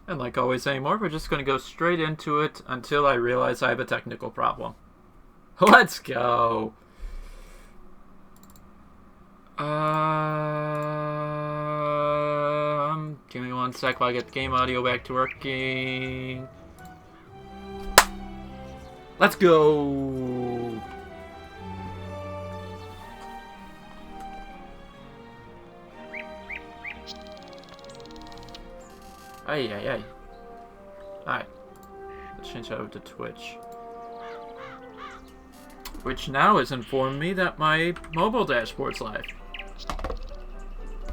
And like always anymore, we're just going to go straight into it until I realize I have a technical problem. Let's go! Give me one sec while I get the game audio back to working. Let's go! Ay. Alright. Let's change that over to Twitch. Which now has informed me that my mobile dashboard's live.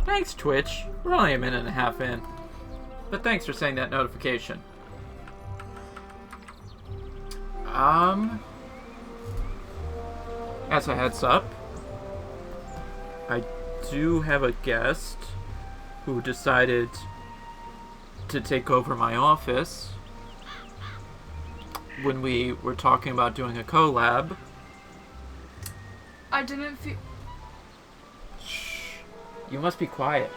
Thanks, Twitch. We're only a minute and a half in. But thanks for saying that notification. As a heads up, I do have a guest who decided to take over my office when we were talking about doing a collab. I didn't feel... Shh. You must be quiet.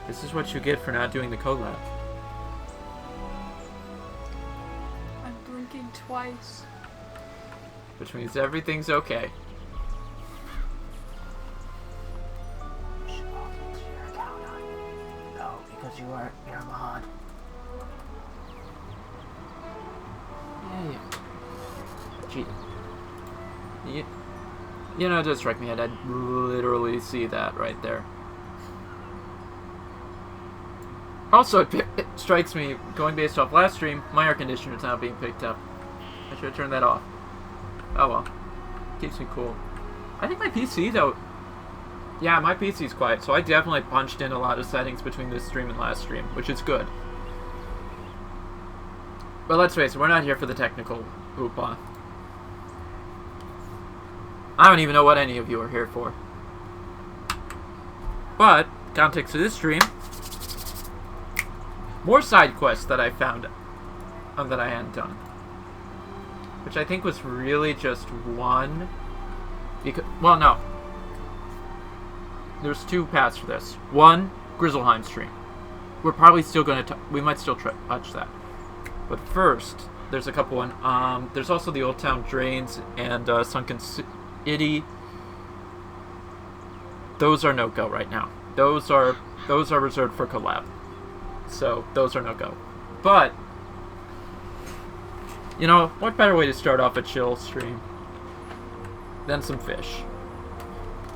This is what you get for not doing the collab. I'm blinking twice. Which means everything's okay. No, because you're a mod. Yeah. Gee. You know, it does strike me that I'd literally see that right there. Also, it strikes me, going based off last stream, my air conditioner is now being picked up. I should have turned that off. Oh well. Keeps me cool. I think my PC, though... Yeah, my PC's quiet, so I definitely punched in a lot of settings between this stream and last stream, which is good. But let's face it, we're not here for the technical hoopla. I don't even know what any of you are here for. But, context of this stream... More side quests that I found that I hadn't done. Which I think was really just one. Because, well, no. There's two paths for this. One, Grizzleheim stream. We're probably still going to... We might still touch that. But first, there's a couple one. There's also the Old Town Drains and Sunken City. Those are no-go right now. Those are reserved for collab. So, those are no-go. But, you know, what better way to start off a chill stream than some fish?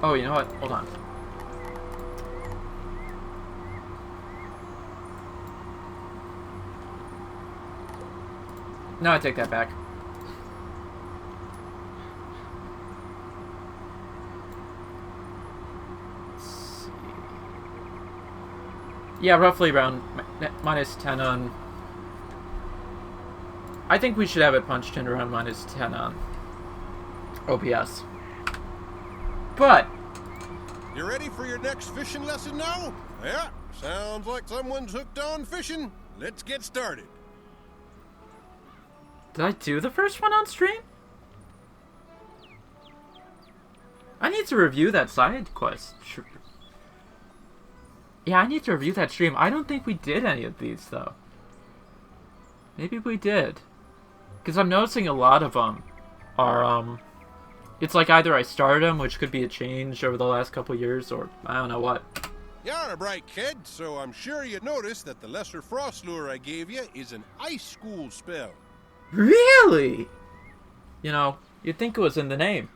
Oh, you know what? Hold on. No, I take that back. Yeah, roughly around minus 10 on... I think we should have it punched in around minus 10 on OBS. But... You ready for your next fishing lesson now? Yeah, sounds like someone's hooked on fishing. Let's get started. Did I do the first one on stream? I need to review that side quest. Yeah, I need to review that stream. I don't think we did any of these, though. Maybe we did. Because I'm noticing a lot of them are, it's like either I started them, which could be a change over the last couple years, or I don't know what. You're a bright kid, so I'm sure you noticed that the lesser frost lure I gave you is an ice school spell. Really? You know, you'd think it was in the name.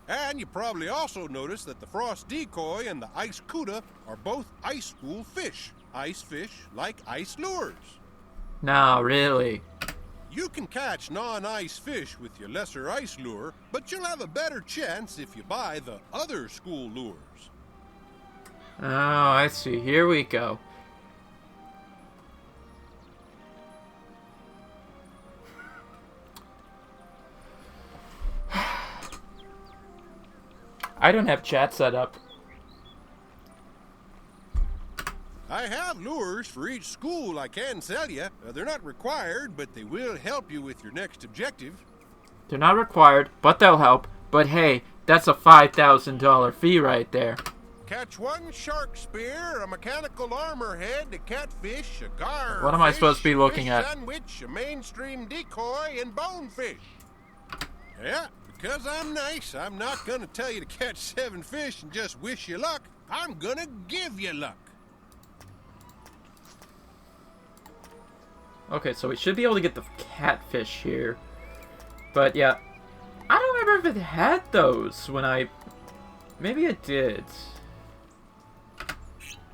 And you probably also noticed that the frost decoy and the ice cuda are both ice school fish. Ice fish like ice lures. No, really. You can catch non-ice fish with your lesser ice lure, but you'll have a better chance if you buy the other school lures. Oh, I see. Here we go. I don't have chat set up. I have lures for each school I can sell you. They're not required, but they will help you with your next objective. They're not required, but they'll help. But hey, that's a $5,000 fee right there. catch one shark spear, a mechanical armor head, a catfish, a gar. What am I supposed to be looking fish at? Sandwich, a mainstream decoy, and bonefish. Yeah, because I'm nice, I'm not gonna tell you to catch 7 fish and just wish you luck. I'm gonna give you luck. Okay, so we should be able to get the catfish here. But yeah, I don't remember if it had those when I... Maybe it did.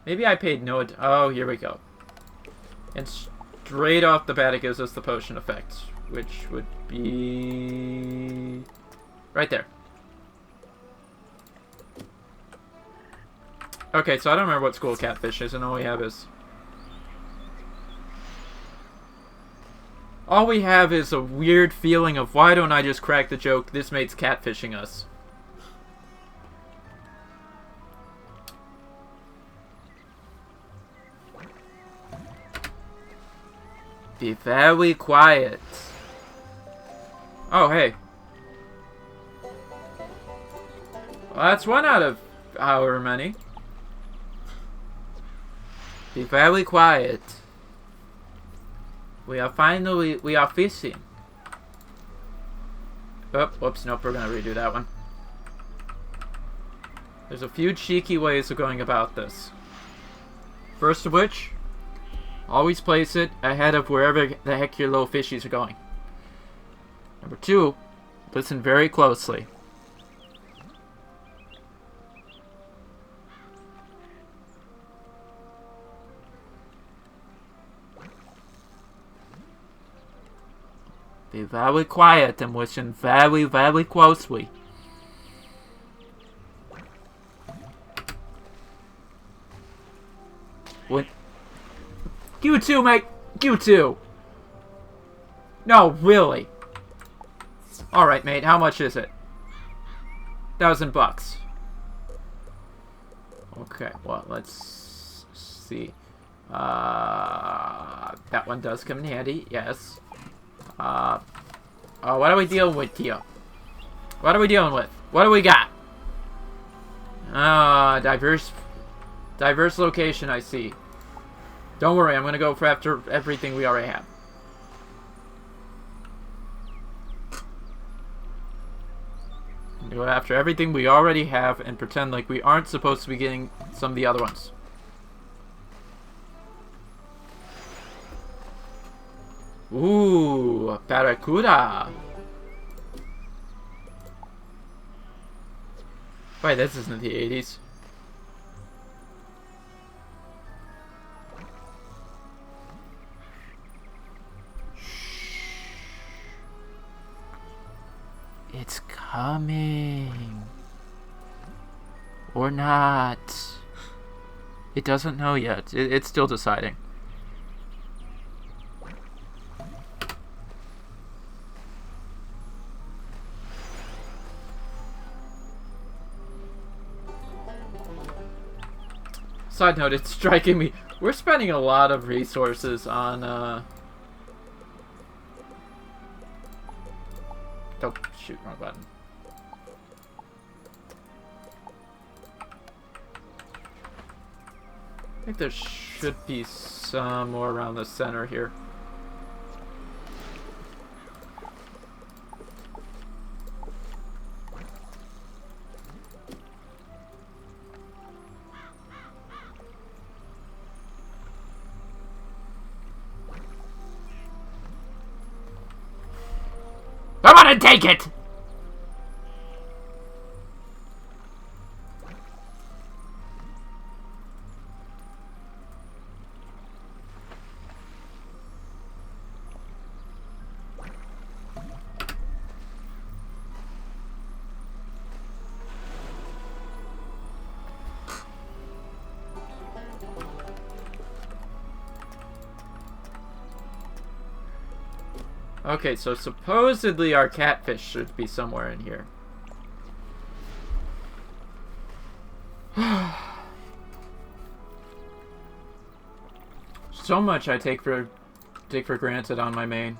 Maybe I paid no... Oh, here we go. And straight off the bat it gives us the potion effect, which would be... right there. Okay, so I don't remember what school catfish is, and all we have is... All we have is a weird feeling of, why don't I just crack the joke, this mate's catfishing us. Be very quiet. Oh, hey. Well, that's one out of however many. Be very quiet. We are fishing. Oh, whoops, nope, we're gonna redo that one. There's a few cheeky ways of going about this. First of which, always place it ahead of wherever the heck your little fishies are going. Number 2, listen very closely. Be very quiet and listen very, very closely. What? You too, mate. You too. No, really. Alright, mate. How much is it? $1,000. Okay, well, let's see. That one does come in handy, yes. Oh, what are we dealing with here? What are we dealing with? What do we got? Diverse location, I see. Don't worry, I'm gonna go for after everything we already have. Go after everything we already have and pretend like we aren't supposed to be getting some of the other ones. Ooh, Barracuda. Wait, this isn't the 80s. It's coming. Or not. It doesn't know yet. It's still deciding. Side note, it's striking me. We're spending a lot of resources on, Oh, shoot, wrong button. I think there should be some more around the center here. Come on and take it! Okay, so supposedly our catfish should be somewhere in here. So much I take for granted on my main.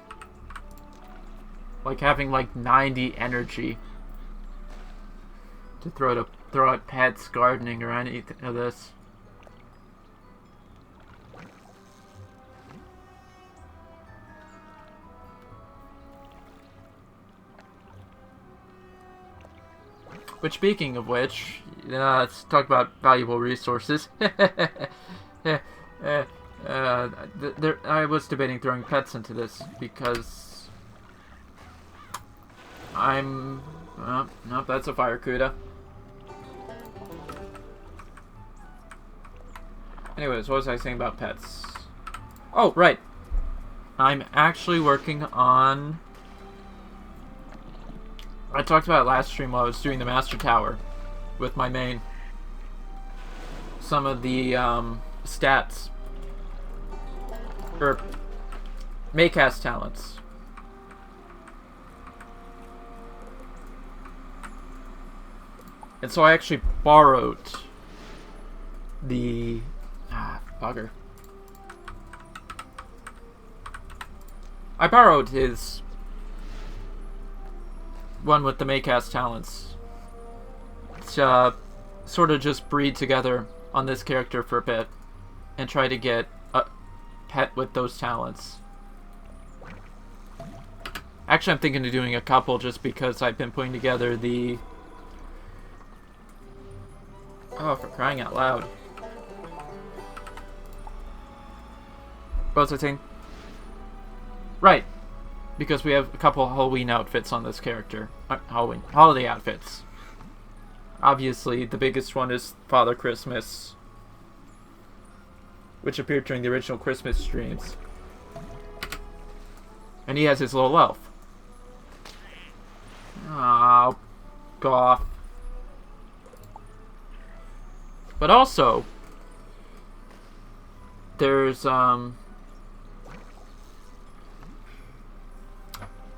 Like having like 90 energy to throw to throw out pets, gardening, or any of this. Which, speaking of which, let's talk about valuable resources. I was debating throwing pets into this because I'm... nope, that's a fire Cuda. Anyways, what was I saying about pets? Oh, right. I'm actually working on... I talked about it last stream while I was doing the Master Tower with my main. Some of the stats. Or Maycast talents. And so I actually borrowed the... bugger. I borrowed his one with the Maycast talents to sort of just breed together on this character for a bit and try to get a pet with those talents. Actually, I'm thinking of doing a couple just because I've been putting together the... Oh, for crying out loud. What was I saying? Right. Because we have a couple Halloween outfits on this character. Holiday outfits. Obviously, the biggest one is Father Christmas, which appeared during the original Christmas streams. And he has his little elf. Oh, goth. But also, there's,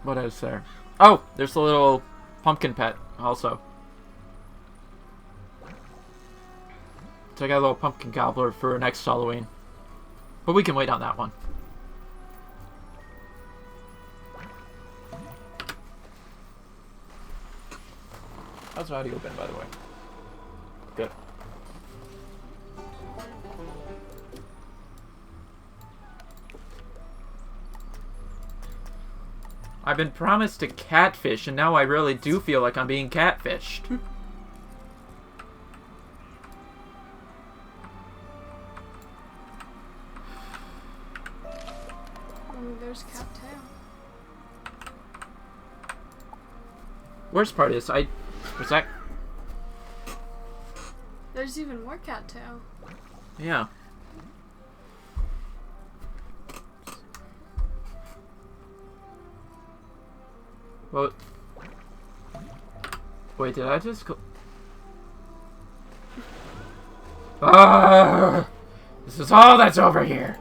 what is there? Oh, there's a little pumpkin pet also. So I got a little pumpkin gobbler for next Halloween. But we can wait on that one. How's the audio been, by the way? Good. I've been promised a catfish, and now I really do feel like I'm being catfished. There's cattail. Worst part is, what's that? There's even more cattail. Yeah. Well, wait, did I just go... Ah! This is all that's over here!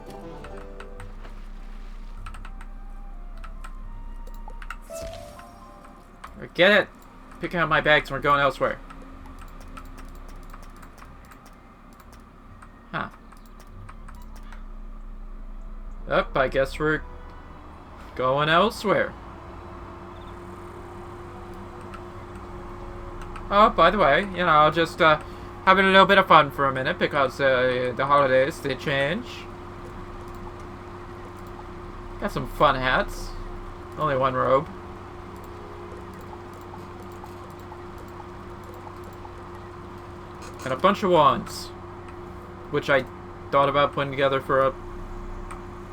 Forget it! Picking up my bags and we're going elsewhere. Huh. Yep, I guess we're going elsewhere. Oh, by the way, you know, just having a little bit of fun for a minute because the holidays, they change. Got some fun hats. Only one robe. And a bunch of wands. Which I thought about putting together for a,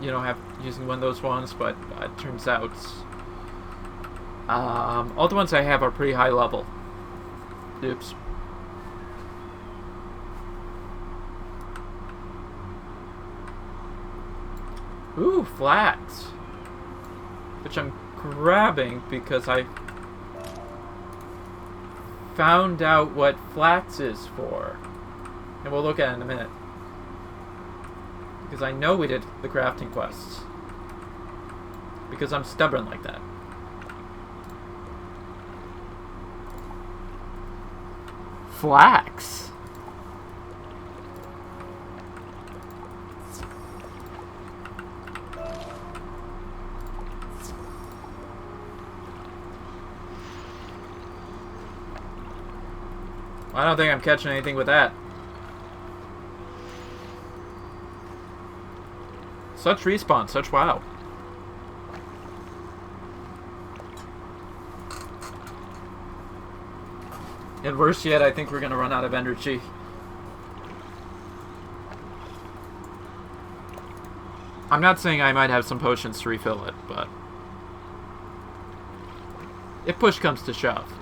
you know, using one of those wands, but it turns out all the ones I have are pretty high level. Oops. Ooh, flats. Which I'm grabbing because I found out what flats is for. And we'll look at it in a minute. Because I know we did the crafting quests. Because I'm stubborn like that. Flax. I don't think I'm catching anything with that. Such respawn, such wow. And worse yet, I think we're gonna run out of energy. I'm not saying I might have some potions to refill it, but if push comes to shove.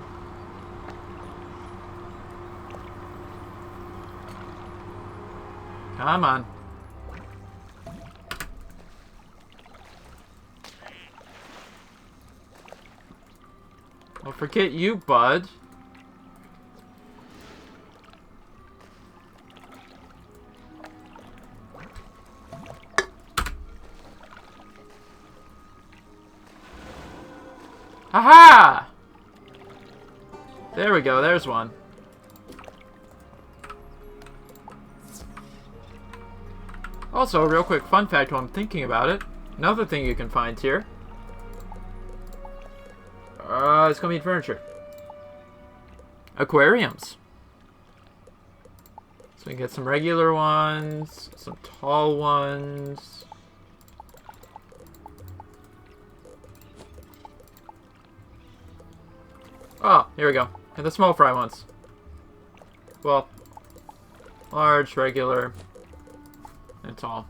Come on. Don't forget you, bud. Aha! There we go, there's one. Also, a real quick fun fact while I'm thinking about it. Another thing you can find here. It's gonna be in furniture. Aquariums. So we can get some regular ones, some tall ones. Oh, here we go. And the small fry ones. Well, large, regular, and tall.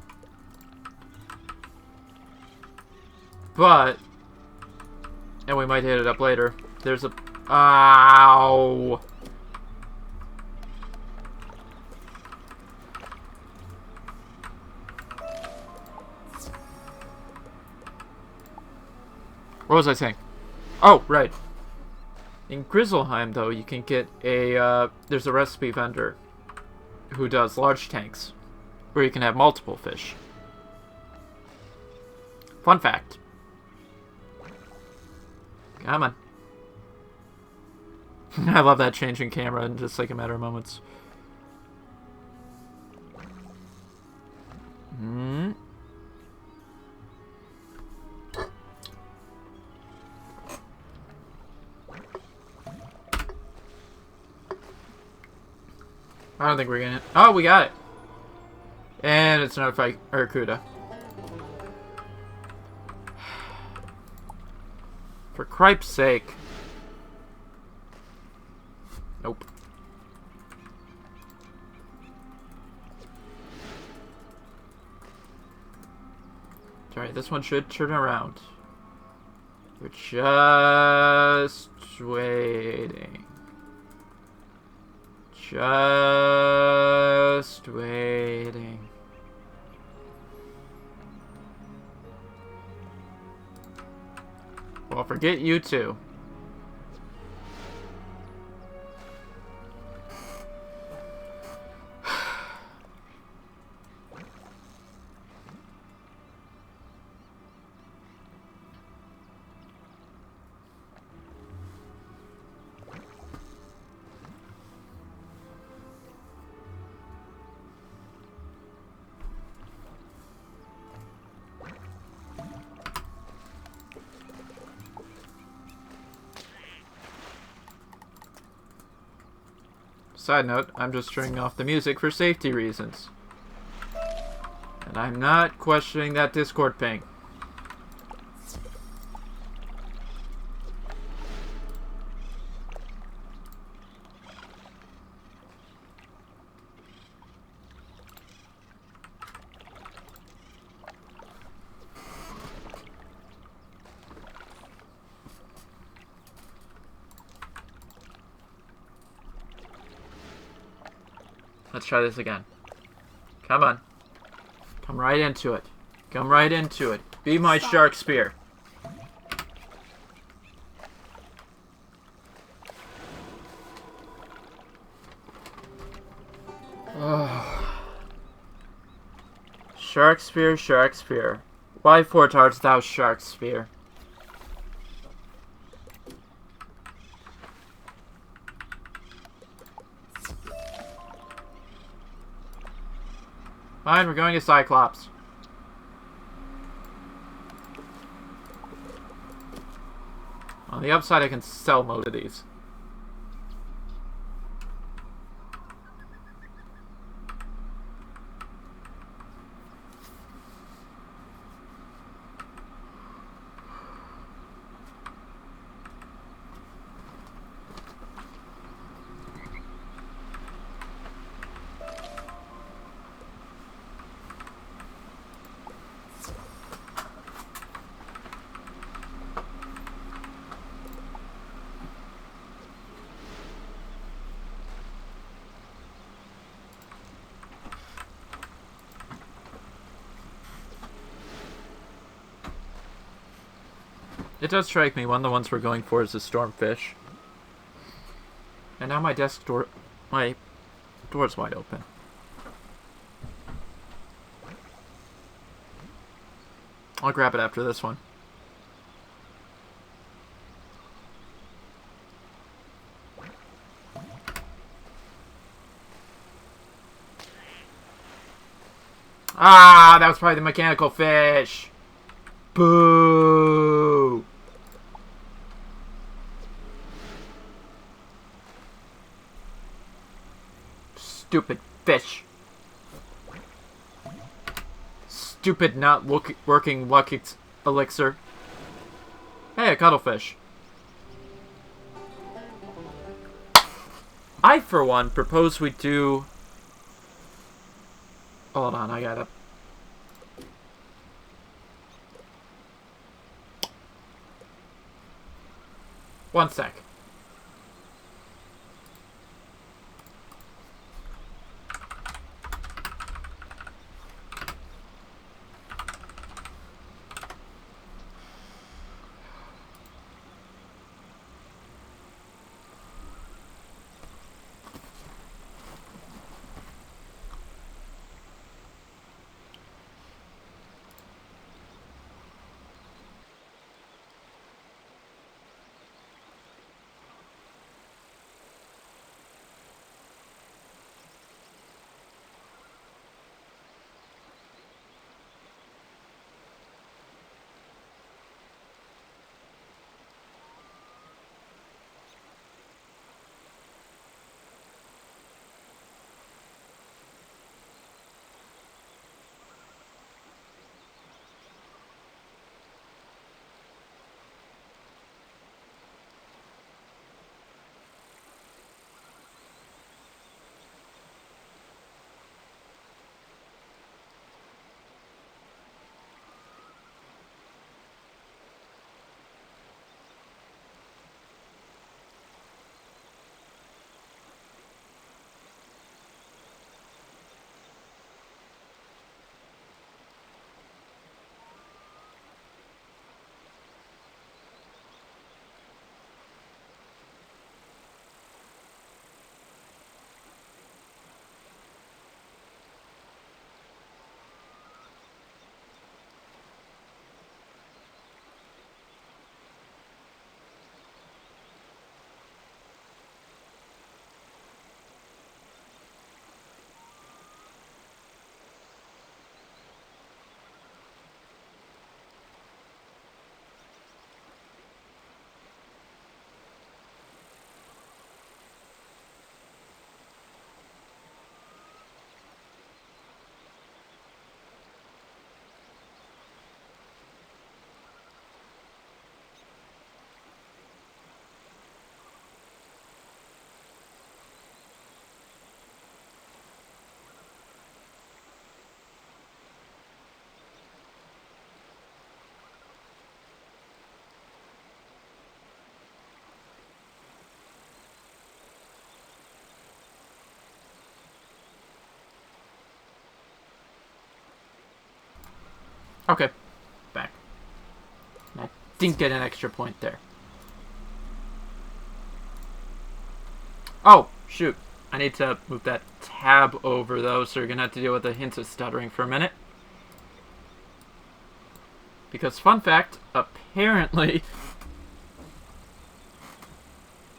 But, and we might hit it up later. There's a... Ow! What was I saying? Oh, right. In Grizzleheim, though, you can get a, there's a recipe vendor who does large tanks, where you can have multiple fish. Fun fact. Come on. I love that changing camera in just like a matter of moments. Hmm. I don't think we're getting it. Oh, we got it. And it's another fight, Barracuda. For cripe's sake. Nope. Alright, this one should turn around. We're just waiting. Just waiting. Well, forget you two. Side note, I'm just turning off the music for safety reasons. And I'm not questioning that Discord ping. Let's try this again. Come on. Come right into it. Come right into it. Be my shark spear. Oh. Shark spear, shark spear. Why fort art thou shark spear? Fine, we're going to Cyclops. On the upside, I can sell most of these. It does strike me one of the ones we're going for is the stormfish. And now my door's wide open. I'll grab it after this one. Ah, that was probably the mechanical fish. Boo! Stupid fish. Stupid not working luck elixir. Hey, a cuttlefish. I, for one, propose we do... Hold on, I gotta... One sec. Okay. Back. I didn't get an extra point there. Oh, shoot. I need to move that tab over, though, so you're going to have to deal with the hints of stuttering for a minute. Because, fun fact, apparently,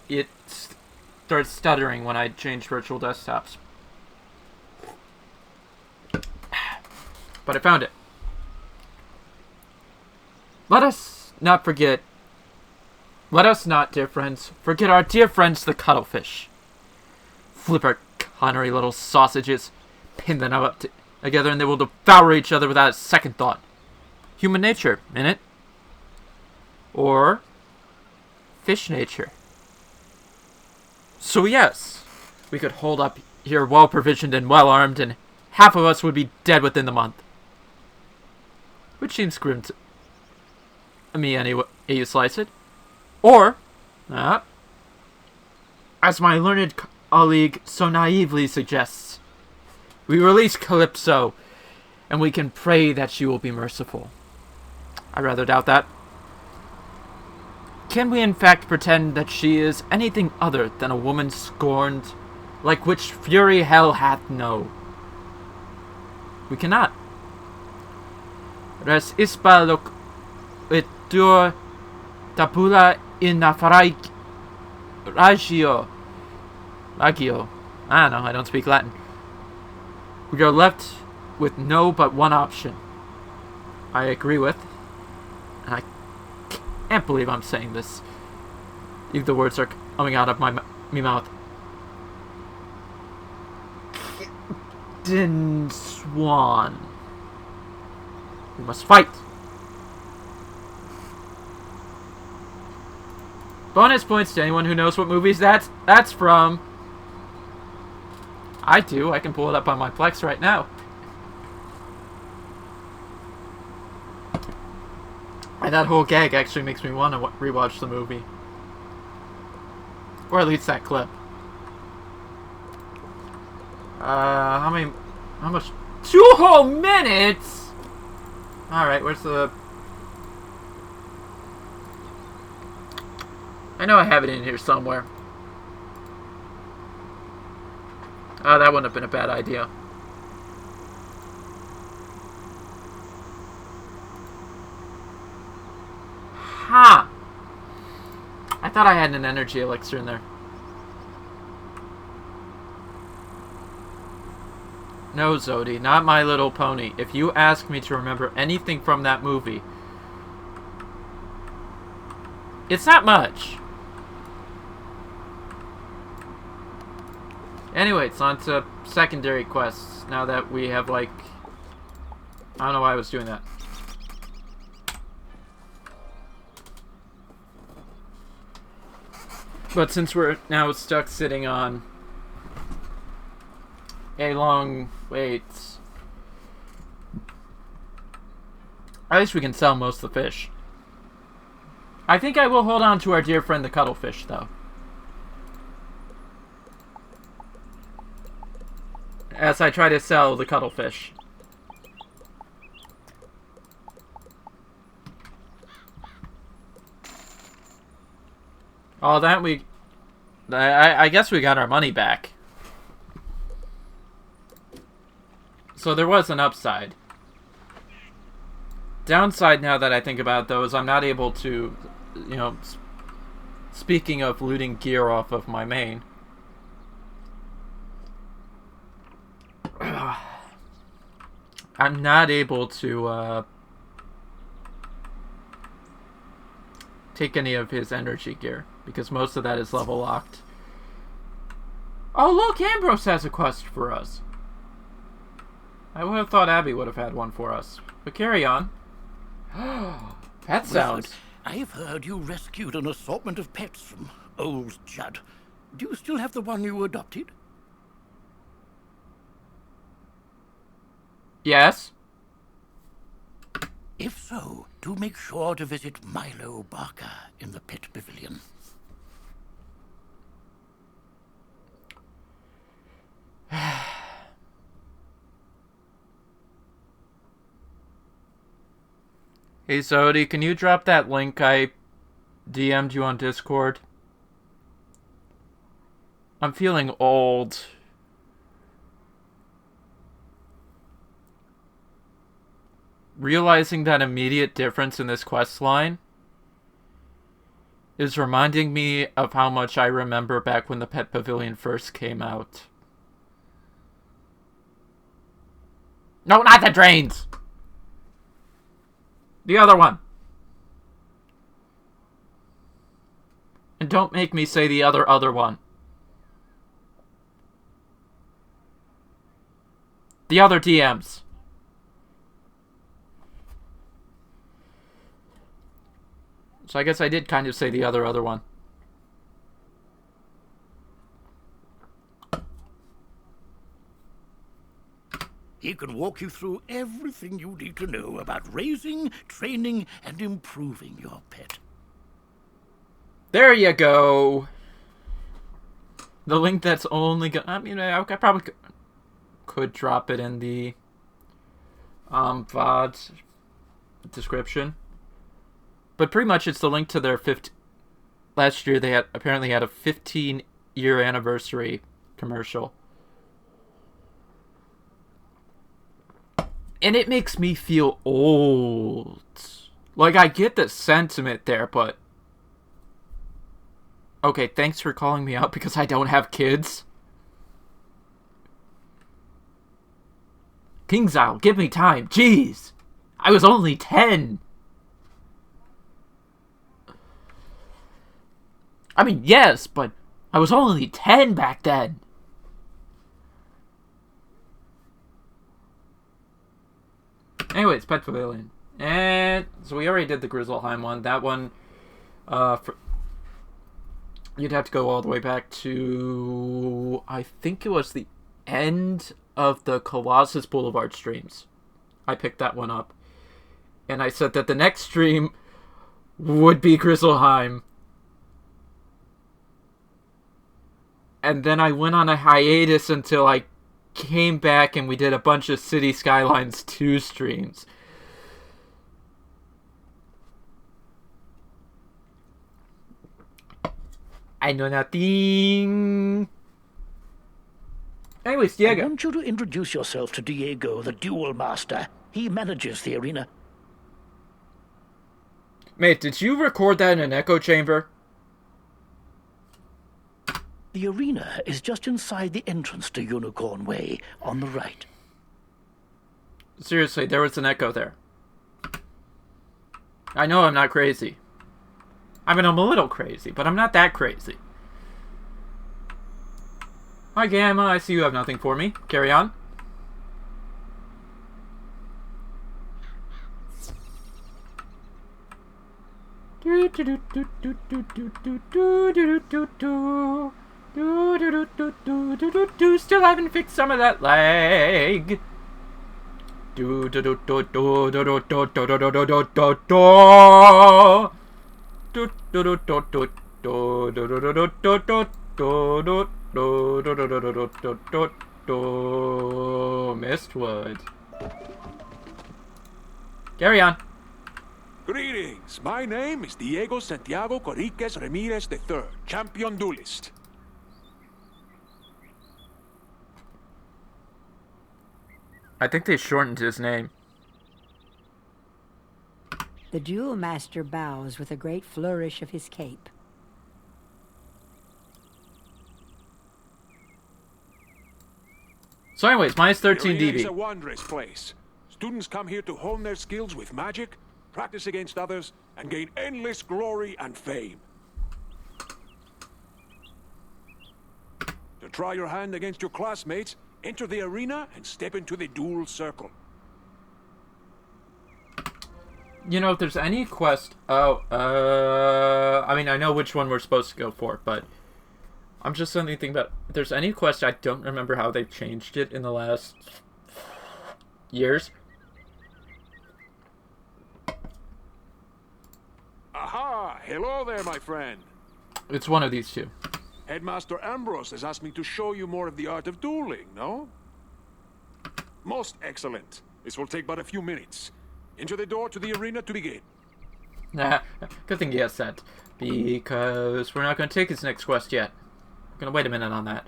it starts stuttering when I change virtual desktops. But I found it. Let us not, dear friends, forget our dear friends the cuttlefish. Flip our connery little sausages, pin them up together, and they will devour each other without a second thought. Human nature, innit? Or fish nature. So yes, we could hold up here well-provisioned and well-armed, and half of us would be dead within the month. Which seems grim to me anyway, you slice it. Or, as my learned colleague so naively suggests, we release Calypso, and we can pray that she will be merciful. I rather doubt that. can we in fact pretend that she is anything other than a woman scorned, like which fury hell hath no? We cannot. Res ispa loc et dur tabula in afarai ragio. I don't know, I don't speak Latin. We are left with no but one option. I agree with, and I can't believe I'm saying this. Even the words are coming out of my mouth. Captain Swan. We must fight. Bonus points to anyone who knows what movies that's from. I do. I can pull it up on my Plex right now. And that whole gag actually makes me want to rewatch the movie. Or at least that clip. How much? 2 whole minutes?! Alright, where's the... I know I have it in here somewhere. Oh, that wouldn't have been a bad idea. Ha! I thought I had an energy elixir in there. No, Zodi, not My Little Pony. If you ask me to remember anything from that movie, it's not much. Anyway, it's on to secondary quests, now that we have, like... I don't know why I was doing that. But since we're now stuck sitting on a long wait, at least we can sell most of the fish. I think I will hold on to our dear friend the cuttlefish, though. As I try to sell the cuttlefish. Oh, that we... I guess we got our money back. So there was an upside. Downside, now that I think about it, though, is I'm not able to, you know... Speaking of looting gear off of my main... I'm not able to, take any of his energy gear, because most of that is level locked. Oh, look! Ambrose has a quest for us! I would have thought Abby would have had one for us. But carry on. That sounds... Wizard, I've heard you rescued an assortment of pets from old Judd. Do you still have the one you adopted? Yes? If so, do make sure to visit Milo Barker in the Pet Pavilion. Hey Zodi, can you drop that link I DM'd you on Discord? I'm feeling old. Realizing that immediate difference in this quest line is reminding me of how much I remember back when the Pet Pavilion first came out. No, not the drains! The other one! And don't make me say the other one. The other DMs. So I guess I did kind of say the other one. He can walk you through everything you need to know about raising, training, and improving your pet. There you go. The link that's only I mean, I probably could drop it in the VOD description. But pretty much it's the link to their last year they apparently had a 15-year anniversary commercial. And it makes me feel old. Like, I get the sentiment there, but... Okay, thanks for calling me out because I don't have kids. King's Isle, give me time. Jeez. I was only 10. I mean, yes, but I was only 10 back then. Anyways, Pet Pavilion. And so we already did the Grizzleheim one. That one, you'd have to go all the way back to, I think it was the end of the Colossus Boulevard streams. I picked that one up. And I said that the next stream would be Grizzleheim. And then I went on a hiatus until I came back and we did a bunch of City Skylines 2 streams. I know nothing. Anyways, Diego. I want you to introduce yourself to Diego, the Duel Master. He manages the arena. Mate, did you record that in an echo chamber? The arena is just inside the entrance to Unicorn Way, on the right. Seriously, there was an echo there. I know I'm not crazy. I mean, I'm a little crazy, but I'm not that crazy. Hi, Gamma. I see you have nothing for me. Carry on. Still haven't fixed some of that lag. Mistwood. Carry on. Greetings. My name is Diego Santiago Corriquez Ramirez III, champion duelist. I think they shortened his name. The Duel Master bows with a great flourish of his cape. So anyways, minus 13 The arena is a dB. wondrous place. Students come here to hone their skills with magic, practice against others, and gain endless glory and fame. To try your hand against your classmates, enter the arena and step into the duel circle. You know, if there's any quest... I mean, I know which one we're supposed to go for, but... I'm just suddenly thinking about... If there's any quest, I don't remember how they've changed it in the last... years. Aha! Hello there, my friend. It's one of these two. Headmaster Ambrose has asked me to show you more of the art of dueling, no? Most excellent. This will take but a few minutes. Enter the door to the arena to begin. Nah, good thing you asked that. Because we're not going to take his next quest yet. We're going to wait a minute on that.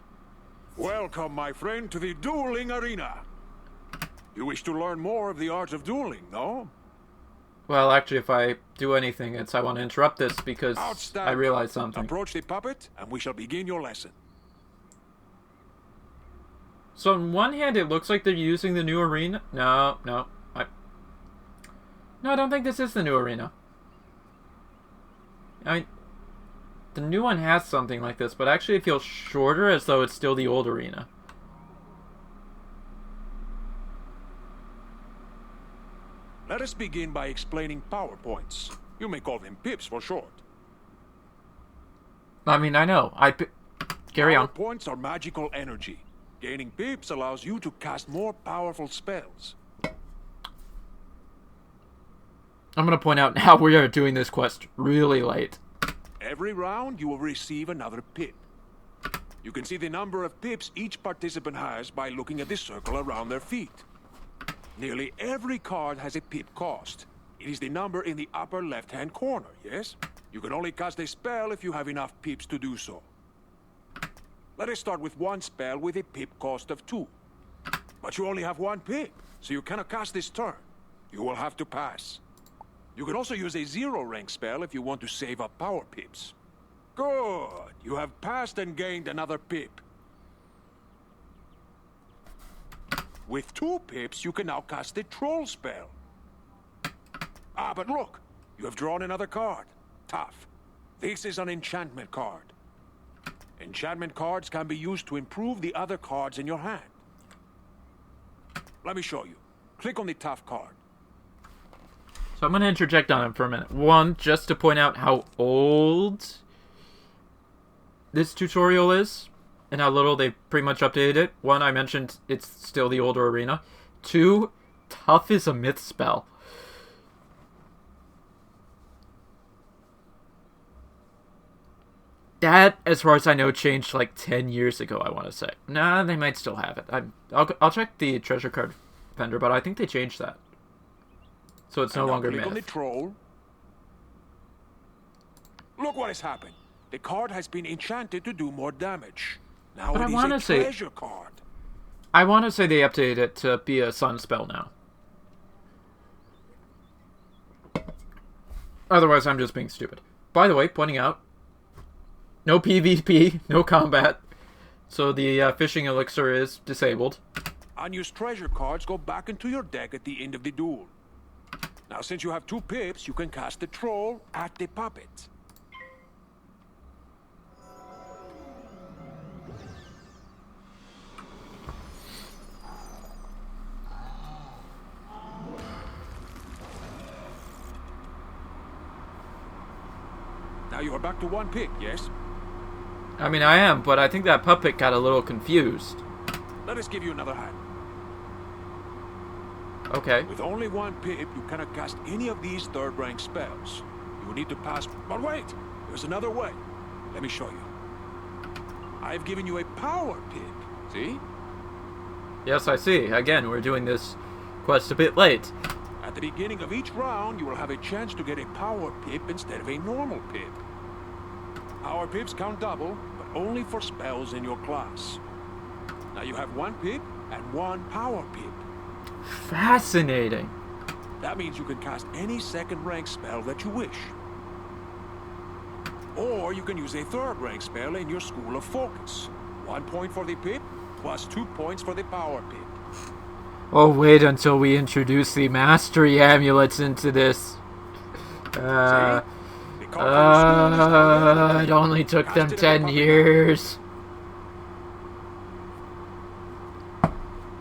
Welcome, my friend, to the dueling arena. You wish to learn more of the art of dueling, no? Well, actually, if I do anything, I want to interrupt this because Outstanding. I realized something. Approach the puppet, and we shall begin your lesson. So on one hand, it looks like they're using the new arena. No, I don't think this is the new arena. I mean, the new one has something like this, but actually it feels shorter as though it's still the old arena. Let us begin by explaining PowerPoints. You may call them pips for short. I mean, I know. Carry on. PowerPoints are magical energy. Gaining pips allows you to cast more powerful spells. I'm going to point out now we are doing this quest really late. Every round, you will receive another pip. You can see the number of pips each participant has by looking at the circle around their feet. Nearly every card has a pip cost. It is the number in the upper left-hand corner, yes? You can only cast a spell if you have enough pips to do so. Let us start with one spell with a pip cost of 2. But you only have 1 pip, so you cannot cast this turn. You will have to pass. You can also use a 0 rank spell if you want to save up power pips. Good! You have passed and gained another pip. With 2 pips, you can now cast a troll spell. Ah, but look! You have drawn another card. Tough. This is an enchantment card. Enchantment cards can be used to improve the other cards in your hand. Let me show you. Click on the tough card. So I'm going to interject on it for a minute. One, just to point out how old this tutorial is, and how little they pretty much updated it. One, I mentioned it's still the older arena. 2, tough is a myth spell. That, as far as I know, changed like 10 years ago, I want to say. Nah, they might still have it. I'll check the treasure card vendor, but I think they changed that. So it's no longer myth. Click on the troll. Look what has happened. The card has been enchanted to do more damage. Now But it I is wanna a say- treasure card. I want to say they updated it to be a sun spell now. Otherwise, I'm just being stupid. By the way, pointing out, no PvP, no combat. So the fishing elixir is disabled. Unused treasure cards go back into your deck at the end of the duel. Now, since you have 2 pips, you can cast the troll at the puppet. Now you are back to 1 pip, yes? I mean, I am, but I think that puppet got a little confused. Let us give you another hand. Okay. With only 1 pip, you cannot cast any of these 3rd rank spells. You will need to pass... But wait! There's another way. Let me show you. I've given you a power pip. See? Yes, I see. Again, we're doing this quest a bit late. At the beginning of each round, you will have a chance to get a power pip instead of a normal pip. Power pips count double, but only for spells in your class. Now you have 1 pip and 1 power pip. Fascinating. That means you can cast any 2nd rank spell that you wish. Or you can use a 3rd rank spell in your School of Focus. 1 point for the pip, plus 2 points for the power pip. Oh, wait until we introduce the mastery amulets into this. It only took them 10 years.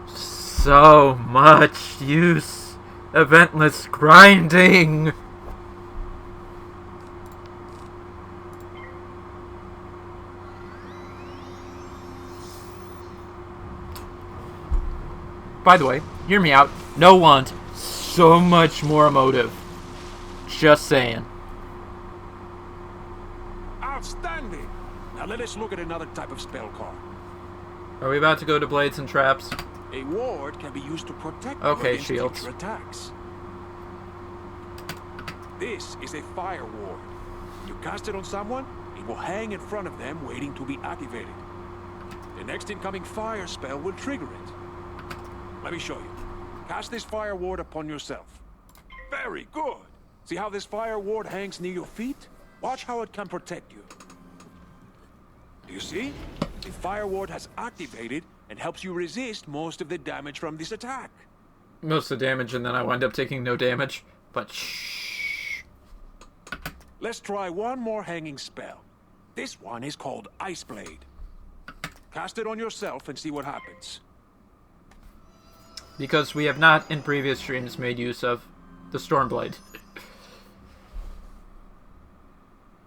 So much use. Eventless grinding. By the way, hear me out. No want. So much more emotive. Just saying. Outstanding! Now let us look at another type of spell card. Are we about to go to blades and traps? A ward can be used to protect you Okay, against shields. future attacks. This is a fire ward. You cast it on someone, it will hang in front of them waiting to be activated. The next incoming fire spell will trigger it. Let me show you. Cast this fire ward upon yourself. Very good. See how this fire ward hangs near your feet? Watch how it can protect you. Do you see? The fire ward has activated and helps you resist most of the damage from this attack. Most of the damage, and then I wind up taking no damage. But shh. Let's try one more hanging spell. This one is called Ice Blade. Cast it on yourself and see what happens. Because we have not, in previous streams, made use of the Stormblade.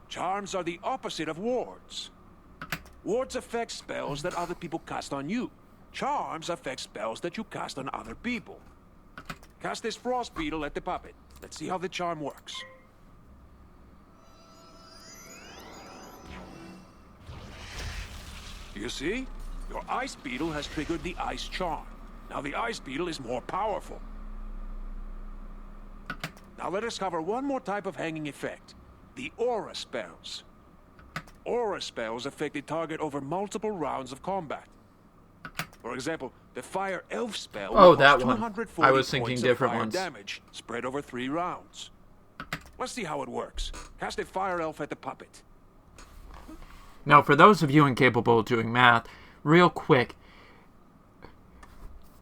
Charms are the opposite of wards. Wards affect spells that other people cast on you. Charms affect spells that you cast on other people. Cast this frost beetle at the puppet. Let's see how the charm works. You see? Your ice beetle has triggered the ice charm. Now the ice beetle is more powerful. Now let us cover one more type of hanging effect. the aura spells. Aura spells affect the target over multiple rounds of combat. For example, the Fire Elf spell Oh, will that cause one. 240 I was thinking points different of fire ones. damage spread over 3 rounds. Let's see how it works. Cast a Fire Elf at the puppet. Now, for those of you incapable of doing math, real quick,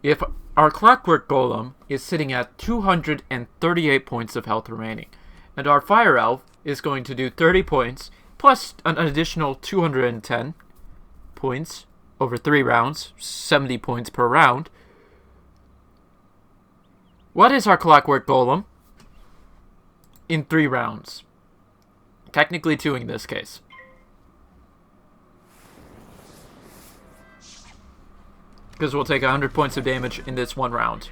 if our Clockwork Golem is sitting at 238 points of health remaining, and our Fire Elf is going to do 30 points, plus an additional 210 points over 3 rounds, 70 points per round, what is our Clockwork Golem in 3 rounds? Technically 2 in this case. Because we'll take 100 points of damage in this 1 round.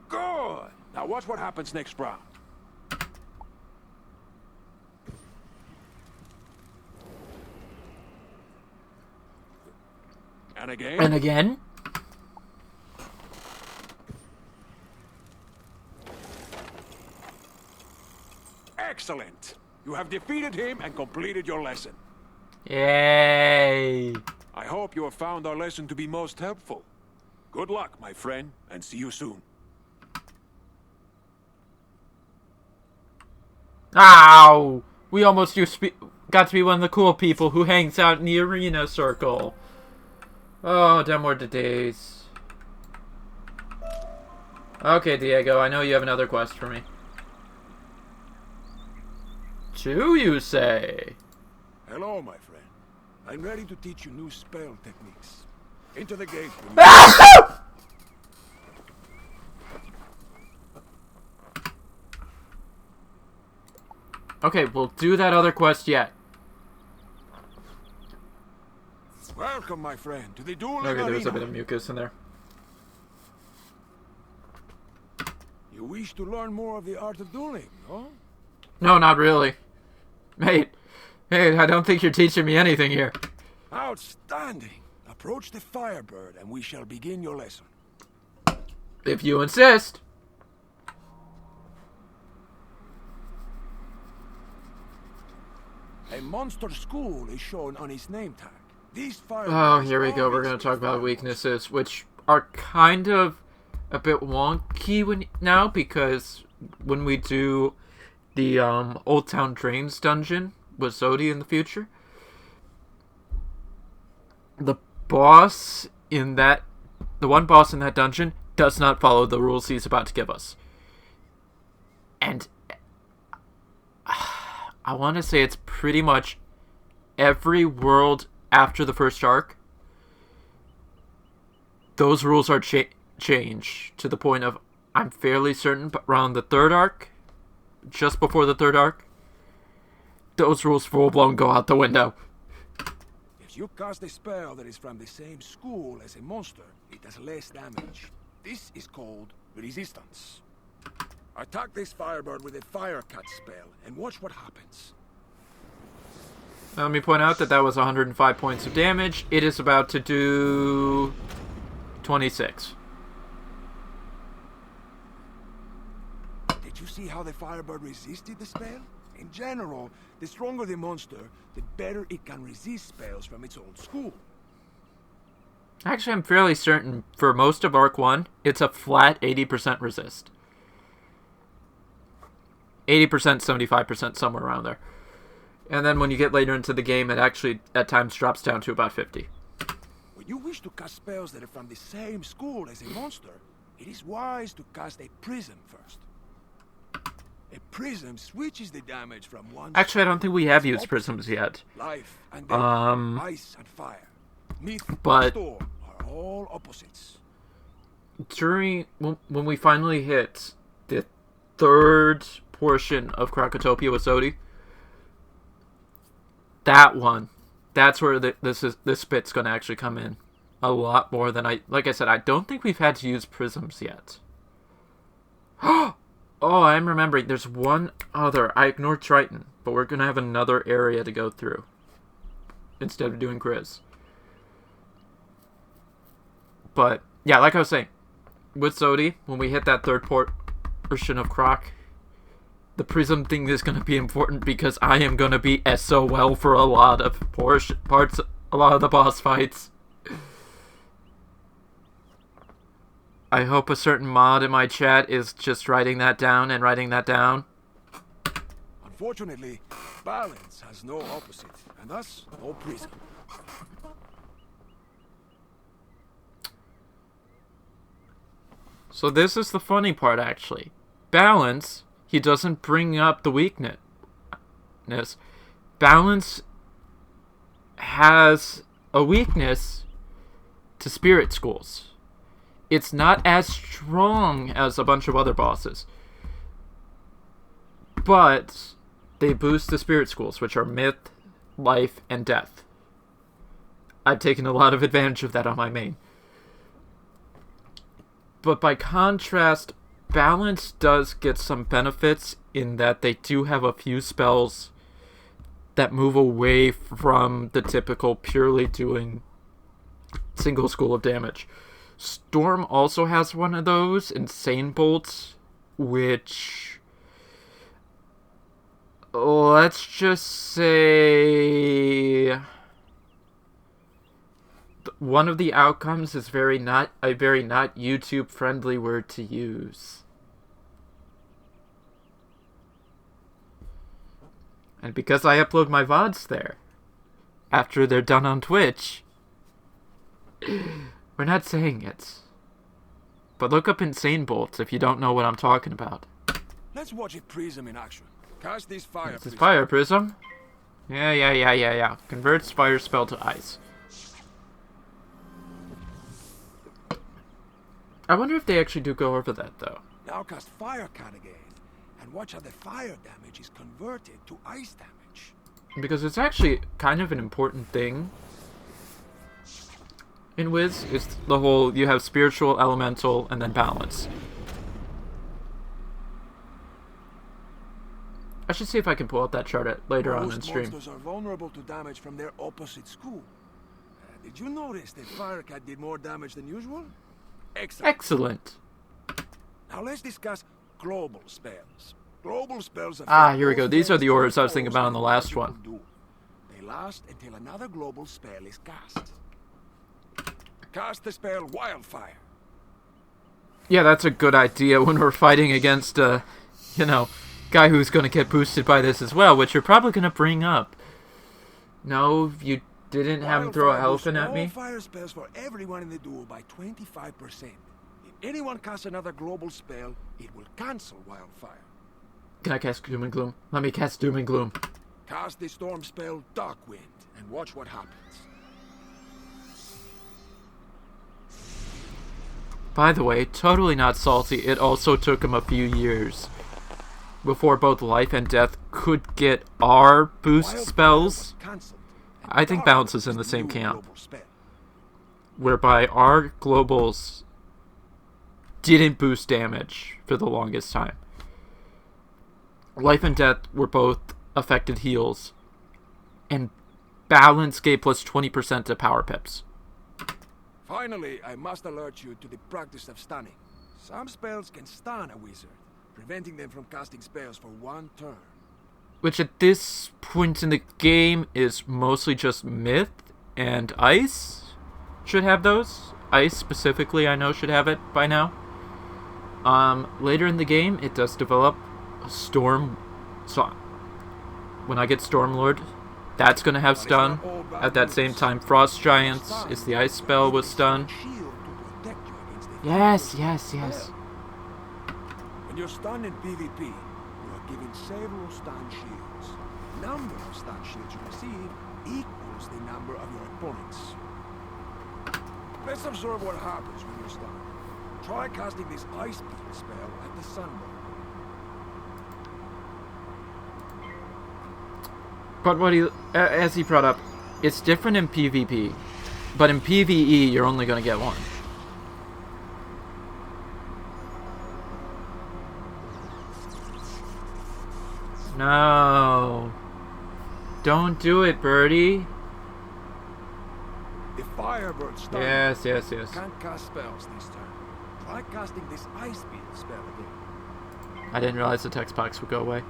Good! Now watch what happens next round. And again. And again. Excellent! You have defeated him and completed your lesson. Yay! I hope you have found our lesson to be most helpful. Good luck, my friend, and see you soon. Ow! We almost got to be one of the cool people who hangs out in the arena circle. Oh, damn were the days. Okay, Diego, I know you have another quest for me. 2, you say? Hello, my friend. I'm ready to teach you new spell techniques. Into the gate. Okay, we'll do that other quest yet. Welcome, my friend, to the dueling Okay, there was a arena. bit of mucus in there. You wish to learn more of the art of dueling, no? No, not really. Mate, I don't think you're teaching me anything here. Outstanding. Approach the Firebird and we shall begin your lesson. If you insist. A monster school is shown on his name tag. These Firebirds Oh, here we go. We're always going to talk be about Firebirds. weaknesses, which are kind of a bit wonky now, because when we do the Old Town Drains dungeon with Zodi in the future, the one boss in that dungeon does not follow the rules he's about to give us. And I want to say it's pretty much every world after the first arc. Those rules are changed to the point of, I'm fairly certain, around the 3rd arc, just before the 3rd arc, those rules full-blown go out the window. If you cast a spell that is from the same school as a monster, it does less damage. This is called resistance. Attack this Firebird with a Fire Cut spell and watch what happens. Now, let me point out that was 105 points of damage. It is about to do 26. Did you see how the Firebird resisted the spell? In general, the stronger the monster, the better it can resist spells from its own school. Actually, I'm fairly certain for most of Arc 1, it's a flat 80% resist. 80%, 75%, somewhere around there. And then when you get later into the game, it actually at times drops down to about 50. When you wish to cast spells that are from the same school as a monster, it is wise to cast a prism first. A prism switches the damage from one... Actually, I don't think we have used prisms yet. Life and death, ice and fire, myth but- and storm are all opposites. When we finally hit the 3rd portion of Krakatopia with Zodi, that's where this bit's going to actually come in a lot more than like I said, I don't think we've had to use prisms yet. Oh, I'm remembering. There's one other. I ignored Triton, but we're going to have another area to go through instead of doing Grizz. But, yeah, like I was saying, with Zodi, when we hit that third portion of Croc, the Prism thing is going to be important because I am going to be SOL for a lot of parts, a lot of the boss fights. I hope a certain mod in my chat is just writing that down and writing that down. Unfortunately, balance has no opposite, and thus no prism. So this is the funny part, actually. Balance, he doesn't bring up the weakness. Balance has a weakness to spirit schools. It's not as strong as a bunch of other bosses. But they boost the spirit schools, which are myth, life, and death. I've taken a lot of advantage of that on my main. But by contrast, balance does get some benefits in that they do have a few spells that move away from the typical purely doing single school of damage. Storm also has one of those, Insane Bolts, which, let's just say, one of the outcomes is a very not YouTube friendly word to use. And because I upload my VODs there, after they're done on Twitch, we're not saying it. But look up Insane Bolts if you don't know what I'm talking about. Let's watch a prism in action. Cast this fire This is prism. Fire Prism? Yeah. Converts fire spell to ice. I wonder if they actually do go over that, though. Now cast fire can again, and watch how the fire damage is converted to ice damage. Because it's actually kind of an important thing in Wiz, is the whole, you have spiritual, elemental, and then balance. I should see if I can pull out that chart later on in Most stream. monsters are vulnerable to damage from their opposite school. Did you notice that fire cat did more damage than usual? Excellent. Excellent. Now let's discuss global spells. Global spells Here we go. These are the orders I was thinking about on the last one. They last until another global spell is cast. Cast the spell Wildfire. Yeah, that's a good idea when we're fighting against guy who's going to get boosted by this as well, which you're probably going to bring up. No, you didn't have him throw an elephant at me? All fire spells for everyone in the duel by 25%. If anyone casts another global spell, it will cancel Wildfire. Can I cast Doom and Gloom? Let me cast Doom and Gloom. Cast the storm spell Darkwind and watch what happens. By the way, totally not salty, it also took him a few years before both life and death could get our boost spells. I think balance is in the same camp, whereby our globals didn't boost damage for the longest time. Life and death were both affected heals, and balance gave plus 20% to power pips. Finally, I must alert you to the practice of stunning. Some spells can stun a wizard, preventing them from casting spells for one turn. Which at this point in the game is mostly just myth, and ice should have those. Ice specifically, I know, should have it by now. Later in the game, it does develop a storm. So when I get Stormlord, that's going to have stun. At that same time, Frost Giants is the ice spell with stun. Yes. When you're stunned in PvP, you are given several stun shields. The number of stun shields you receive equals the number of your opponents. Let's observe what happens when you're stunned. Try casting this ice beam spell at the sunburn. But as he brought up, it's different in PvP. But in PvE, you're only going to get one. No. Don't do it, Birdie. The Firebird started. Yes. Can't cast spells this turn. Try casting this ice beam spell again. I didn't realize the text box would go away.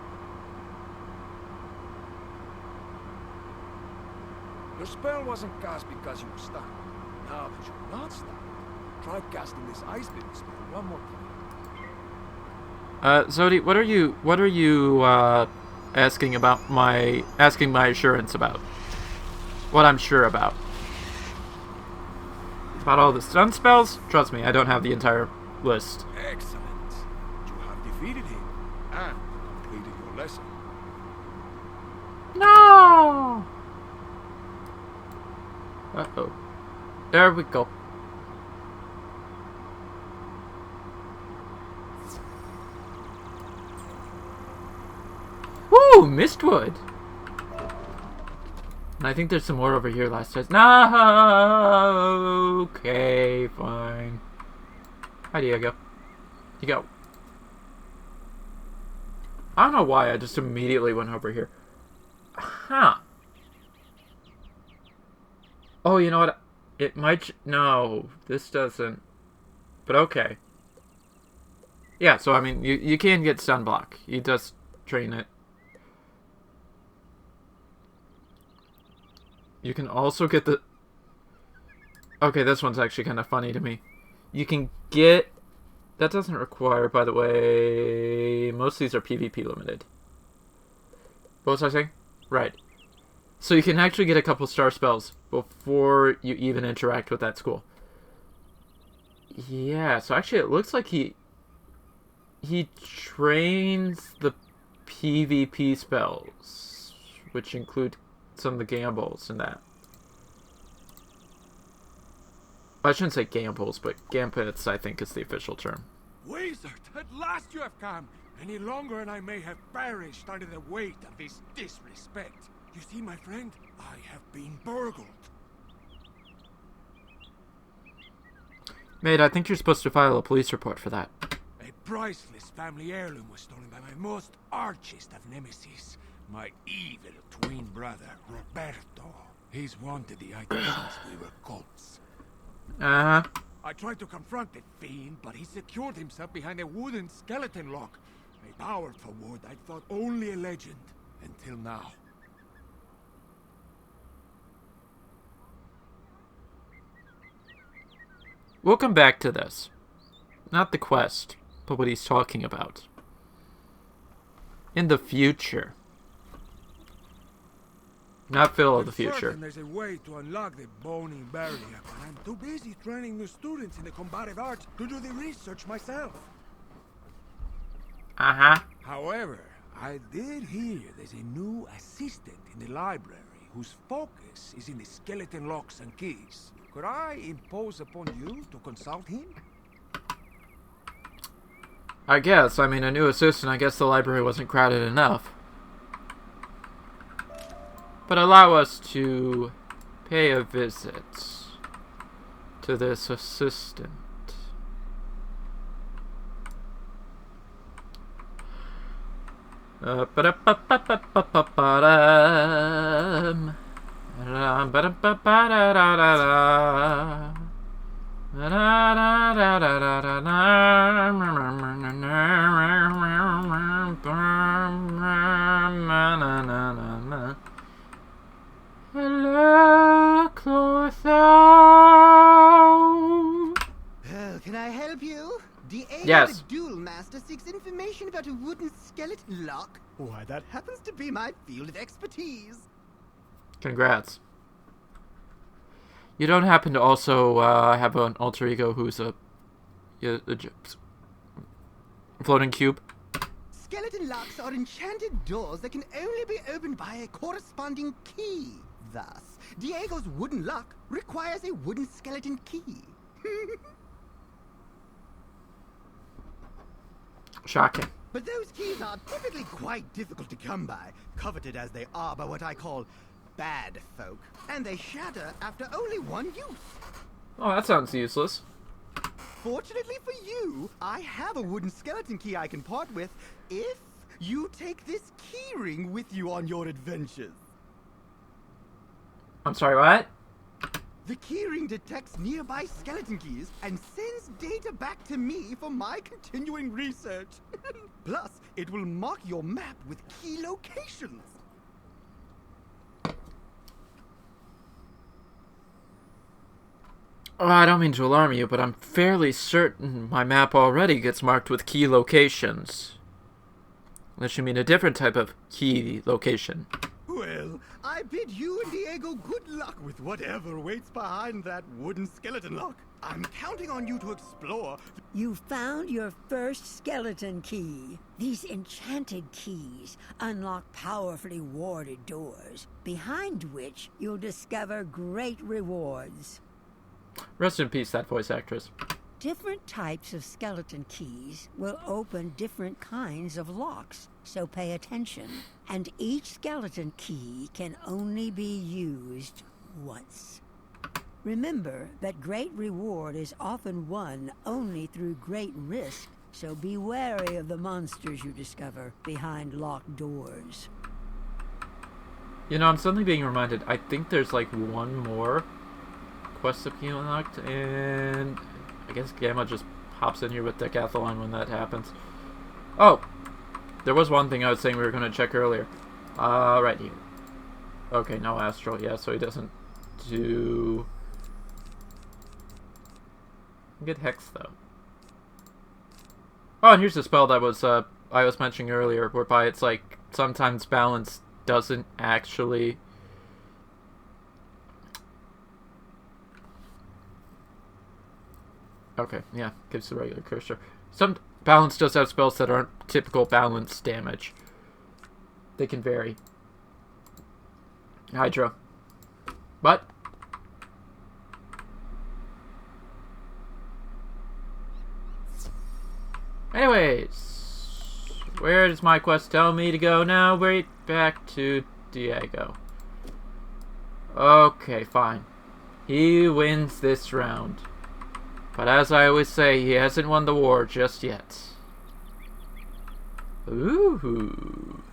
Your spell wasn't cast because you were stuck. Now that you're not stuck, try casting this ice beam spell one more time. Zodi, what are you asking my assurance about? What I'm sure about. About all the stun spells? Trust me, I don't have the entire list. Excellent. You have defeated him and completed your lesson. No! Uh-oh. There we go. Woo! Mistwood! And I think there's some more over here last time. No! Okay, fine. Hi, Diego. You go. I don't know why I just immediately went over here. Huh. Oh, you know what? It might... No, this doesn't... But okay. Yeah, so I mean, you can get stun block. You just train it. You can also get the... Okay, this one's actually kind of funny to me. You can get... That doesn't require, by the way... Most of these are PvP limited. What was I saying? Right. So you can actually get a couple star spells before you even interact with that school. Yeah, so actually it looks like he trains the PvP spells, which include some of the gambles and that. I shouldn't say gambles, but gambits I think is the official term. Wizard, at last you have come. Any longer and I may have perished under the weight of this disrespect. You see, my friend, I have been burgled. Mate, I think you're supposed to file a police report for that. A priceless family heirloom was stolen by my most archest of nemesis, my evil twin brother, Roberto. He's wanted the item since we were colts. Uh-huh. I tried to confront the fiend, but he secured himself behind a wooden skeleton lock. A powerful ward I thought only a legend, until now. We'll come back to this. Not the quest, but what he's talking about. In the future. Not Phil of the future. There's a way to unlock the bony barrier, but I'm too busy training new students in the combative arts to do the research myself. Uh-huh. However, I did hear there's a new assistant in the library whose focus is in the skeleton locks and keys. Could I impose upon you to consult him? I guess. I mean, a new assistant. I guess the library wasn't crowded enough. But allow us to pay a visit to this assistant. Hello, Clotho. Can I help you? The Yes. Duel Master seeks information about a wooden skeleton lock. Why, that happens to be my field of expertise. Congrats. You don't happen to also have an alter ego who's a floating cube? Skeleton locks are enchanted doors that can only be opened by a corresponding key. Thus, Diego's wooden lock requires a wooden skeleton key. Shocking. But those keys are typically quite difficult to come by, coveted as they are by what I call bad folk, and they shatter after only one use. Oh, that sounds useless. Fortunately for you, I have a wooden skeleton key I can part with if you take this keyring with you on your adventures. I'm sorry, what? The keyring detects nearby skeleton keys and sends data back to me for my continuing research. Plus, it will mark your map with key locations. Oh, I don't mean to alarm you, but I'm fairly certain my map already gets marked with key locations. Unless you mean a different type of key location. Well, I bid you and Diego good luck with whatever waits behind that wooden skeleton lock. I'm counting on you to explore. You found your first skeleton key. These enchanted keys unlock powerfully warded doors, behind which you'll discover great rewards. Rest in peace, that voice actress. Different types of skeleton keys will open different kinds of locks, so pay attention. And each skeleton key can only be used once. Remember that great reward is often won only through great risk, so be wary of the monsters you discover behind locked doors. You know, I'm suddenly being reminded, I think there's like one more quest to be unlocked, and I guess Gamma just hops in here with Decathlon when that happens. Oh! There was one thing I was saying we were going to check earlier. Right here. Okay, no Astral, yeah, so he doesn't do... Get Hex, though. Oh, and here's the spell that was, I was mentioning earlier, whereby it's like, sometimes balance doesn't actually... Okay, yeah, gives the regular cursor. Some balance does have spells that aren't typical balance damage. They can vary. Hydra. But anyways, where does my quest tell me to go now? Right back to Diego. Okay, fine. He wins this round. But as I always say, he hasn't won the war just yet. Ooh.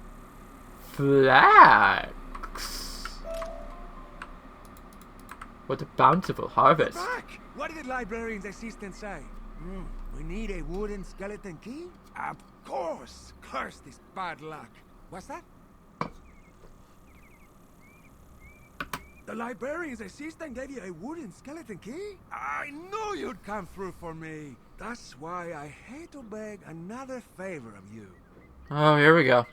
Flax. What a bountiful harvest. Back! What did the librarian's assistant say? We need a wooden skeleton key? Of course! Curse this bad luck. What's that? The librarian's assistant gave you a wooden skeleton key? I knew you'd come through for me. That's why I hate to beg another favor of you. Oh, here we go.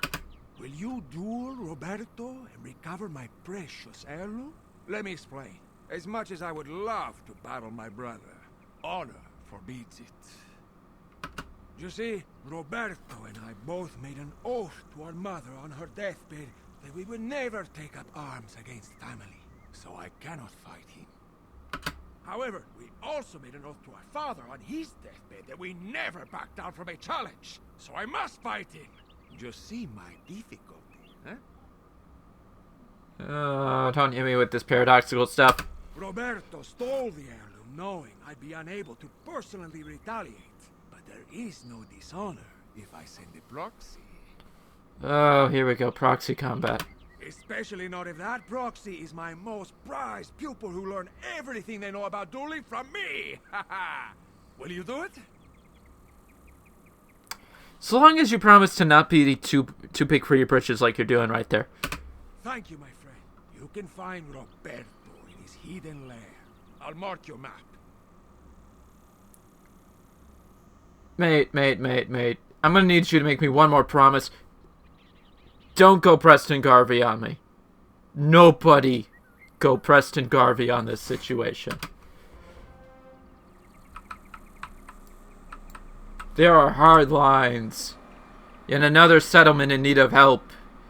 Will you duel Roberto and recover my precious heirloom? Let me explain. As much as I would love to battle my brother, honor forbids it. You see, Roberto and I both made an oath to our mother on her deathbed that we would never take up arms against family. So I cannot fight him. However, we also made an oath to our father on his deathbed that we never back down from a challenge. So I must fight him. Just see my difficulty, huh? Don't hit me with this paradoxical stuff. Roberto stole the heirloom knowing I'd be unable to personally retaliate. But there is no dishonor if I send a proxy. Oh, here we go. Proxy combat. Especially not if that proxy is my most prized pupil who learned everything they know about dueling from me! Will you do it? So long as you promise to not be too big for your britches like you're doing right there. Thank you, my friend. You can find Roberto in his hidden lair. I'll mark your map. Mate. I'm gonna need you to make me one more promise. Don't go Preston Garvey on me. Nobody go Preston Garvey on this situation. There are hard lines. And another settlement in need of help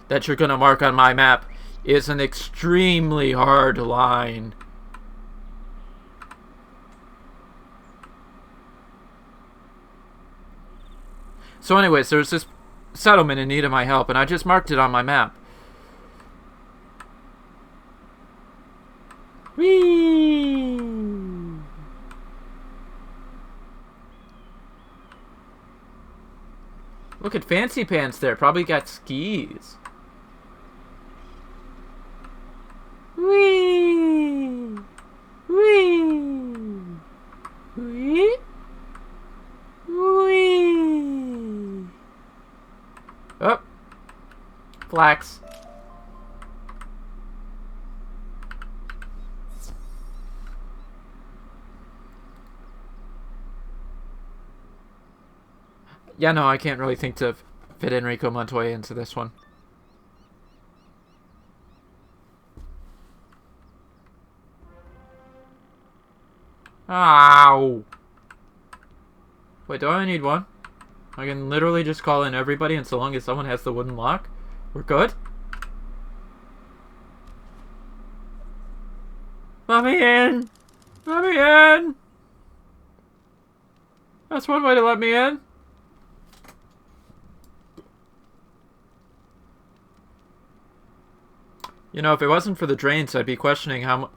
that you're gonna mark on my map is an extremely hard line. So anyways, there's this settlement in need of my help, and I just marked it on my map. Whee! Look at Fancy Pants there. Probably got skis. Whee! Whee! Flax. Yeah, no, I can't really think to fit Enrico Montoya into this one. Ow! Wait, do I only need one? I can literally just call in everybody, and so long as someone has the wooden lock, we're good? Let me in! Let me in! That's one way to let me in. You know, if it wasn't for the drains, I'd be questioning how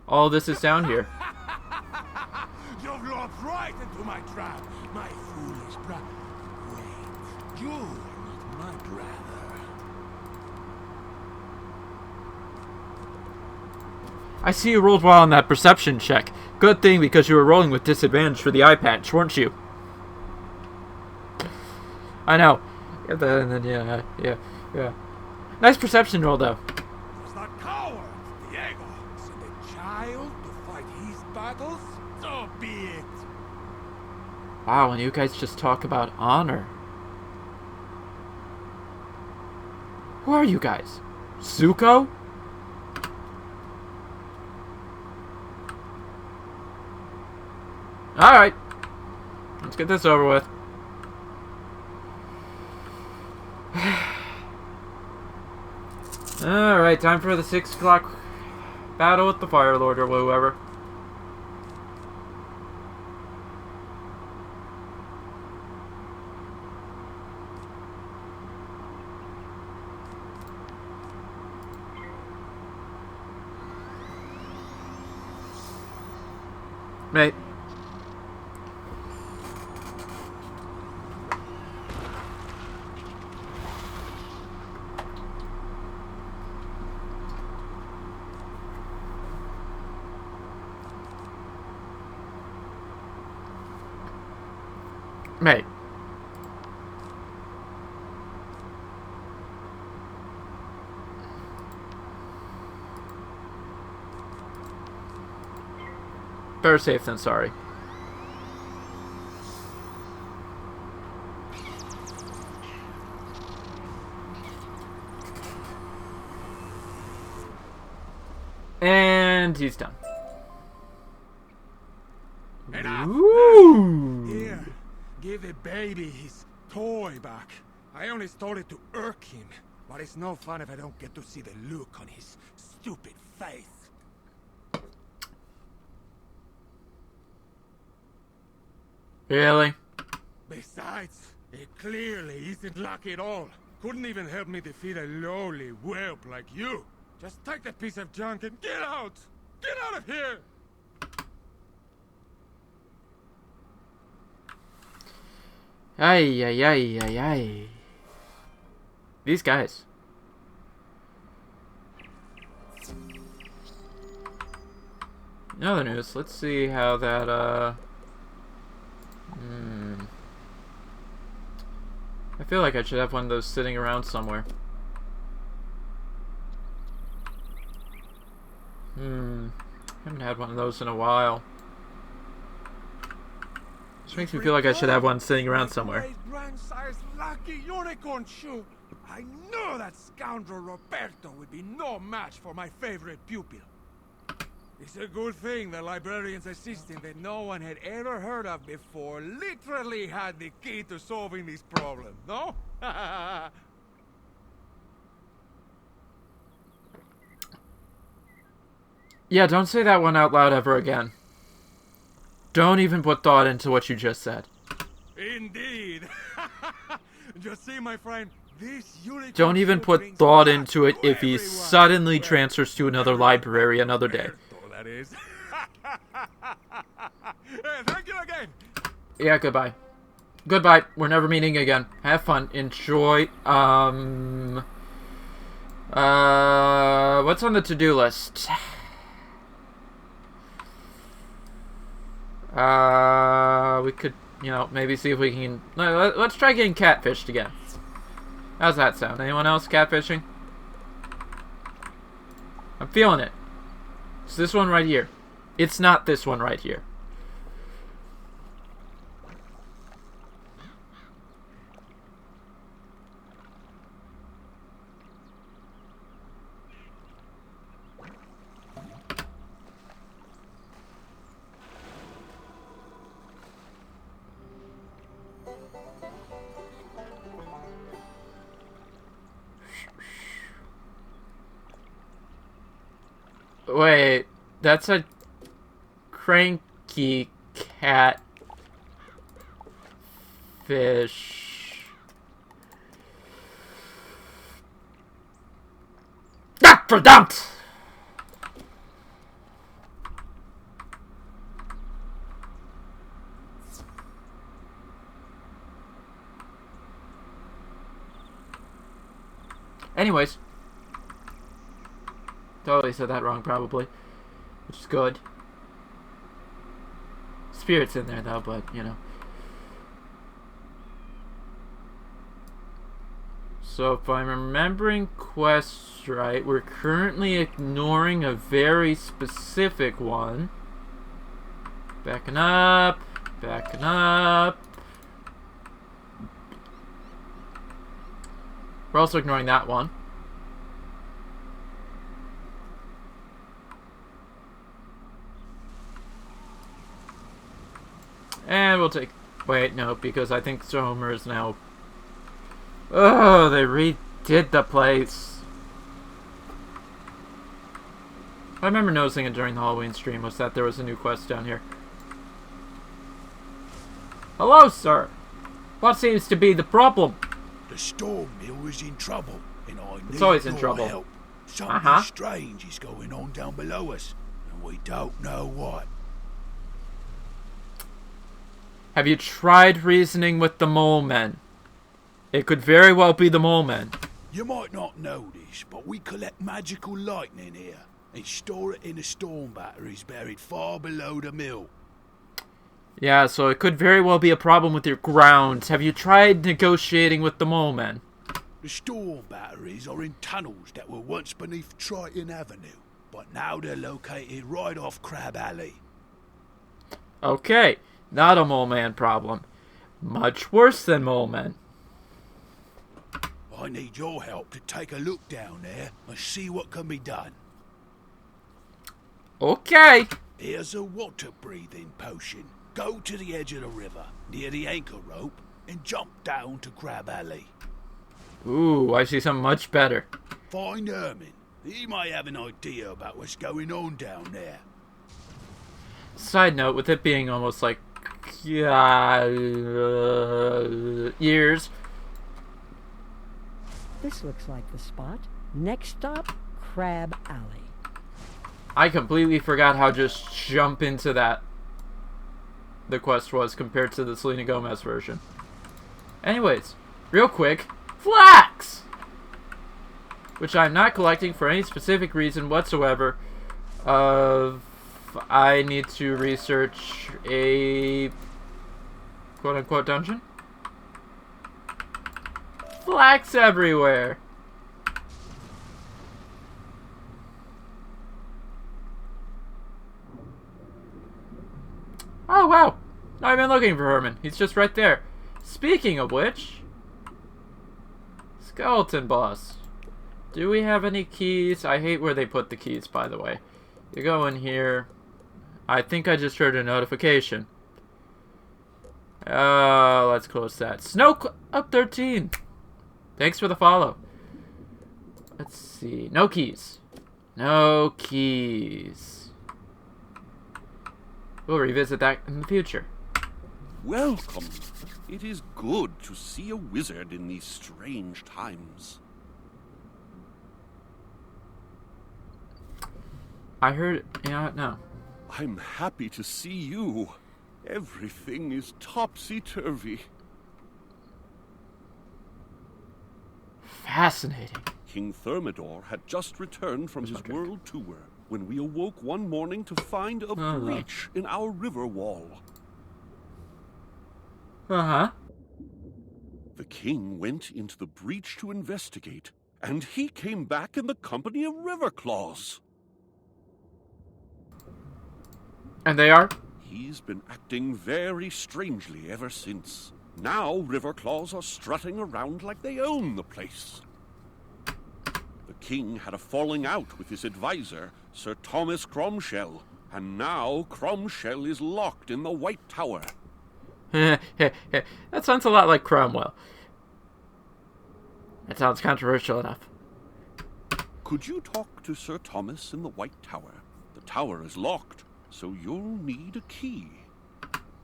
all this is down here. You've looked right into my trap, my foolish brother. Wait, you are not my brother. I see you rolled well on that perception check. Good thing, because you were rolling with disadvantage for the eye patch, weren't you? I know. Yeah. Nice perception roll, though. Was that coward, Diego? Send a child to fight his battles? So be it. Wow, and you guys just talk about honor. Who are you guys? Zuko? Alright. Let's get this over with. Alright, time for the 6 o'clock battle with the Fire Lord or whoever. Mate. Mate. Better safe than sorry. And he's done. Enough. Ooh. Here, give the baby his toy back. I only stole it to irk him, but it's no fun if I don't get to see the look on his stupid face. Really? Besides, it clearly isn't luck at all. Couldn't even help me defeat a lowly whelp like you. Just take that piece of junk and get out! Get out of here! Ay. These guys. In other news, let's see how that, I feel like I should have one of those sitting around somewhere. Haven't had one of those in a while. Just makes me feel like I should have one sitting around somewhere. Grandsire's lucky unicorn shoe. I knew that scoundrel Roberto would be no match for my favorite pupil. It's a good thing the librarian's assistant that no one had ever heard of before literally had the key to solving this problem, no? Yeah, don't say that one out loud ever again. Don't even put thought into what you just said. Indeed. Just see, my friend, this unicorn Don't even shoe put brings thought luck into it to if he everyone. suddenly transfers to another library another day. Roberto, that is. Thank you again. Yeah, goodbye. Goodbye. We're never meeting again. Have fun. Enjoy. What's on the to-do list? We could, maybe see if we can... Let's try getting catfished again. How's that sound? Anyone else catfishing? I'm feeling it. It's this one right here. It's not this one right here. Wait, that's a cranky cat fish. Ah, verdammt! Anyways. Totally said that wrong, probably. Which is good. Spirit's in there, though, but, you know. So, if I'm remembering quests right, we're currently ignoring a very specific one. Backing up. Backing up. We're also ignoring that one. And we'll take... Wait, no, because I think Homer is now... Oh, they redid the place. I remember noticing it during the Halloween stream, was that there was a new quest down here. Hello, sir. What seems to be the problem? The storm mill is in trouble, and I need It's always in your trouble. help. Something strange is going on down below us, and we don't know what. Have you tried reasoning with the mole men? It could very well be the mole men. You might not know this, but we collect magical lightning here and store it in the storm batteries buried far below the mill. Yeah, so it could very well be a problem with your grounds. Have you tried negotiating with the mole men? The storm batteries are in tunnels that were once beneath Triton Avenue, but now they're located right off Crab Alley. Okay, not a mole man problem. Much worse than mole men. I need your help to take a look down there and see what can be done. Okay. Here's a water-breathing potion. Go to the edge of the river, near the anchor rope, and jump down to Crab Alley. Ooh, I see something much better. Find Herman. He might have an idea about what's going on down there. Side note, with it being almost like years, This looks like the spot. Next stop, Crab Alley. I completely forgot how just jump into that the quest was compared to the Selena Gomez version. Anyways, real quick, flax! Which I'm not collecting for any specific reason whatsoever. I need to research a quote-unquote dungeon. Flax everywhere! Oh, wow. I've been looking for Herman. He's just right there. Speaking of which... Skeleton boss. Do we have any keys? I hate where they put the keys, by the way. You go in here. I think I just heard a notification. Let's close that. Snow up 13. Thanks for the follow. Let's see. No keys. No keys. We'll revisit that in the future. Welcome. It is good to see a wizard in these strange times. I heard... Yeah, no. I'm happy to see you. Everything is topsy-turvy. Fascinating. King Thermidor had just returned from his world tour when we awoke one morning to find a breach in our river wall. Uh-huh. The king went into the breach to investigate, and he came back in the company of river claws. And they are? He's been acting very strangely ever since. Now river claws are strutting around like they own the place. The king had a falling out with his advisor, Sir Thomas Cromshell, and now Cromshell is locked in the White Tower. That sounds a lot like Cromwell. That sounds controversial enough. Could you talk to Sir Thomas in the White Tower? The tower is locked, so you'll need a key.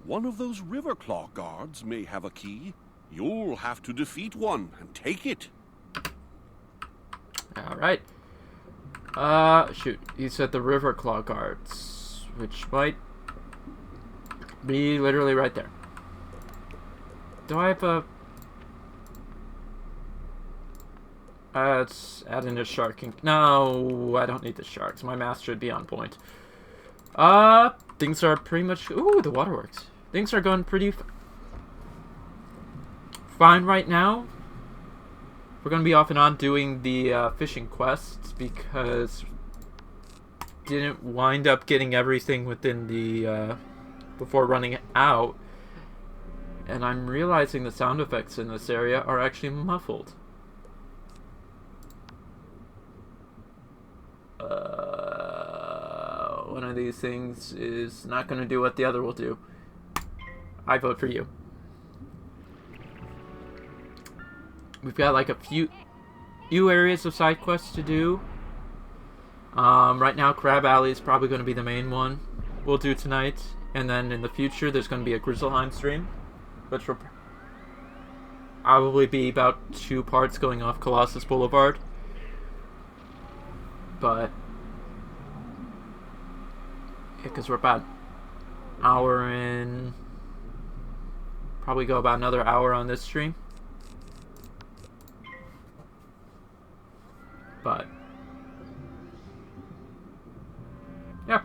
One of those Riverclaw guards may have a key. You'll have to defeat one and take it. Alright. Shoot. He said the Riverclaw guards, which might be literally right there. Do I have a... let's add in a shark. No, I don't need the sharks. My math should be on point. Things are pretty much... Ooh, the waterworks. Things are going pretty fine right now. We're going to be off and on doing the fishing quests because didn't wind up getting everything within the... before running out. And I'm realizing the sound effects in this area are actually muffled. One of these things is not going to do what the other will do. I vote for you. We've got like a few areas of side quests to do. Right now, Crab Alley is probably going to be the main one we'll do tonight. And then in the future, there's going to be a Grizzleheim stream, which will probably be about 2 parts going off Colossus Boulevard. But yeah, because we're about hour in, probably go about another hour on this stream. But yeah,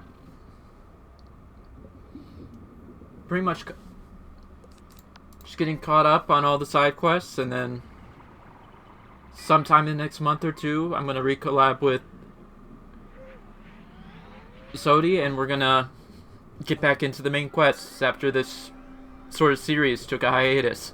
pretty much just getting caught up on all the side quests, and then sometime in the next month or two, I'm gonna recollab with Sodi, and we're gonna get back into the main quests after this sort of series took a hiatus.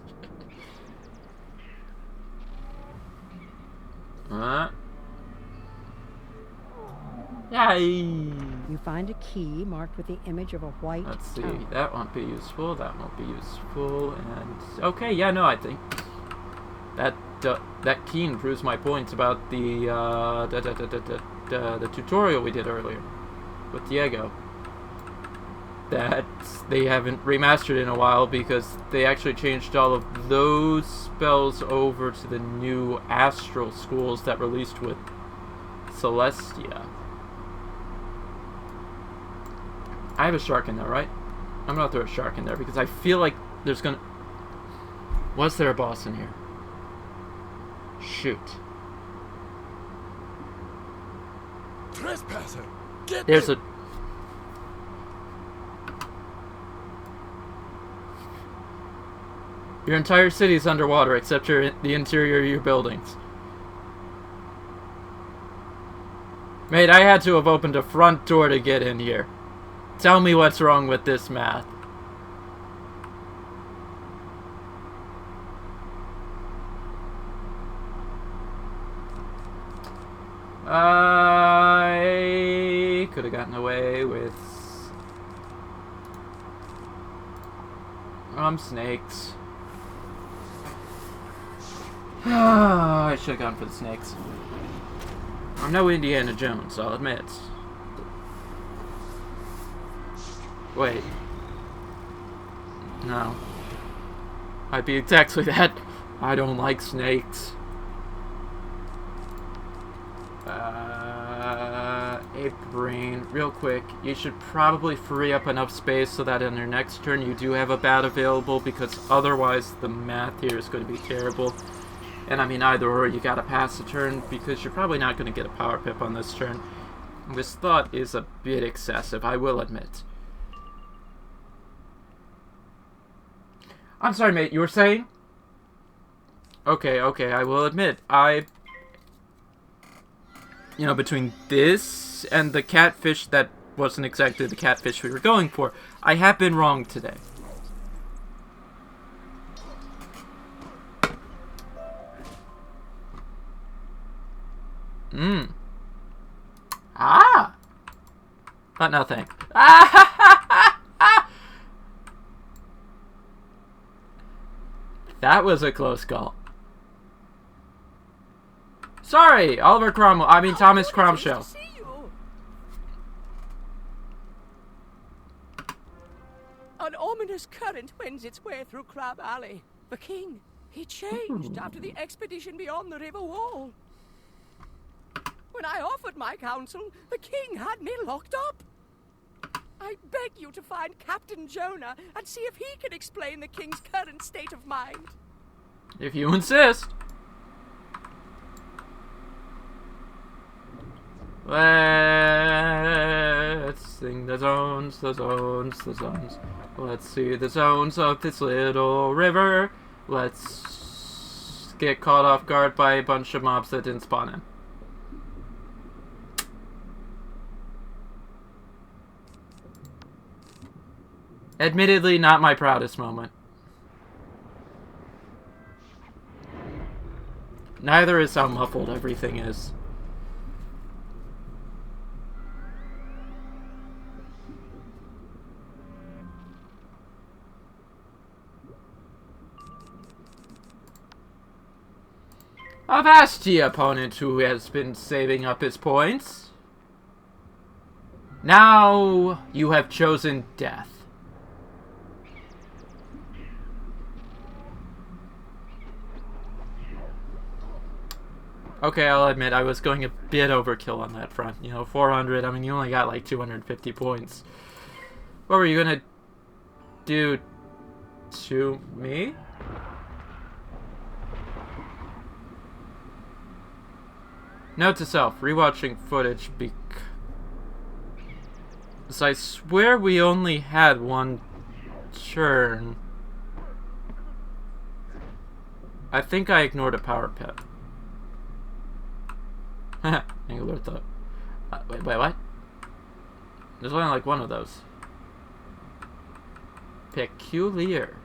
Yay! You find a key marked with the image of a white Let's see, tower. that won't be useful, that won't be useful, and... Okay, yeah, no, I think that key improves my points about the tutorial we did earlier with Diego. That they haven't remastered in a while because they actually changed all of those spells over to the new Astral schools that released with Celestia. I have a shark in there, right? I'm gonna throw a shark in there because I feel like there's gonna... Was there a boss in here? Shoot. Trespasser! Get There's them! a... Your entire city is underwater except the interior of your buildings. Mate, I had to have opened a front door to get in here. Tell me what's wrong with this math. I could have gotten away with snakes. I should have gone for the snakes. I'm no Indiana Jones, I'll admit. Wait. No. I'd be exactly that. I don't like snakes. Ape Brain, real quick, you should probably free up enough space so that in your next turn you do have a bat available, because otherwise the math here is going to be terrible. And I mean, either or, you gotta pass a turn, because you're probably not going to get a power pip on this turn. This thought is a bit excessive, I will admit. I'm sorry, mate, you were saying? Okay, I will admit, you know, between this and the catfish that wasn't exactly the catfish we were going for, I have been wrong today. Ah! But no thanks. That was a close call. Sorry, Oliver Cromwell. I mean Thomas Cromwell. An ominous current wends its way through Crab Alley. The king, he changed after the expedition beyond the river wall. When I offered my counsel, the king had me locked up. I beg you to find Captain Jonah and see if he can explain the king's current state of mind. If you insist. Let's sing the zones, the zones, the zones. Let's see the zones of this little river. Let's get caught off guard by a bunch of mobs that didn't spawn in. Admittedly, not my proudest moment. Neither is how muffled everything is. Avasti, opponent who has been saving up his points. Now you have chosen death. Okay, I'll admit I was going a bit overkill on that front. You know, 400, I mean, you only got like 250 points. What were you gonna do to me? Note to self, rewatching footage because I swear we only had one turn. I think I ignored a power pet. Angular thought. Wait, what? There's only like one of those. Peculiar.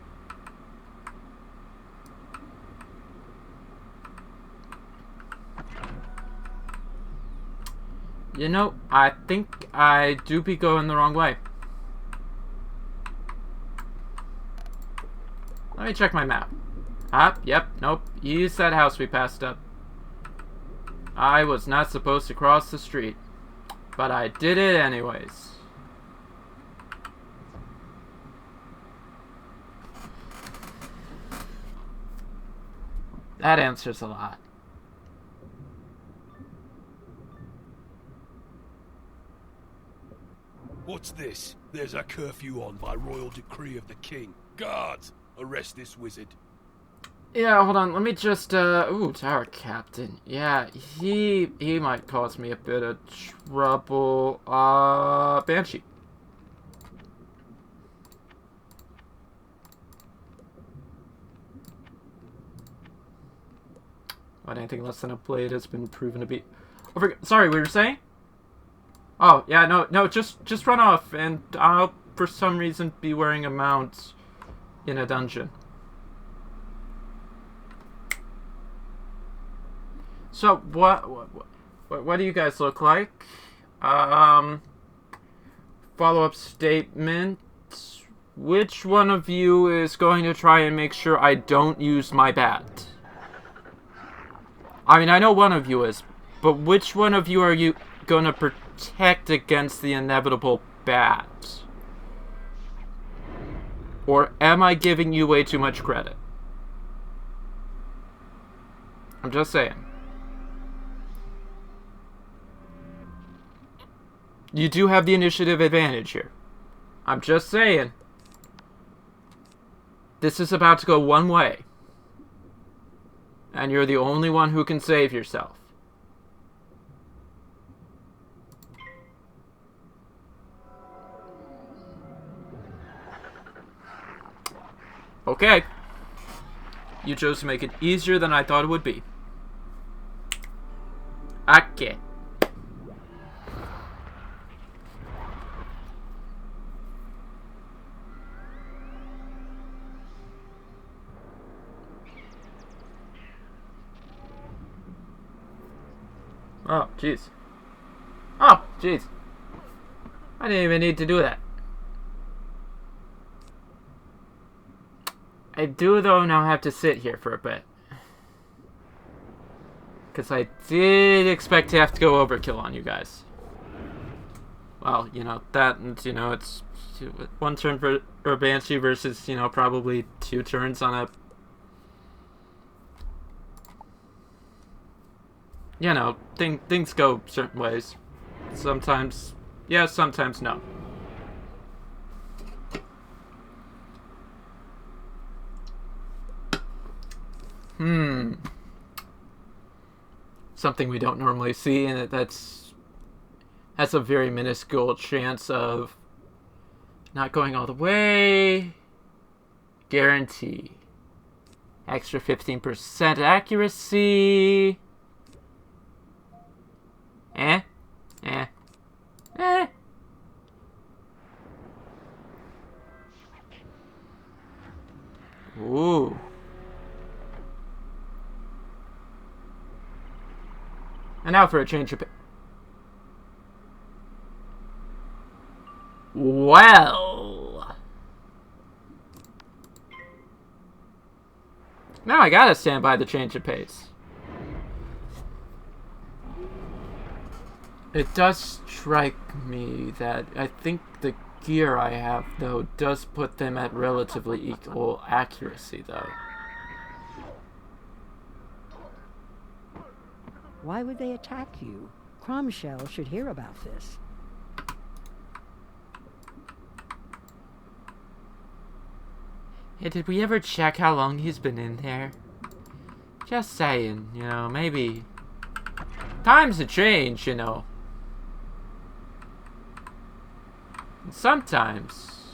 You know, I think I do be going the wrong way. Let me check my map. Yep, nope. Use that house we passed up. I was not supposed to cross the street, but I did it anyways. That answers a lot. What's this? There's a curfew on by royal decree of the king. Guards, arrest this wizard. Yeah, hold on. Let me just, ooh, Tower Captain. Yeah, he might cause me a bit of trouble. Banshee. What, anything less than a blade has been proven to be... Oh, sorry, we were saying? Oh, yeah, no, just run off, and I'll, for some reason, be wearing a mount in a dungeon. So, what do you guys look like? Follow-up statement. Which one of you is going to try and make sure I don't use my bat? I mean, I know one of you is, but which one of you are you going to protect against the inevitable bat? Or am I giving you way too much credit? I'm just saying. You do have the initiative advantage here. I'm just saying. This is about to go one way. And you're the only one who can save yourself. Okay. You chose to make it easier than I thought it would be. Okay. Oh, jeez. Oh, jeez. I didn't even need to do that. I do, though, now have to sit here for a bit. Because I did expect to have to go overkill on you guys. Well, you know, that, you know, it's one turn for a Banshee versus, you know, probably 2 turns on a... You know, things go certain ways. Sometimes, yes, sometimes no. Something we don't normally see, and that's a very minuscule chance of not going all the way. Guarantee. Extra 15% accuracy. Ooh. And now for a change of... Well... Now I gotta stand by the change of pace. It does strike me that I think the gear I have, though, does put them at relatively equal accuracy, though. Why would they attack you? Cromshell should hear about this. Hey, did we ever check how long he's been in there? Just saying, you know, maybe... Times have changed, you know. And sometimes...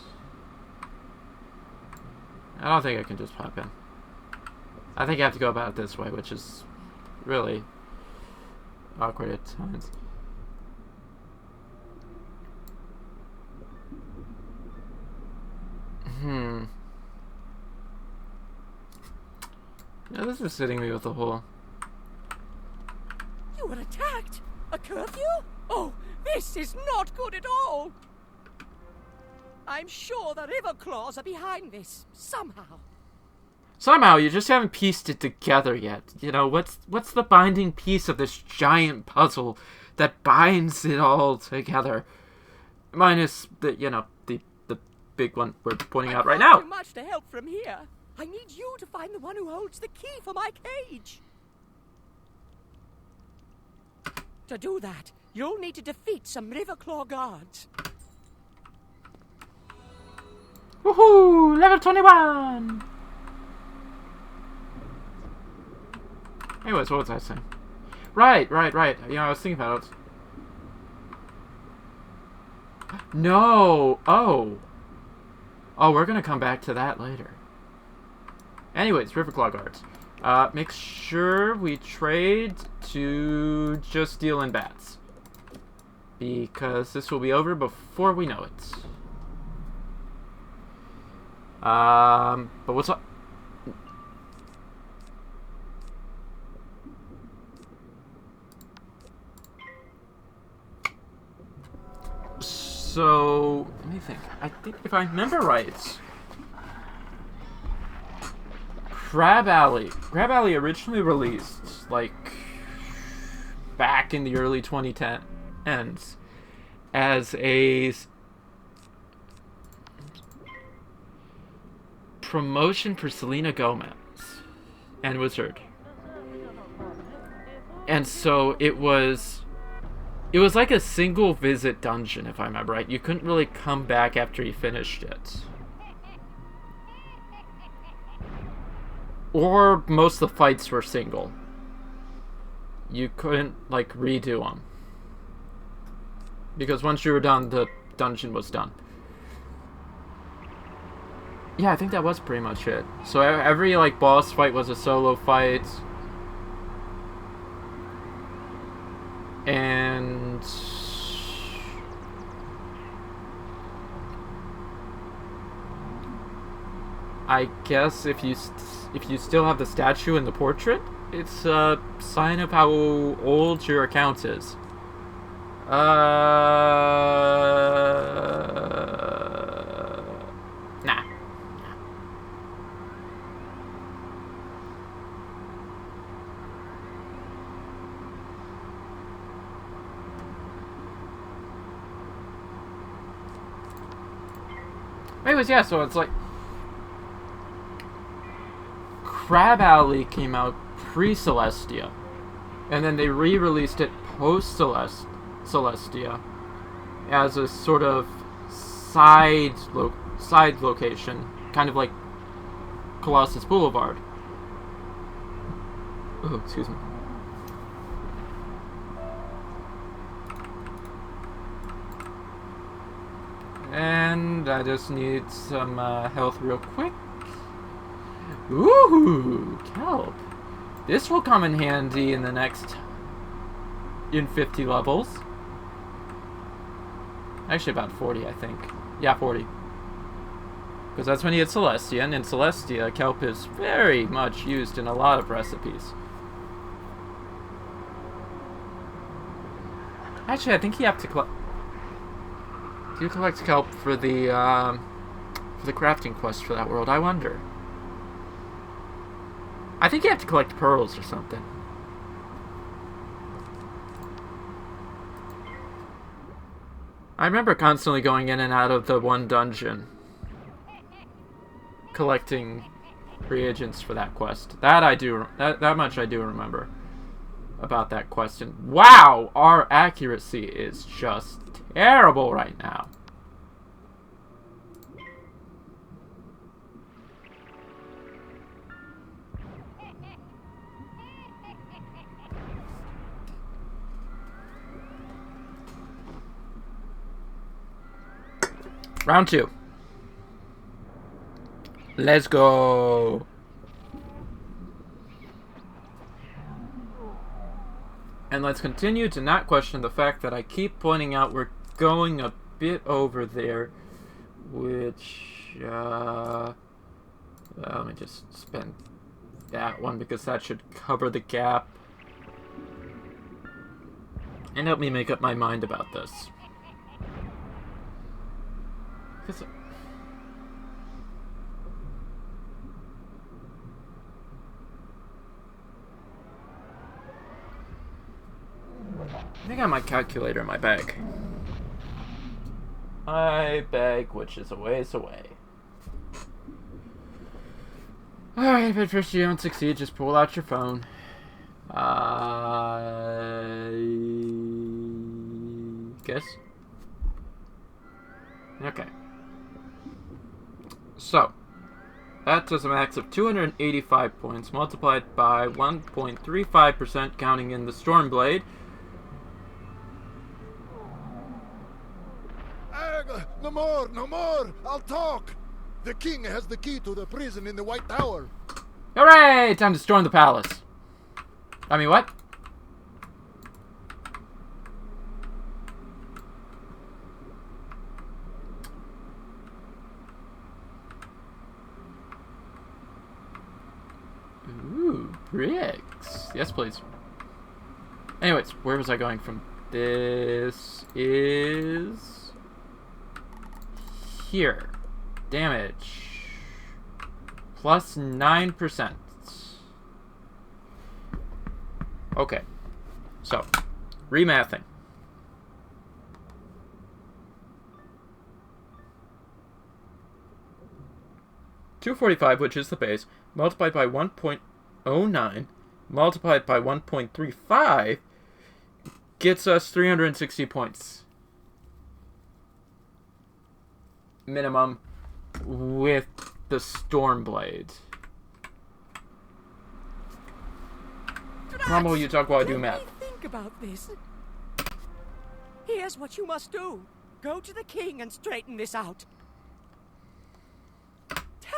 I don't think I can just pop in. I think I have to go about it this way, which is really awkward at times. Yeah, this is hitting me with a hole. You were attacked? A curfew? Oh, this is not good at all! I'm sure the River Claws are behind this, somehow. Somehow, you just haven't pieced it together yet. You know, what's the binding piece of this giant puzzle that binds it all together? Minus the, you know, the big one we're pointing out right now. I can't do much to help from here. I need you to find the one who holds the key for my cage. To do that, you'll need to defeat some Riverclaw guards. Woohoo! Level 21! Anyways, what was I saying? Right. You know, I was thinking about it. No! Oh, we're gonna come back to that later. Anyways, Riverclaw guards. Make sure we trade to just deal in bats. Because this will be over before we know it. But what's up? So, let me think. I think if I remember right, Crab Alley originally released, like, back in the early 2010s as a promotion for Selena Gomez and Wizard. And so it was like a single visit dungeon, if I remember right. You couldn't really come back after you finished it. Or most of the fights were single. You couldn't, like, redo them. Because once you were done, the dungeon was done. Yeah, I think that was pretty much it. So every like boss fight was a solo fight. And I guess if you still have the statue and the portrait, it's a sign of how old your account is. Nah. Anyways, yeah, so it's like Crab Alley came out pre-Celestia, and then they re-released it post-Celestia as a sort of side location, kind of like Colossus Boulevard. Oh, excuse me. And I just need some health real quick. Ooh, kelp. This will come in handy in 50 levels. Actually about 40, I think. Yeah, 40. Because that's when you get Celestia, and in Celestia, kelp is very much used in a lot of recipes. Actually, I think you have to collect... Do you collect kelp for the crafting quest for that world? I wonder. I think you have to collect pearls or something. I remember constantly going in and out of the one dungeon, collecting reagents for that quest. That much I do remember about that quest. And wow, our accuracy is just terrible right now. Round 2. Let's go. And let's continue to not question the fact that I keep pointing out we're going a bit over there, which, let me just spend that one because that should cover the gap and help me make up my mind about this. I think I have my calculator in my bag. My bag, which is a ways away. Alright, but first you don't succeed, just pull out your phone. Guess? Okay. So, that does a max of 285 points, multiplied by 1.35%, counting in the Stormblade. No more, no more! I'll talk! The king has the key to the prison in the White Tower. Hooray! Time to storm the palace. I mean, what? Ooh, bricks. Yes, please. Anyways, where was I going from? This is... here. Damage. Plus 9%. Okay. So, remathing. $245, which is the base, multiplied by 1.09, multiplied by 1.35, gets us 360 points. Minimum with the Stormblade. Rumble, you talk while I do math. Think about this. Here's what you must do. Go to the king and straighten this out.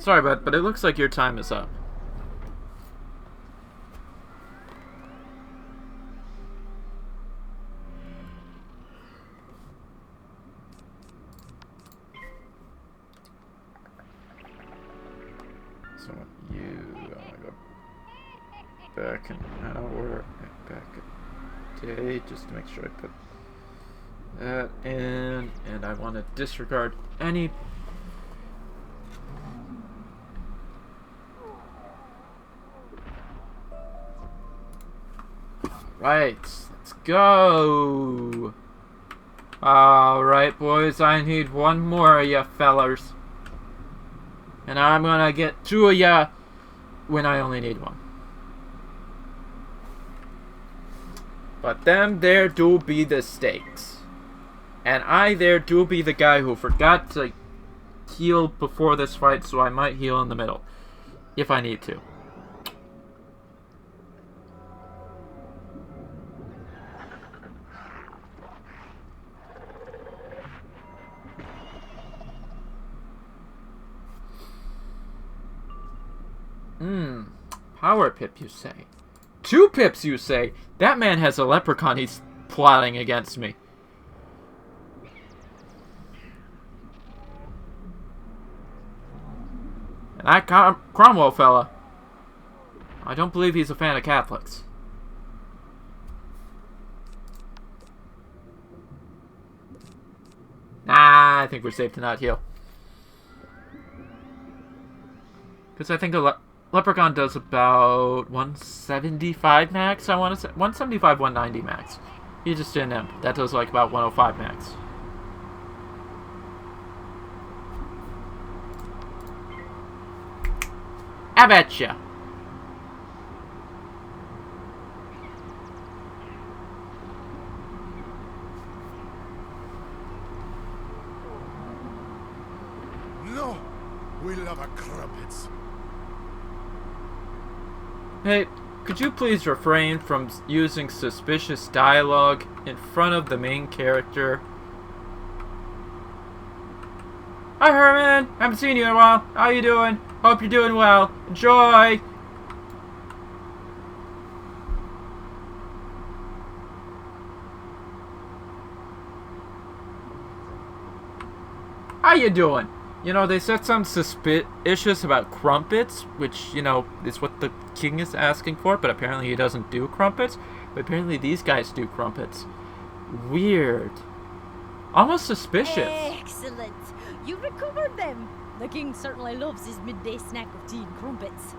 Sorry, bud, but it looks like your time is up. So you go back an hour and back a day just to make sure I put that in, and I want to disregard any. Right, let's go. Alright, boys, I need one more of ya fellers. And I'm gonna get 2 of ya when I only need 1. But them there do be the stakes. And I there do be the guy who forgot to heal before this fight, so I might heal in the middle. If I need to. Power pip, you say? 2 pips, you say? That man has a leprechaun he's plotting against me. And that Cromwell fella, I don't believe he's a fan of Catholics. Nah, I think we're safe to not heal. Because I think a leprechaun does about 175 max, I want to say. 175, 190 max. He just didn't imp. That does like about 105 max. I betcha. No, we love a crumpets. Hey, could you please refrain from using suspicious dialogue in front of the main character? Hi Herman, haven't seen you in a while. How you doing? Hope you're doing well. Enjoy! How you doing? You know, they said something suspicious about crumpets, which, you know, is what the king is asking for, but apparently he doesn't do crumpets. But apparently these guys do crumpets. Weird. Almost suspicious. Excellent. You recovered them. The king certainly loves his midday snack of tea and crumpets.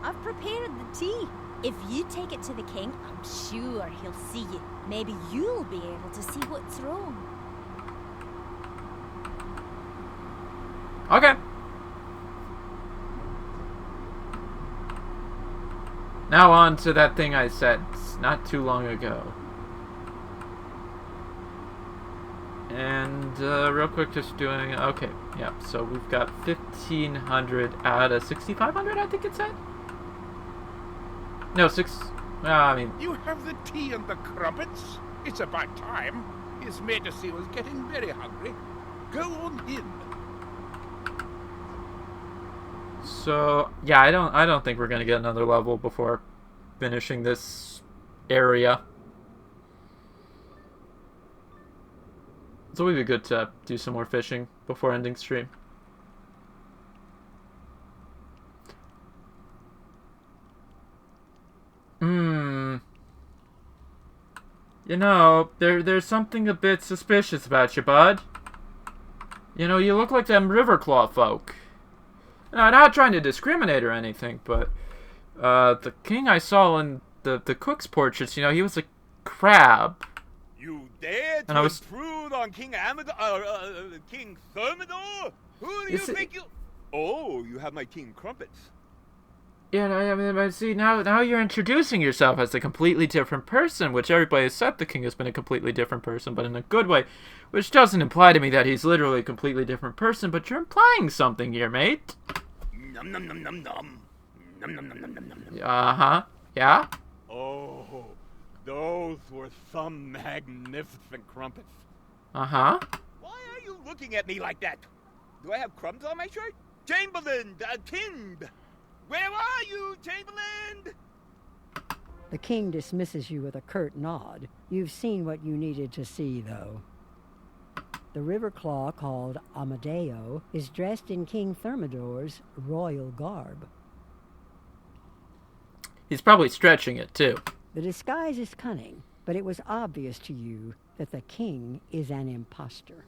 I've prepared the tea. If you take it to the king, I'm sure he'll see it. Maybe you'll be able to see what's wrong. Okay. Now on to that thing I said not too long ago. And real quick, just doing, okay, yeah, so we've got 1,500 out of 6,500, I think it said? No, I mean... You have the tea and the crumpets? It's about time. His Majesty was getting very hungry. Go on in. So, yeah, I don't think we're gonna get another level before finishing this area. So it would be good to do some more fishing before ending stream. You know, there's something a bit suspicious about you, bud. You know, you look like them Riverclaw folk. Now, I'm not trying to discriminate or anything, but the king I saw in the cook's portraits, you know, he was a crab. You dare to intrude on King King Thermidor? Who do you think you... Oh, you have my king crumpets. Yeah, I mean, see, now you're introducing yourself as a completely different person, which everybody has said the king has been a completely different person, but in a good way, which doesn't imply to me that he's literally a completely different person, but you're implying something here, mate. Num num num num num. Num num num num num num. Uh-huh. Yeah? Oh, those were some magnificent crumpets. Uh-huh. Why are you looking at me like that? Do I have crumbs on my shirt? Chamberlain, Kind! Where are you, Chamberlain? The king dismisses you with a curt nod. You've seen what you needed to see, though. The river claw called Amadeo is dressed in King Thermidor's royal garb. He's probably stretching it, too. The disguise is cunning, but it was obvious to you that the king is an imposter.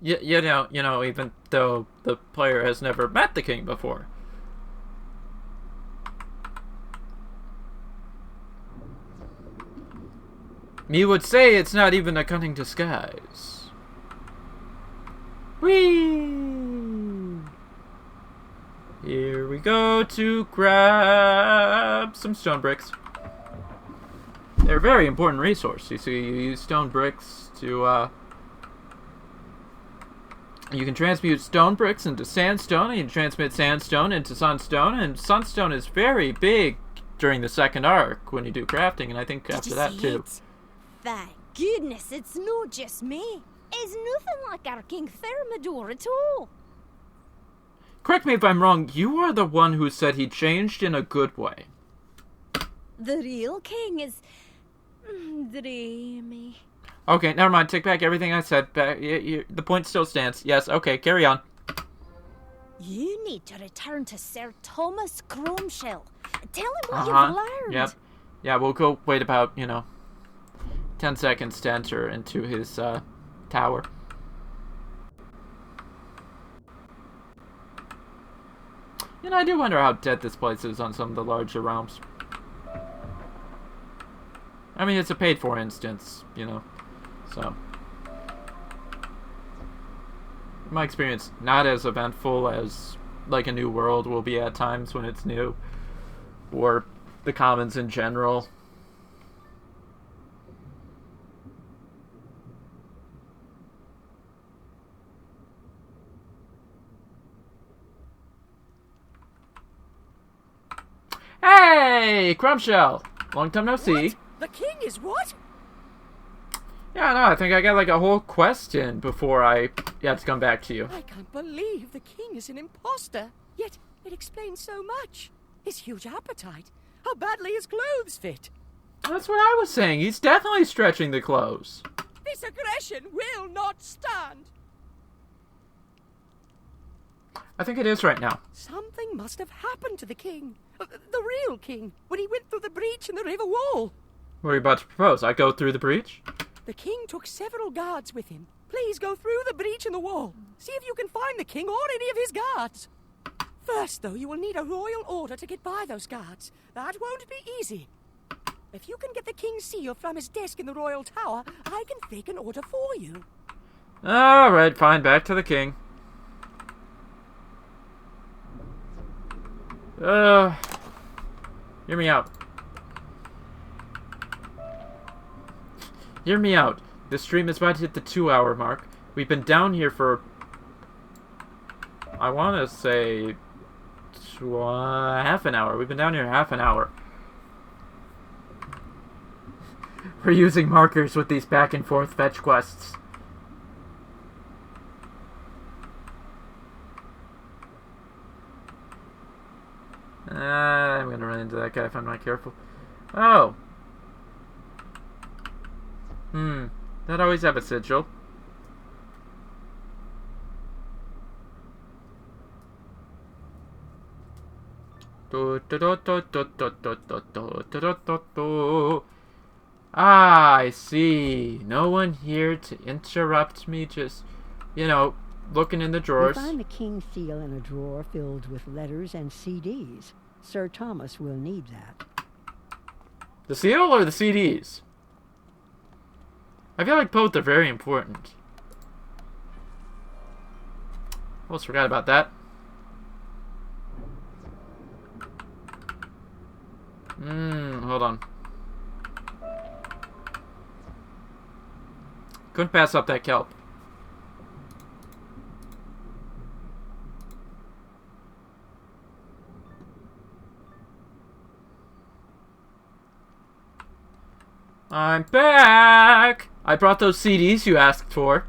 You know, even though the player has never met the king before. Me would say it's not even a cunning disguise. Whee! Here we go to grab some stone bricks. They're a very important resource. You see, you use stone bricks to, you can transmute stone bricks into sandstone, and you can transmit sandstone into sunstone, and sunstone is very big during the second arc when you do crafting, and I think after that too. Thank goodness it's not just me. It's nothing like our King Thermidor at all. Correct me if I'm wrong, you are the one who said he changed in a good way. The real king is dreamy. Okay, never mind. Take back everything I said. The point still stands. Yes, okay, carry on. You need to return to Sir Thomas Cromshell. Tell him what you've learned. Yep. Yeah, we'll go wait about, 10 seconds to enter into his tower. I do wonder how dead this place is on some of the larger realms. I mean, it's a paid-for instance, so. In my experience, not as eventful as, like, a new world will be at times when it's new. Or the commons in general. Hey, Crumshell! Long time no see. What? The king is what? Yeah, no, I think I got like a whole quest in before I had to come back to you. I can't believe the king is an imposter. Yet it explains so much. His huge appetite. How badly his clothes fit. That's what I was saying. He's definitely stretching the clothes. This aggression will not stand. I think it is right now. Something must have happened to the king. The real king. When he went through the breach in the river wall. What are you about to propose? I go through the breach? The king took several guards with him. Please go through the breach in the wall. See if you can find the king or any of his guards. First, though, you will need a royal order to get by those guards. That won't be easy. If you can get the king's seal from his desk in the royal tower, I can fake an order for you. Alright, fine. Back to the king. Hear me out. Hear me out. This stream is about to hit the 2-hour mark. We've been down here for, I want to say, half an hour. We've been down here half an hour. We're using markers with these back and forth fetch quests. I'm gonna run into that guy if I'm not careful. Oh. That always have a sigil. Ah, I see. No one here to interrupt me, just, looking in the drawers. You find the king's seal in a drawer filled with letters and CDs. Sir Thomas will need that. The seal or the CDs? I feel like both are very important. Almost forgot about that. Hold on. Couldn't pass up that kelp. I'm back! I brought those CDs you asked for.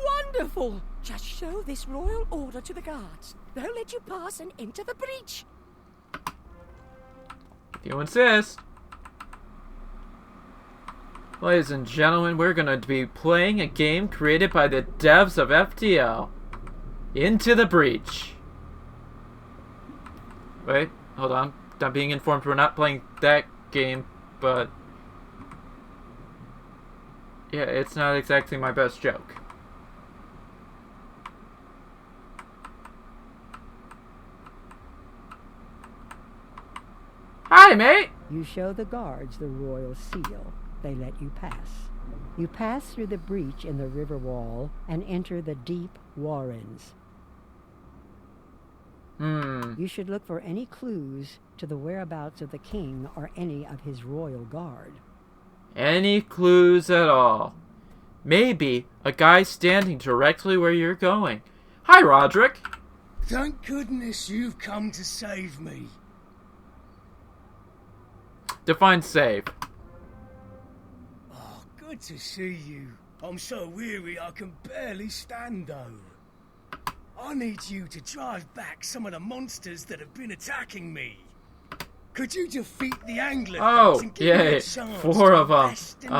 Wonderful! Just show show this royal order to the guards. They'll let you pass and enter the breach. If you insist. Ladies and gentlemen, we're going to be playing a game created by the devs of FTL. Into the Breach. Wait, hold on. I'm being informed we're not playing that game, but... yeah, it's not exactly my best joke. Hi, mate! You show the guards the royal seal. They let you pass. You pass through the breach in the river wall and enter the deep warrens. You should look for any clues to the whereabouts of the king or any of his royal guard. Any clues at all? Maybe a guy standing directly where you're going. Hi, Roderick. Thank goodness you've come to save me. Define save. Oh, good to see you. I'm so weary I can barely stand though. I need you to drive back some of the monsters that have been attacking me. Could you defeat the angler? Oh, and give me yay. a chance 4 of to them. rest and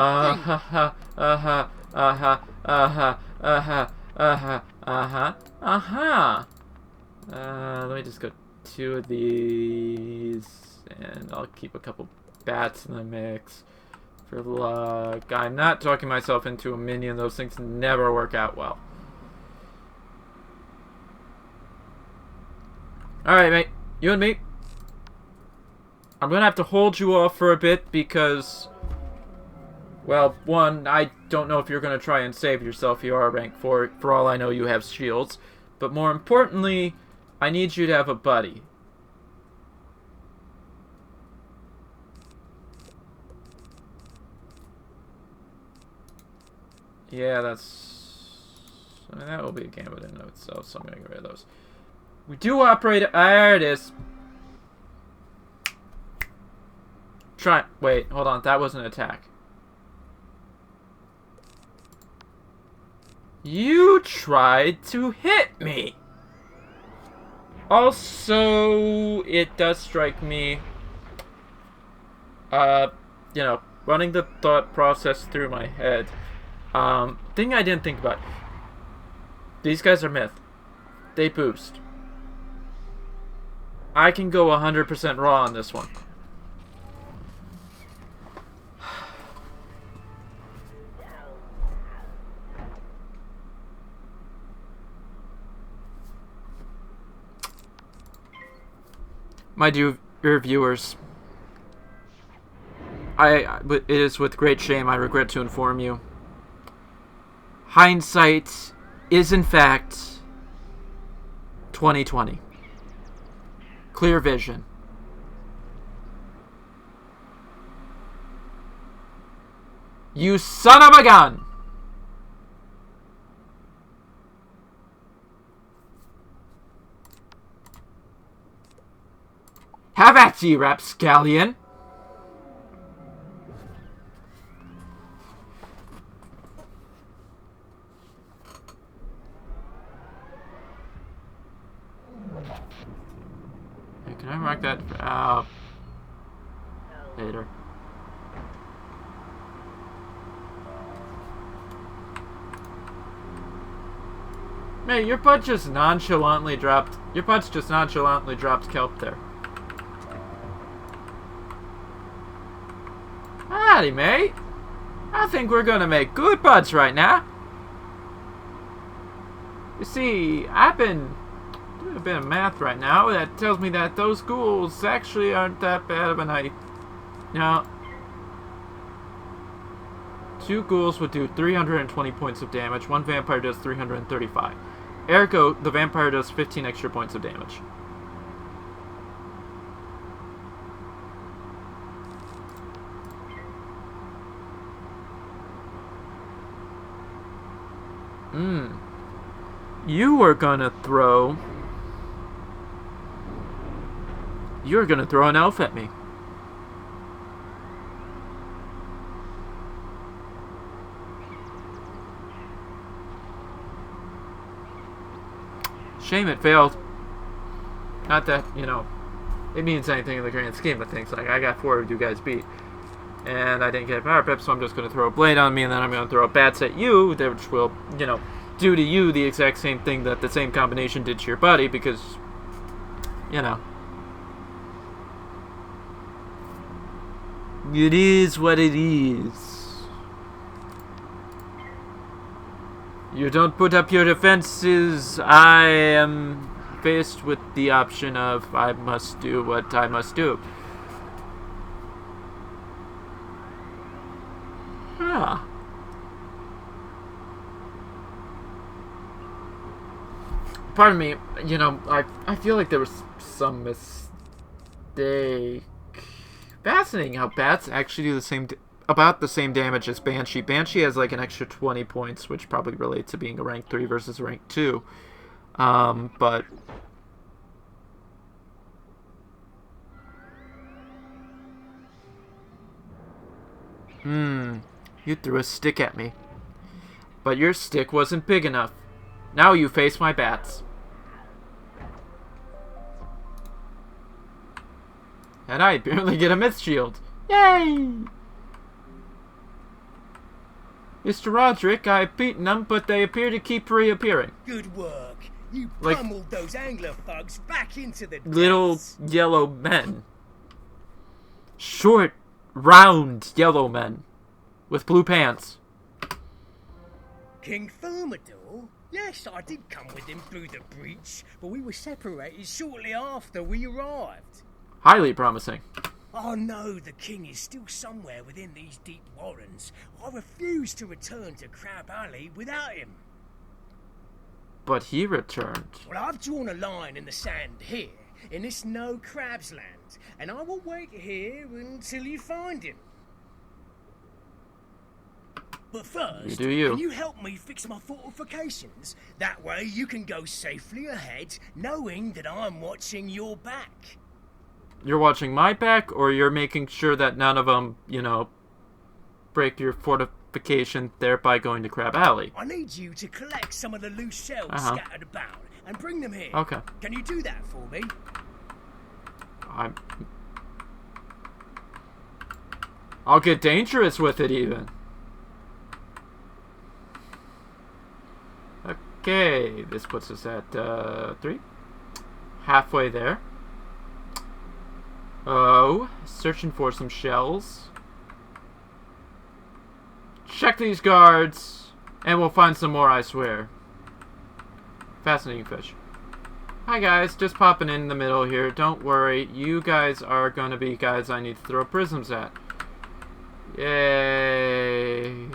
Let me just go 2 of these, and I'll keep a couple bats in the mix for luck. I'm not talking myself into a minion. Those things never work out well. Alright, mate. You and me. I'm gonna have to hold you off for a bit because... well, one, I don't know if you're gonna try and save yourself. You are rank 4. For all I know, you have shields. But more importantly, I need you to have a buddy. Yeah, that's... I mean, that will be a gambit in and of itself, so I'm gonna get rid of those. We do operate... there it is. Wait, hold on. That was an attack. You tried to hit me! Also, it does strike me... you know, running the thought process through my head. Thing I didn't think about. These guys are myth. They boost. I can go 100% raw on this one. My dear viewers, it is with great shame I regret to inform you. Hindsight is in fact 2020. Clear vision. You son of a gun! Have at ye, rapscallion! Hey, can I mark that? Later. Man, your butt just nonchalantly dropped. Your butt just nonchalantly dropped kelp there. Howdy, mate. I think we're gonna make good buds right now. You see, I've been doing a bit of math right now that tells me that those ghouls actually aren't that bad of a night. You know, 2 ghouls would do 320 points of damage. 1 vampire does 335. Ergo, the vampire does 15 extra points of damage. You were gonna throw... You're gonna throw an elf at me. Shame it failed. Not that, you know, it means anything in the grand scheme of things. Like, I got 4 of you guys beat. And I didn't get a power pip, so I'm just going to throw a blade on me, and then I'm going to throw bats at you, which will, you know, do to you the exact same thing that the same combination did to your buddy, because, you know. It is what it is. You don't put up your defenses, I am faced with the option of I must do what I must do. Huh. Pardon me, you know, I feel like there was some mistake. Fascinating how bats actually do about the same damage as Banshee. Banshee has like an extra 20 points, which probably relates to being a rank 3 versus a rank 2. But you threw a stick at me. But your stick wasn't big enough. Now you face my bats. And I barely get a myth shield. Yay! Mr. Roderick, I've beaten them, but they appear to keep reappearing. Good work. You Like pummeled those angler thugs back into the little depths. yellow men. Short, round yellow men. With blue pants. King Thermidor? Yes, I did come with him through the breach, but we were separated shortly after we arrived. Highly promising. I know the king is still somewhere within these deep warrens. I refuse to return to Crab Alley without him. But he returned. Well, I've drawn a line in the sand here, in this no crabs land, and I will wait here until you find him. But first, You do you. can you help me fix my fortifications? That way you can go safely ahead, knowing that I'm watching your back. You're watching my back, or you're making sure that none of them, you know, break your fortification, thereby going to Crab Alley. I need you to collect some of the loose shells scattered about and bring them here. Okay. Can you do that for me? I'll get dangerous with it, even. Okay, this puts us at 3. Halfway there. Oh, searching for some shells. Check these guards, and we'll find some more, I swear. Fascinating fish. Hi guys, just popping in the middle here. Don't worry, you guys are gonna be guys I need to throw prisms at. Yay.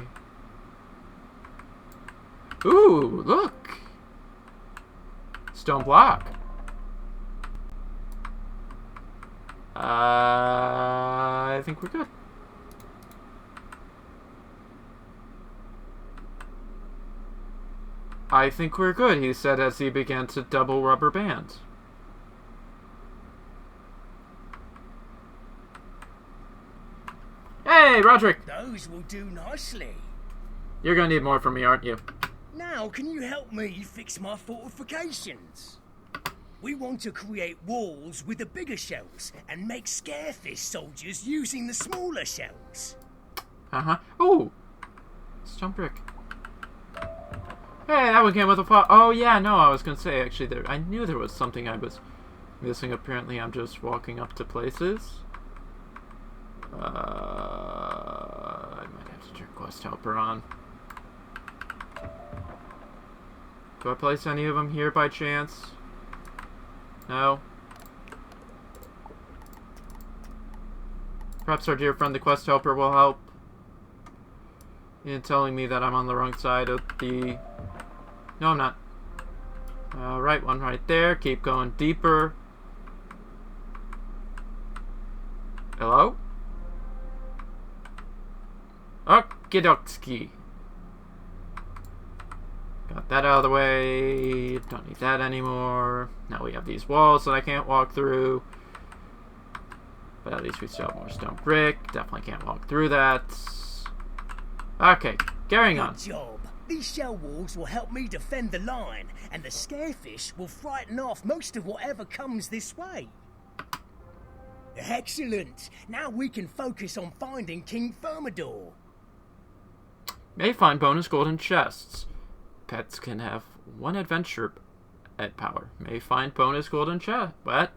Ooh, look! Stone block. I think we're good. I think we're good, he said as he began to double rubber band. Hey, Roderick! Those will do nicely. You're gonna need more from me, aren't you? Now, can you help me fix my fortifications? We want to create walls with the bigger shells and make scarefish soldiers using the smaller shells. Uh-huh. Ooh! Stone brick. Hey, that one came with a file. Oh, yeah, no, I was gonna say, actually, I knew there was something I was missing. Apparently, I'm just walking up to places. I might have to turn quest helper on. Do I place any of them here by chance? No? Perhaps our dear friend the quest helper will help in telling me that I'm on the wrong side of the... No, I'm not. Right one right there. Keep going deeper. Hello? Okie-dokie. Got that out of the way. Don't need that anymore. Now we have these walls that I can't walk through. But at least we still have more stone brick. Definitely can't walk through that. Okay, carrying on. Good job. These shell walls will help me defend the line, and the scarefish will frighten off most of whatever comes this way. Excellent! Now we can focus on finding King Thermidor. May find bonus golden chests. Pets can have 1 adventure at power. May find bonus golden chest. What?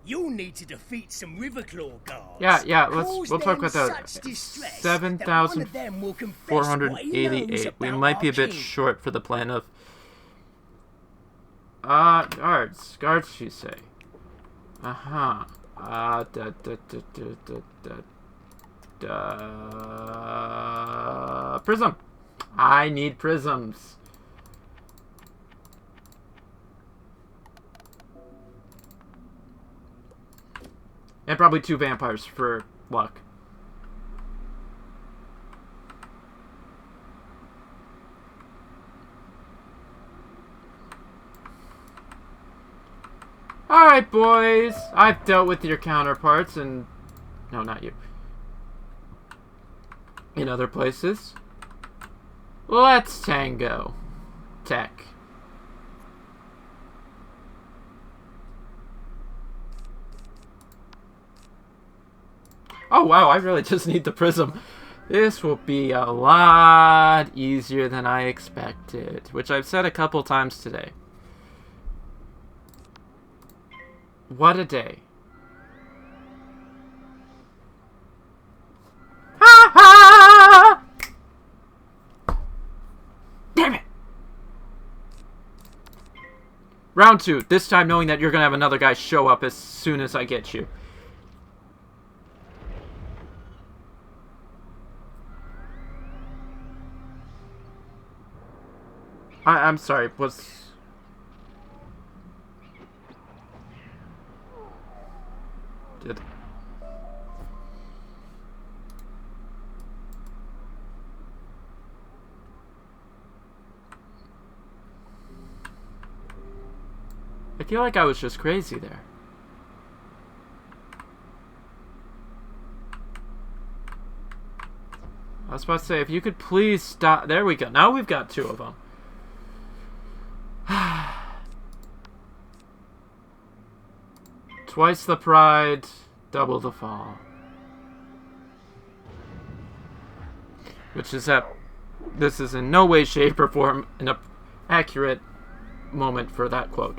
You'll need to defeat some Riverclaw guards. Yeah, we'll talk about that. 7,488. We might be a bit short for the plan of... guards, you say. Prism! I need prisms. And probably 2 vampires for luck. Alright, boys. I've dealt with your counterparts and... No, not you. In other places. Let's tango. Tech. Oh wow, I really just need the prism. This will be a lot easier than I expected, which I've said a couple times today. What a day. Ha ha! Damn it! Round 2, this time knowing that you're gonna have another guy show up as soon as I get you. I'm sorry, Did... I feel like I was just crazy there. I was about to say, if you could please stop... There we go. Now we've got 2 of them. Twice the pride, double the fall. Which is that this is in no way, shape, or form an accurate moment for that quote.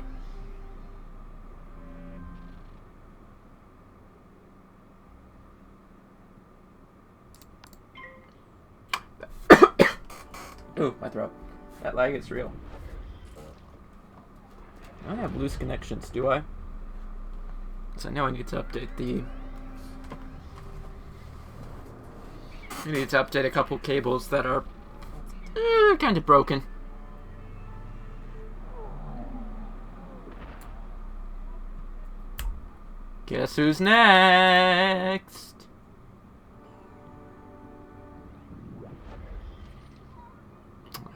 Ooh, my throat. That lag is real. I have loose connections, do I? So I know I need to update the... I need to update a couple cables that are kind of broken. Guess who's next?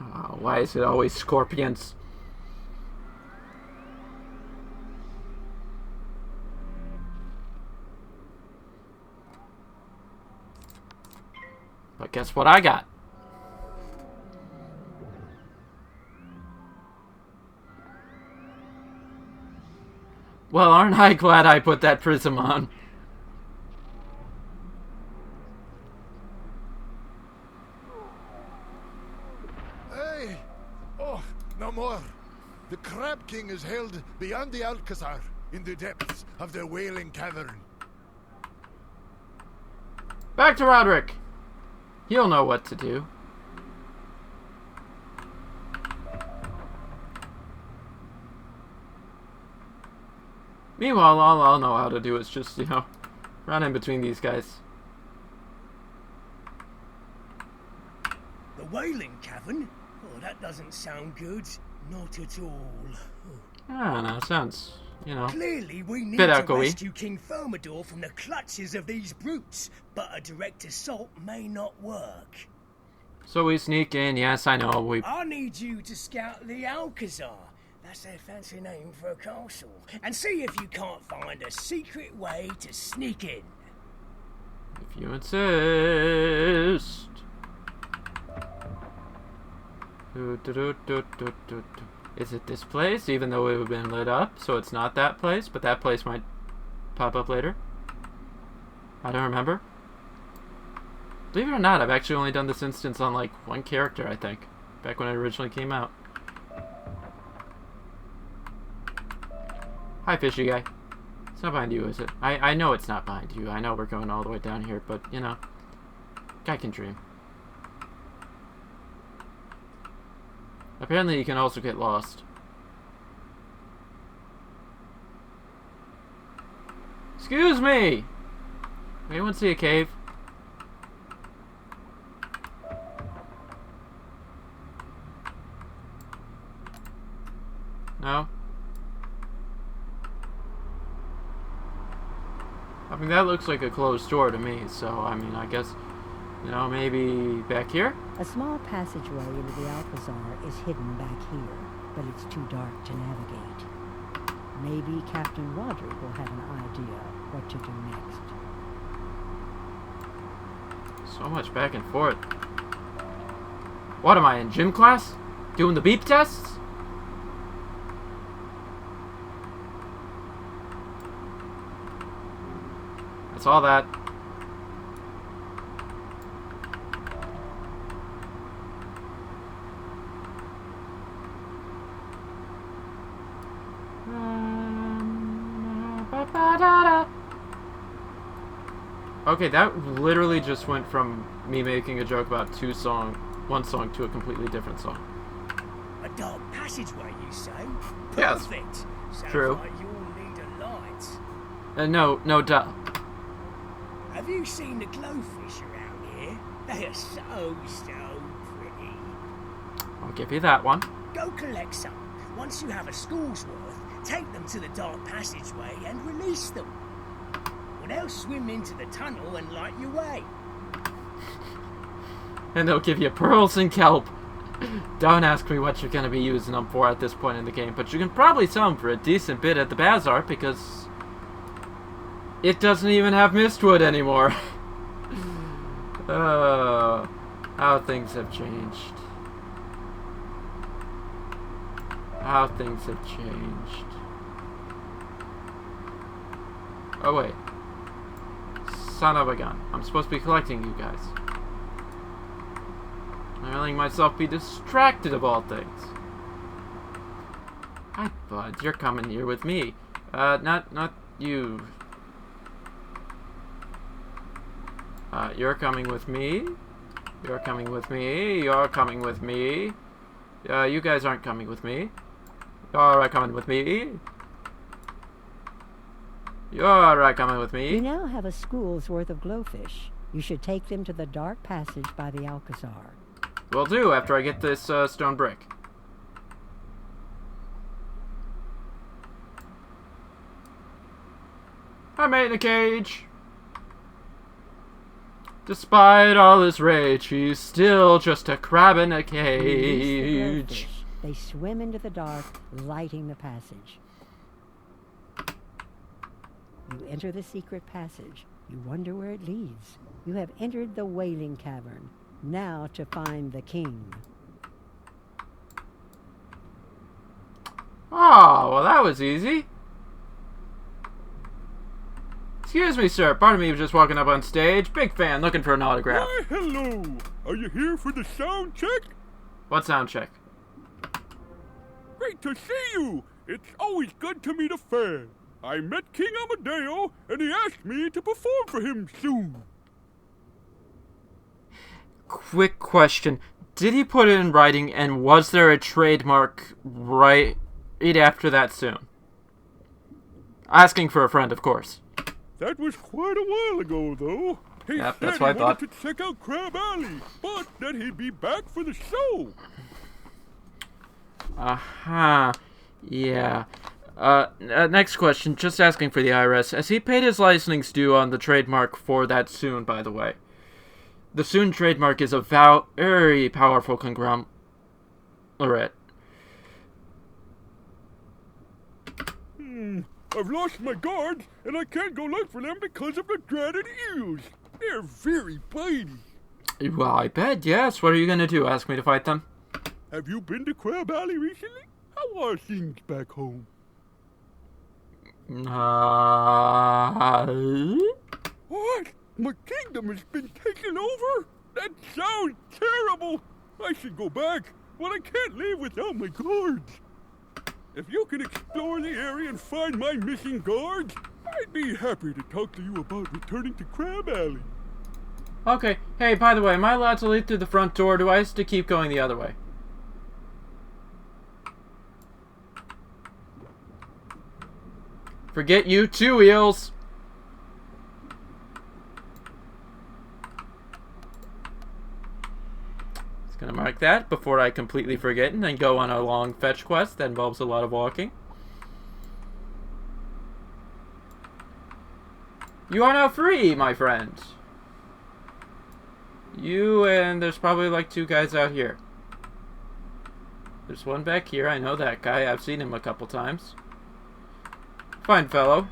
Oh, why is it always scorpions? But guess what I got? Well, aren't I glad I put that prism on? Hey! Oh, no more. The Crab King is held beyond the Alcazar, in the depths of the Wailing Cavern. Back to Roderick. He'll know what to do. Meanwhile, all I'll know how to do is just, you know, run in between these guys. The Wailing Cavern? Oh, that doesn't sound good. Not at all. I don't know, sounds, you know, Clearly we need bit to echoey. rescue King Thermidor from the clutches of these brutes, but a direct assault may not work. So we sneak in, yes, I know, I need you to scout the Alcazar. That's their fancy name for a castle. And see if you can't find a secret way to sneak in. If you insist. Is it this place? Even though it would have been lit up, so it's not that place, but that place might pop up later. I don't remember. Believe it or not, I've actually only done this instance on like one character, I think. Back when it originally came out. Hi, fishy guy. It's not behind you, is it? I know it's not behind you. I know we're going all the way down here, but, you know. Guy can dream. Apparently you can also get lost. Excuse me! Anyone see a cave? No? I mean, that looks like a closed door to me, so, I mean, I guess, you know, maybe back here? A small passageway into the Alcazar is hidden back here, but it's too dark to navigate. Maybe Captain Roderick will have an idea what to do next. So much back and forth. What am I, in gym class? Doing the beep tests? That's all that. Okay, that literally just went from me making a joke about one song to a completely different song. A dark passageway, you say? Yes. Perfect. Sounds True. like you'll need a light. No, duh. Have you seen the glowfish around here? They are so pretty. I'll give you that one. Go collect some. Once you have a school's worth, take them to the dark passageway and release them. Well, they'll swim into the tunnel and light your way. And they'll give you pearls and kelp. Don't ask me what you're going to be using them for at this point in the game, but you can probably sell them for a decent bit at the bazaar because it doesn't even have mistwood anymore. How things have changed. How things have changed. Oh wait. Son of a gun. I'm supposed to be collecting you guys. I'm letting myself be distracted of all things. Hi, bud. You're coming here with me. Not you. You're coming with me. You're coming with me. You're coming with me. You guys aren't coming with me. You're coming with me. You're coming with me. You now have a school's worth of glowfish. You should take them to the dark passage by the Alcazar. Will do after I get this stone brick. I made in a cage. Despite all his rage, he's still just a crab in a cage. They swim into the dark, lighting the passage. You enter the secret passage. You wonder where it leads. You have entered the Wailing Cavern. Now to find the king. Oh, well that was easy. Excuse me, sir. Pardon me, just walking up on stage. Big fan, looking for an autograph. Why, hello. Are you here for the sound check? What sound check? Great to see you. It's always good to meet a fan. I met King Amadeo, and he asked me to perform for him soon. Quick question. Did he put it in writing, and was there a trademark right after that soon? Asking for a friend, of course. That was quite a while ago, though. He Yep, said that's what I he thought. wanted to check out Crab Alley, but that he'd be back for the show. Aha. Yeah. Next question. Just asking for the IRS. Has he paid his licensing due on the trademark for that soon, by the way? The Soon trademark is a very powerful conglomerate. I've lost my guards, and I can't go look for them because of the dreaded eels. They're very bitey. Well, I bet, yes. What are you gonna do? Ask me to fight them? Have you been to Crab Alley recently? How are things back home? What? My kingdom has been taken over? That sounds terrible. I should go back, but I can't leave without my guards. If you can explore the area and find my missing guards, I'd be happy to talk to you about returning to Crab Alley. Okay. Hey, by the way, am I allowed to leave through the front door? Do I have to keep going the other way? Forget you too, Eels. Just gonna mark that before I completely forget and then go on a long fetch quest that involves a lot of walking. You are now free, my friend. You and there's probably like 2 guys out here. There's one back here. I know that guy. I've seen him a couple times. Fine fellow.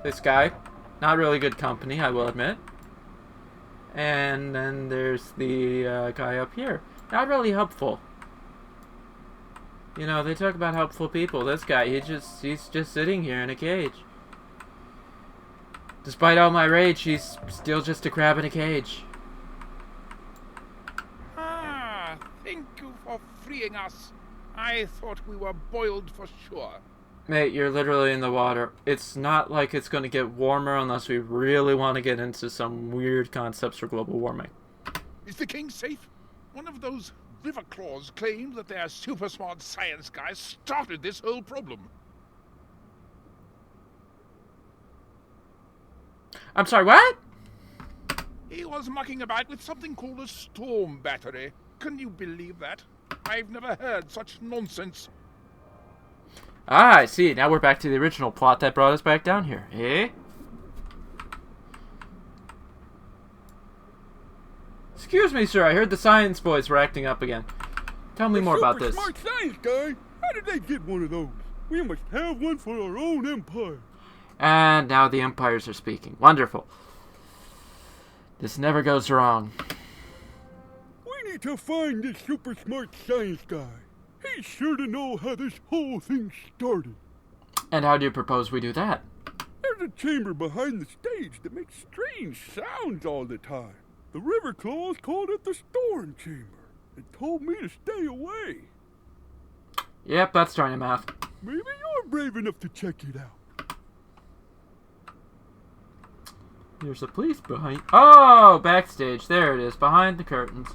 This guy. Not really good company, I will admit. And then there's the guy up here. Not really helpful. You know, they talk about helpful people. This guy, he's just sitting here in a cage. Despite all my rage, he's still just a crab in a cage. Ah, thank you for freeing us. I thought we were boiled for sure. Mate, you're literally in the water. It's not like it's going to get warmer unless we really want to get into some weird concepts for global warming. Is the king safe? One of those river claws claimed that their super smart science guy started this whole problem. I'm sorry, what? He was mucking about with something called a storm battery. Can you believe that? I've never heard such nonsense. Ah, I see. Now we're back to the original plot that brought us back down here. Eh? Excuse me, sir. I heard the science boys were acting up again. Tell me more about this. Smart science guy? How did they get one of those? We must have one for our own empire. And now the empires are speaking. Wonderful. This never goes wrong. We need to find this super smart science guy. He's sure to know how this whole thing started. And how do you propose we do that? There's a chamber behind the stage that makes strange sounds all the time. The river claws called it the storm chamber and told me to stay away. Yep, that's trying to math. Maybe you're brave enough to check it out. There's a police behind... Oh, backstage. There it is, behind the curtains.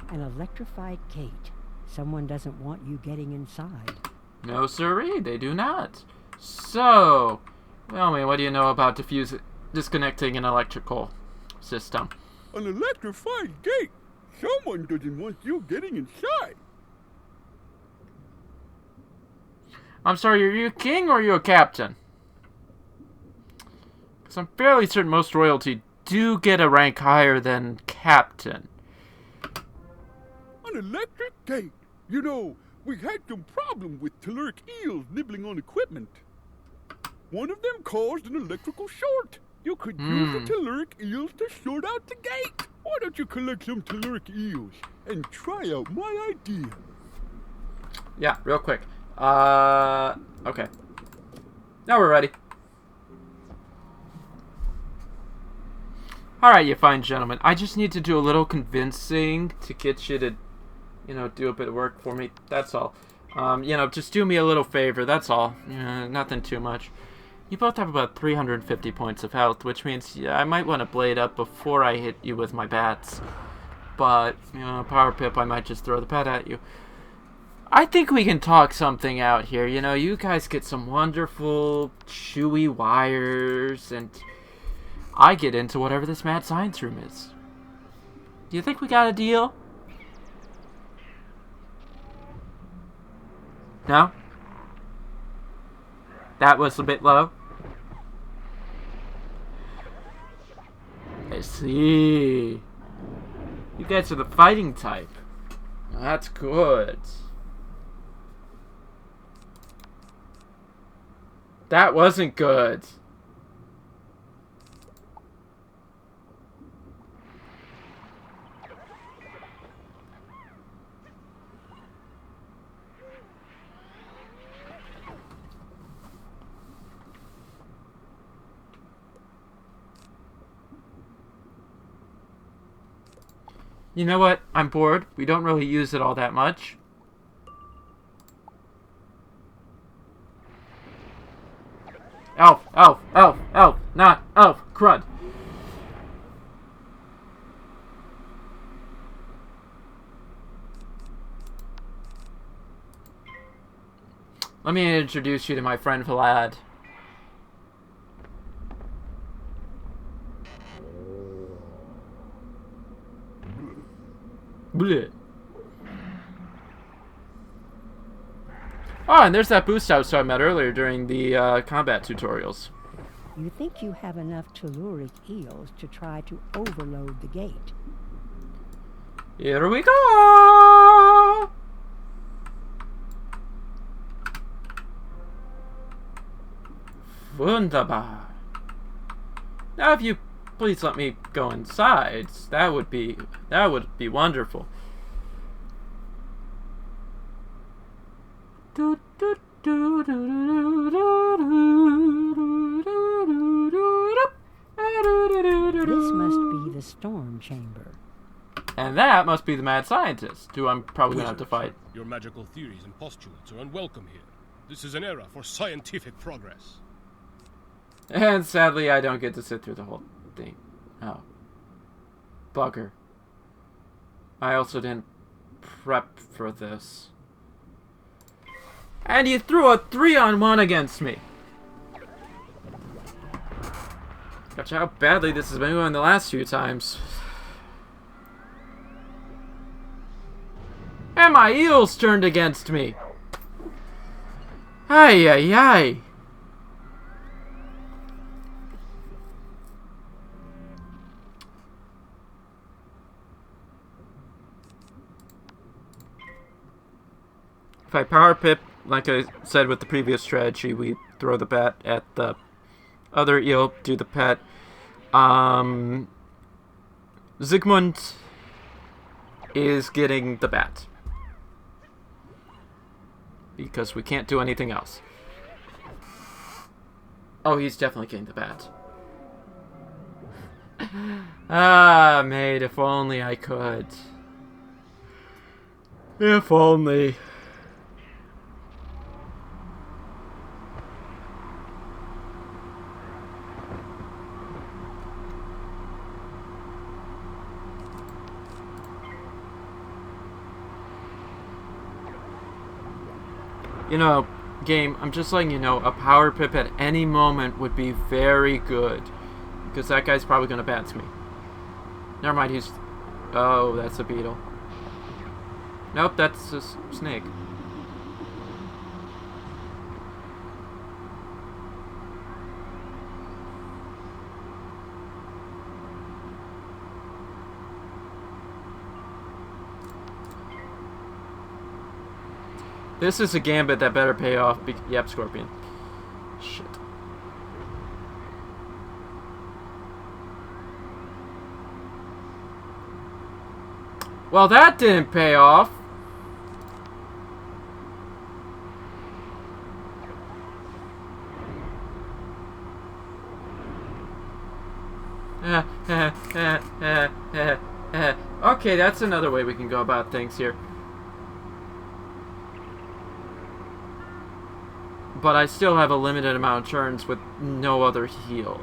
An electrified gate. Someone doesn't want you getting inside. No, sirree, they do not. So, tell me, what do you know about disconnecting an electrical system? An electrified gate? Someone doesn't want you getting inside. I'm sorry, are you a king or are you a captain? Because I'm fairly certain most royalty do get a rank higher than captain. An electric gate? You know, we had some problem with telluric eels nibbling on equipment. One of them caused an electrical short. You could use the telluric eels to sort out the gate. Why don't you collect some telluric eels and try out my idea? Yeah, real quick. Okay. Now we're ready. Alright, you fine gentlemen. I just need to do a little convincing to get you to, do a bit of work for me. That's all. Just do me a little favor. That's all. Nothing too much. You both have about 350 points of health, which means I might want to blade up before I hit you with my bats. But, Power Pip, I might just throw the pet at you. I think we can talk something out here. You guys get some wonderful, chewy wires, and I get into whatever this mad science room is. Do you think we got a deal? No? That was a bit low. I see. You guys are the fighting type. That's good. That wasn't good. You know what? I'm bored. We don't really use it all that much. Elf, elf, elf, elf, not elf, crud. Let me introduce you to my friend Vlad. Bleh. Oh, and there's that boost house I met earlier during the combat tutorials. You think you have enough telluric eels to try to overload the gate. Here we go! Wunderbar. Now if you please let me go inside, that would be wonderful. This must be the storm chamber. And that must be the mad scientist, who I'm probably going to have to fight. Your magical theories and postulates are unwelcome here. This is an era for scientific progress. And sadly, I don't get to sit through the whole thing. Oh. Bugger. I also didn't prep for this. And you threw a 3-on-1 against me. Gotcha how badly this has been going the last few times. And my eels turned against me. Ay, ay, ay. If I power pip, like I said with the previous strategy, we throw the bat at the other eel, do the pet. Zygmunt is getting the bat. Because we can't do anything else. Oh, he's definitely getting the bat. Ah, mate, if only I could. If only. You know, game, I'm just letting you know, a power pip at any moment would be very good. Because that guy's probably going to bats me. Never mind, he's... Oh, that's a beetle. Nope, that's a snake. This is a gambit that better pay off. Yep, Scorpion. Shit. Well, that didn't pay off. Okay, that's another way we can go about things here. But I still have a limited amount of turns with no other heal.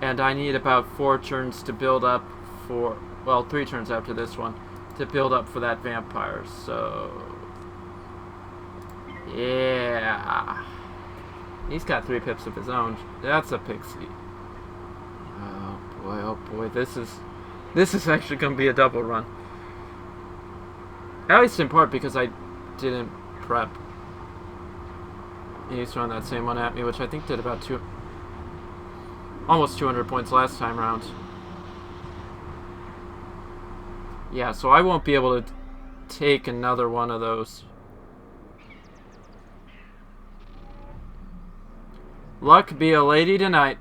And I need about 4 turns to build up for... Well, 3 turns after this one to build up for that vampire, so... Yeah. He's got 3 pips of his own. That's a pixie. Oh boy, this is actually going to be a double run. At least in part because I didn't prep. He's throwing that same one at me, which I think did about almost 200 points last time around. Yeah, so I won't be able to take another one of those. Luck be a lady tonight.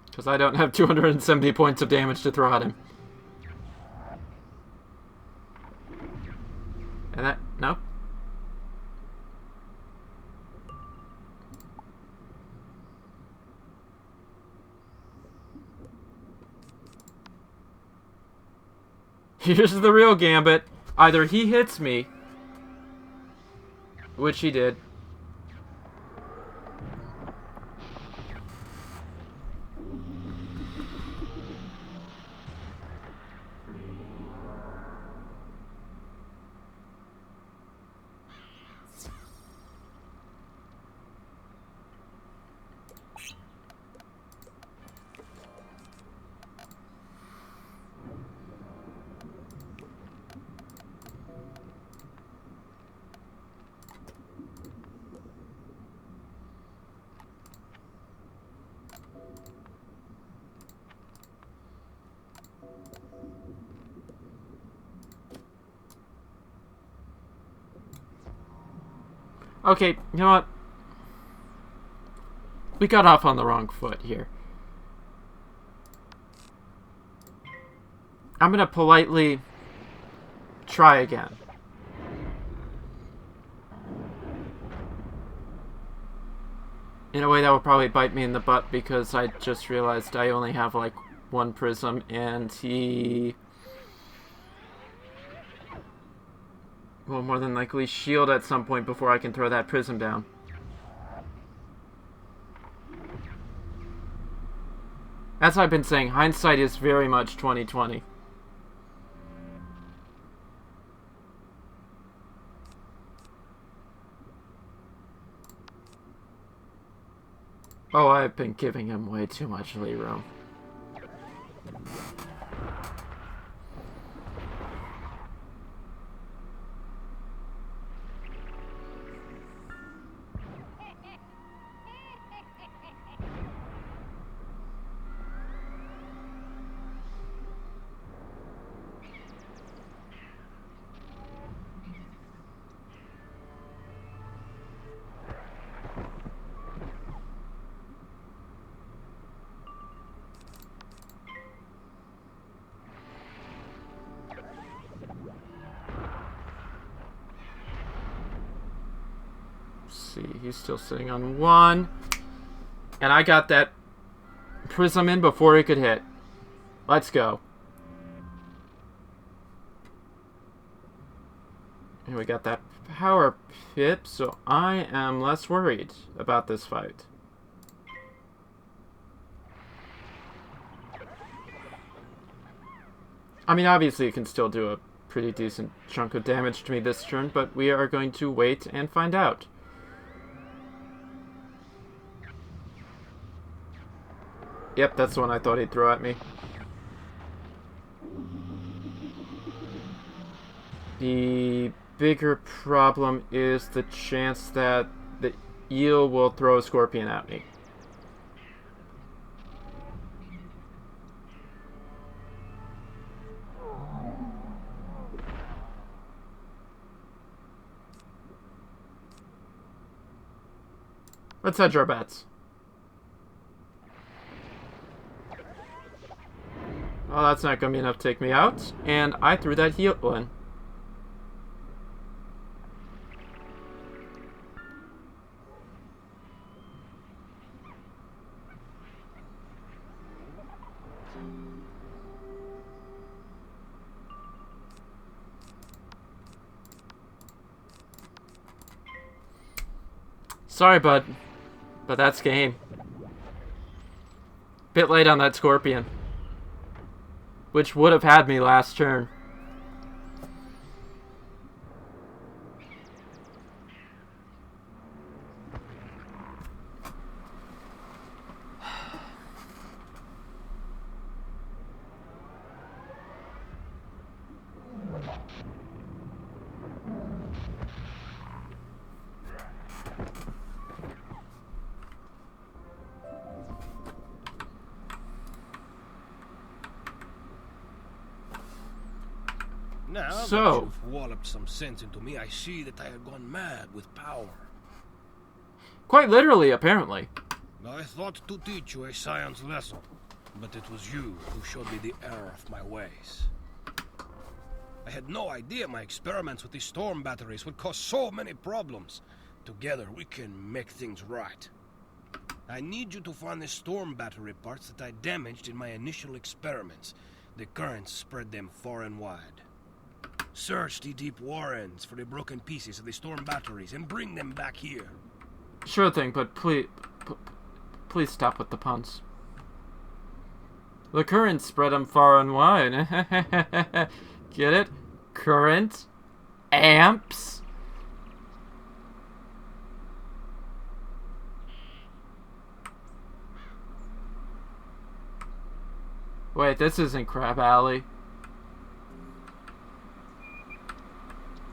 Because I don't have 270 points of damage to throw at him. And that... Nope. Here's the real gambit. Either he hits me, which he did. Okay, you know what? We got off on the wrong foot here. I'm gonna politely try again. In a way that will probably bite me in the butt because I just realized I only have like one prism and he will more than likely shield at some point before I can throw that prism down. As I've been saying, hindsight is very much 20/20. Oh, I've been giving him way too much leeway room. See, he's still sitting on one. And I got that prism in before he could hit. Let's go. And we got that power pip, so I am less worried about this fight. I mean, obviously it can still do a pretty decent chunk of damage to me this turn, but we are going to wait and find out. Yep, that's the one I thought he'd throw at me. The bigger problem is the chance that the eel will throw a scorpion at me. Let's hedge our bets. Well, that's not going to be enough to take me out. And I threw that heel in. Sorry, bud. But that's game. Bit late on that scorpion. Which would have had me last turn. Now So, that you've walloped some sense into me, I see that I have gone mad with power. quite literally, apparently. I thought to teach you a science lesson, but it was you who showed me the error of my ways. I had no idea my experiments with these storm batteries would cause so many problems. Together, we can make things right. I need you to find the storm battery parts that I damaged in my initial experiments. The currents spread them far and wide. Search the deep warrens for the broken pieces of the storm batteries and bring them back here. Sure thing, but please stop with the puns. The currents spread them far and wide. Get it? Current? Amps? Wait, this isn't Crab Alley.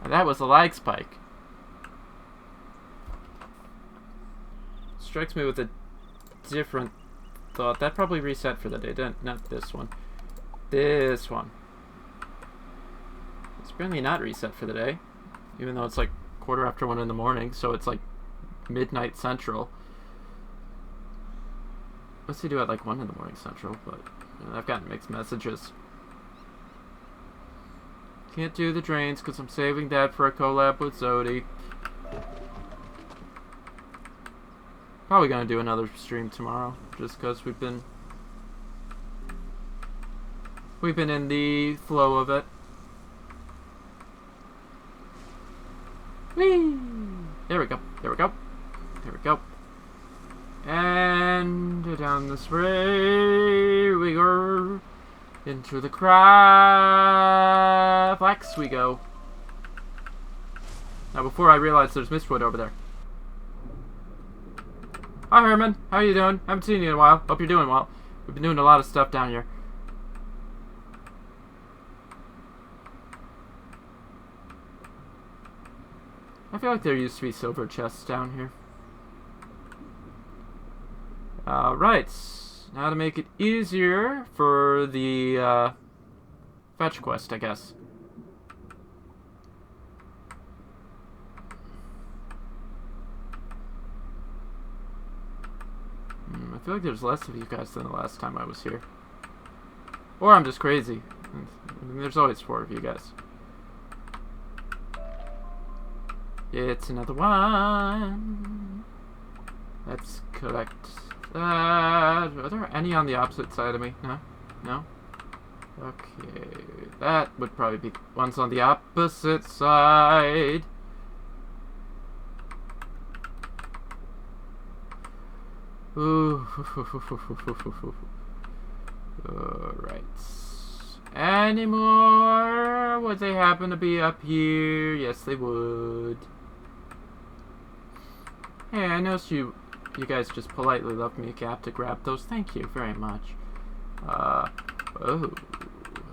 That was a lag spike. Strikes me with a different thought. That probably reset for the day. Not this one. This one. It's apparently not reset for the day. Even though it's like 1:15 in the morning, so it's like midnight central. What's he do at like 1 in the morning central? But I've gotten mixed messages. Can't do the drains because I'm saving that for a collab with Zodi. Probably gonna do another stream tomorrow, just because we've been in the flow of it. Whee! There we go. There we go. There we go. And down this way we go. Into the Craflax we go. Now before I realize there's Mistwood over there. Hi Herman, how you doing? Haven't seen you in a while. Hope you're doing well. We've been doing a lot of stuff down here. I feel like there used to be silver chests down here. Right. Now to make it easier for the fetch quest, I guess. I feel like there's less of you guys than the last time I was here. Or I'm just crazy. I mean, there's always 4 of you guys. It's another one. Let's collect that. Are there any on the opposite side of me? No? No? Okay. That would probably be ones on the opposite side. Ooh. Alright. Any more? Would they happen to be up here? Yes, they would. Hey, I noticed you guys just politely left me a cap to grab those. Thank you very much. Oh.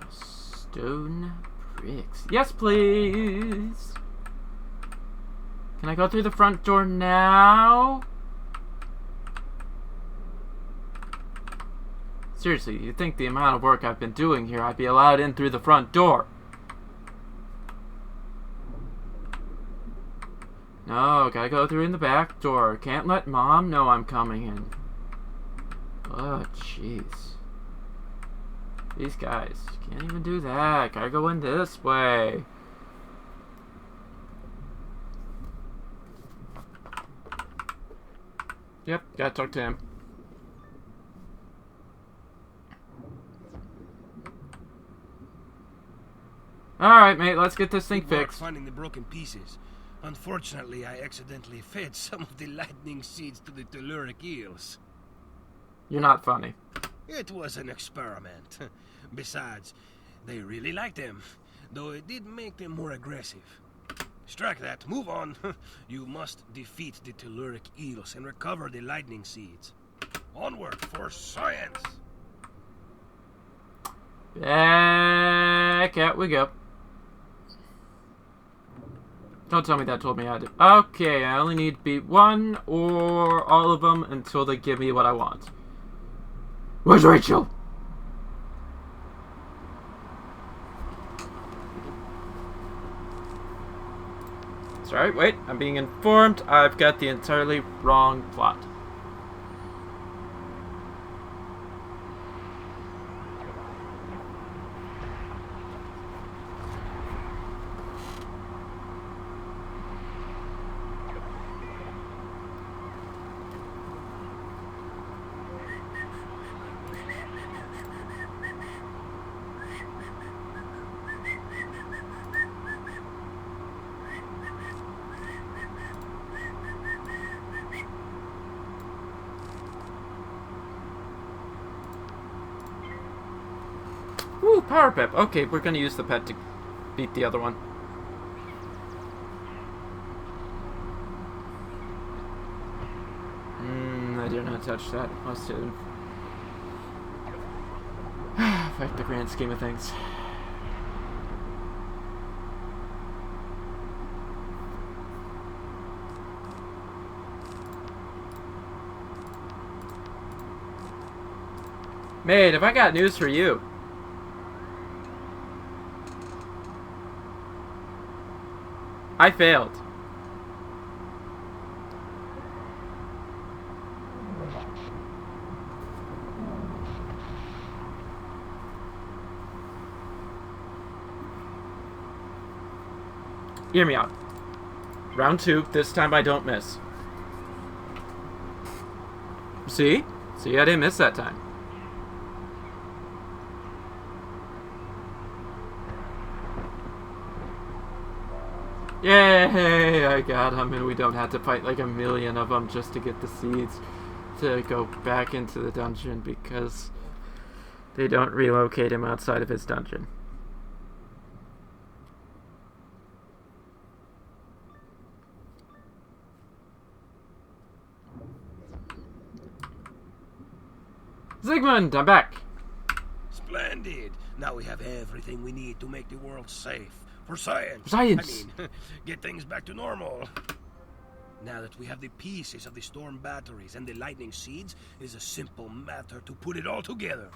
Stone bricks. Yes, please. Can I go through the front door now? Seriously, you'd think the amount of work I've been doing here, I'd be allowed in through the front door. No, gotta go through in the back door. Can't let Mom know I'm coming in. Oh, jeez. These guys can't even do that. Gotta go in this way. Yep, gotta talk to him. Alright, mate, let's get this thing fixed. Finding the broken pieces. Unfortunately, I accidentally fed some of the lightning seeds to the telluric eels. You're not funny. It was an experiment. Besides, they really liked them, though it did make them more aggressive. Strike that. Move on. You must defeat the telluric eels and recover the lightning seeds. Onward for science! Back out we go. Don't tell me that told me I did. Okay, I only need to beat 1 or all of them until they give me what I want. Where's Rachel? Sorry, wait. I'm being informed I've got the entirely wrong plot. Ooh, power pep. Okay, we're gonna use the pet to beat the other one. I dare not touch that. Must have. Fight the grand scheme of things. Mate, have I got news for you? I failed. Hear me out. Round 2, this time I don't miss. See? See, I didn't miss that time. Yay! I got him, and we don't have to fight like a million of them just to get the seeds to go back into the dungeon because they don't relocate him outside of his dungeon. Zygmunt, I'm back. Splendid. Now we have everything we need to make the world safe. For science. Science. I mean, get things back to normal. Now that we have the pieces of the storm batteries and the lightning seeds, it is a simple matter to put it all together.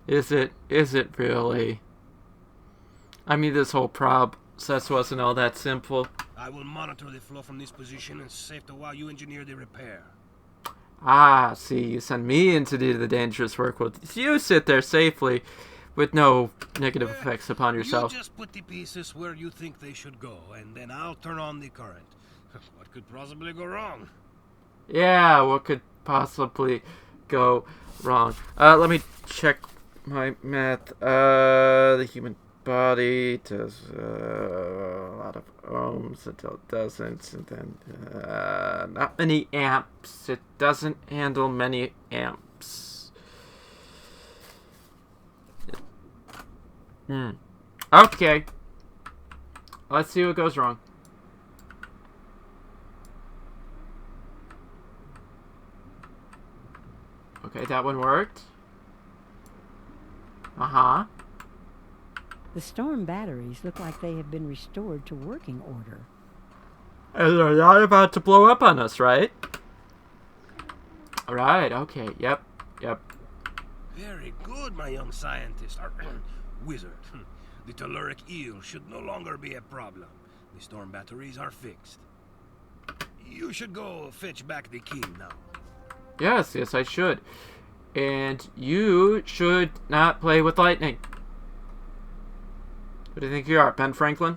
Is it really? I mean, this whole process wasn't all that simple. I will monitor the flow from this position and save the while you engineer the repair. Ah, see, you send me in to do the dangerous work while you sit there safely with no negative effects upon yourself. You just put the pieces where you think they should go, and then I'll turn on the current. What could possibly go wrong? Yeah, what could possibly go wrong? Let me check my math. The human body does a lot of ohms until it doesn't, and then not many amps. It doesn't handle many amps. Okay. Let's see what goes wrong. Okay, that one worked. Uh-huh. The storm batteries look like they have been restored to working order. And they're not about to blow up on us, right? Alright, okay, yep. Very good, my young scientist. Wizard. The telluric eel should no longer be a problem. The storm batteries are fixed. You should go fetch back the king now. Yes, I should. And you should not play with lightning. Who do you think you are, Ben Franklin?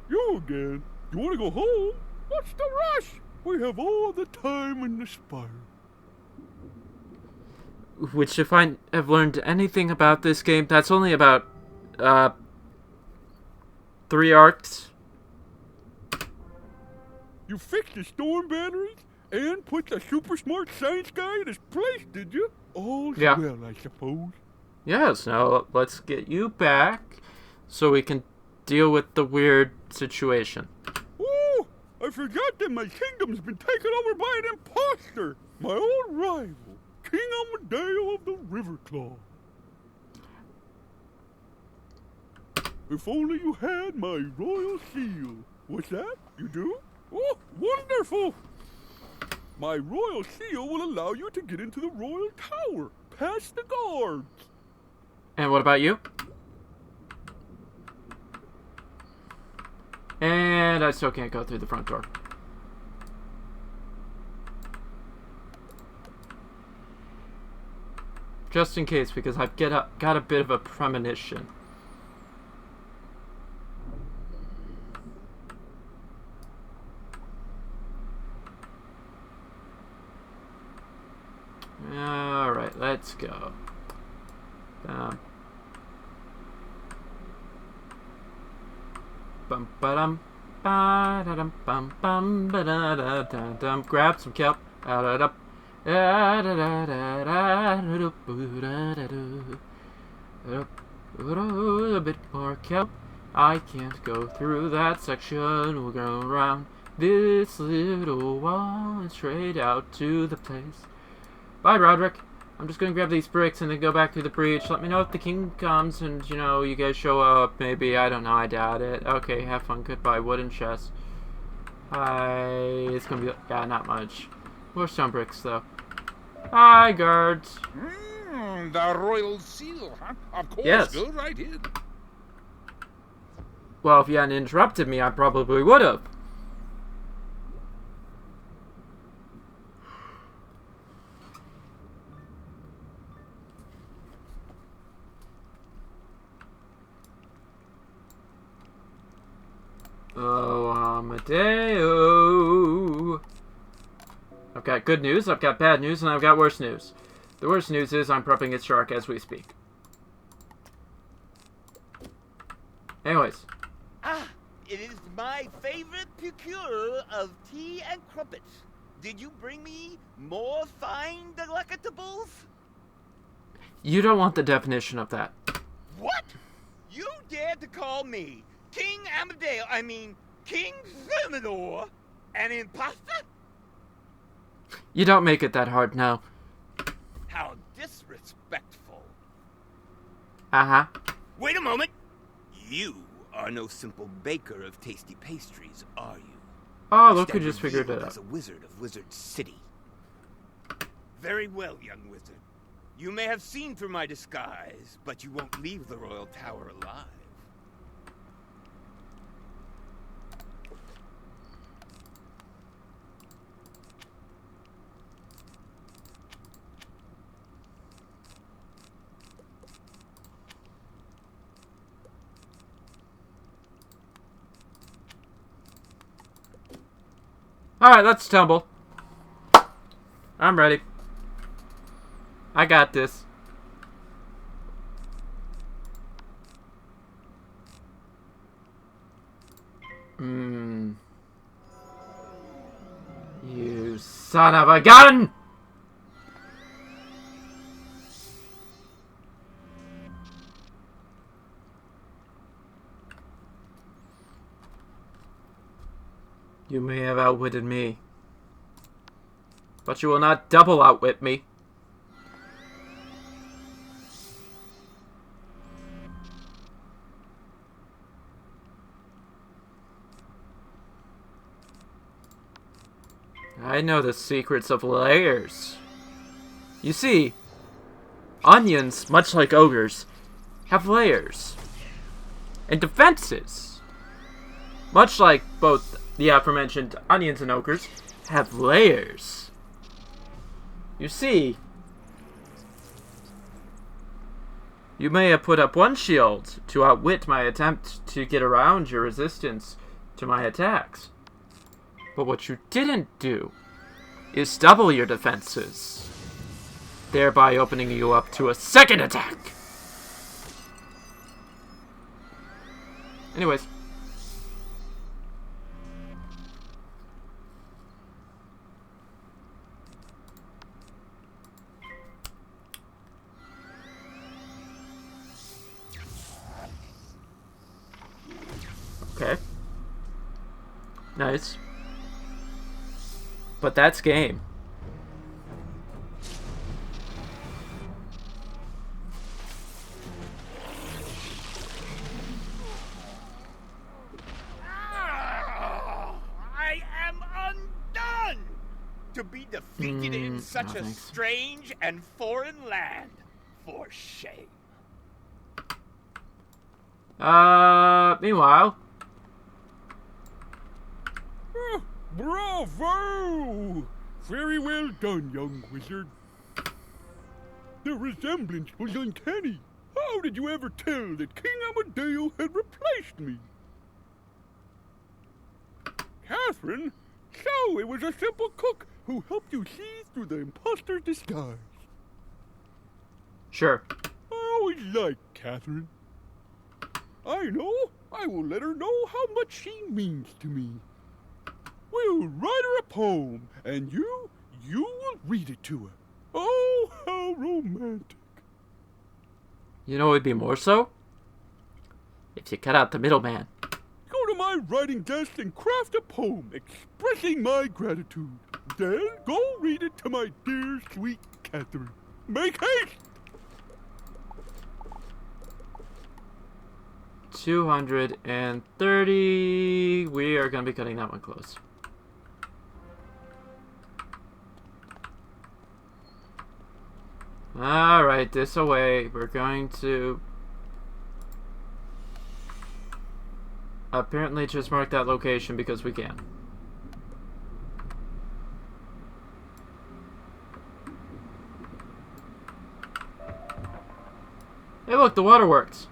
You again? You want to go home? What's the rush? We have all the time in the spire. Which, if I have learned anything about this game, that's only about 3 arcs. You fixed the storm batteries and put the super smart science guy in his place, did you? All's well, I suppose. Yes, now let's get you back so we can deal with the weird situation. Oh, I forgot that my kingdom's been taken over by an imposter. My old rival, King Amadeo of the Riverclaw. If only you had my royal seal. What's that? You do? Oh, wonderful! My royal seal will allow you to get into the royal tower, past the guards. And what about you? And I still can't go through the front door. Just in case, because I've got a bit of a premonition. Alright, let's go. Bum ba-dum, Grab some kelp. A bit more kelp. I can't go through that section. We'll go around this little wall and straight out to the place. Bye, Roderick. I'm just gonna grab these bricks and then go back through the breach. Let me know if the king comes and, you know, you guys show up. Maybe. I don't know. I doubt it. Okay, have fun. Goodbye. Wooden chest. It's gonna be... yeah, not much. More stone bricks, though. Hi, guards. The royal seal, huh? Of course. Yes. Go right in. Well, if you hadn't interrupted me, I probably would have. Oh, Amadeo. I've got good news, I've got bad news, and I've got worse news. The worst news is I'm prepping its shark as we speak. Anyways. Ah, it is my favorite procure of tea and crumpets. Did you bring me more fine delectables? You don't want the definition of that. What? You dare to call me King Amadeo, King Thermidor, an imposter? You don't make it that hard, no. How disrespectful. Uh-huh. Wait a moment. You are no simple baker of tasty pastries, are you? Oh, look who just figured it out. As a wizard of Wizard City. Very well, young wizard. You may have seen through my disguise, but you won't leave the royal tower alive. Alright, let's tumble. I'm ready. I got this. You son of a gun! You may have outwitted me, but you will not double outwit me. I know the secrets of layers. You see, onions, much like ogres, have layers and defenses. Much like both the aforementioned onions and ogres have layers. You see, you may have put up one shield to outwit my attempt to get around your resistance to my attacks. But what you didn't do is double your defenses, thereby opening you up to a second attack. Anyways. Okay. Nice. But that's game. I am undone! To be defeated in such a strange and foreign land. For shame. Meanwhile. Bravo! Very well done, young wizard. The resemblance was uncanny. How did you ever tell that King Amadeo had replaced me? Catherine? So it was a simple cook who helped you see through the imposter's disguise. Sure. I always liked Catherine. I know. I will let her know how much she means to me. We'll write her a poem, and you will read it to her. Oh, how romantic. You know, it'd be more so if you cut out the middleman. Go to my writing desk and craft a poem expressing my gratitude. Then go read it to my dear, sweet Catherine. Make haste! 230. We are going to be cutting that one close. Alright, this away. We're going to apparently just mark that location because we can. Hey look, the waterworks.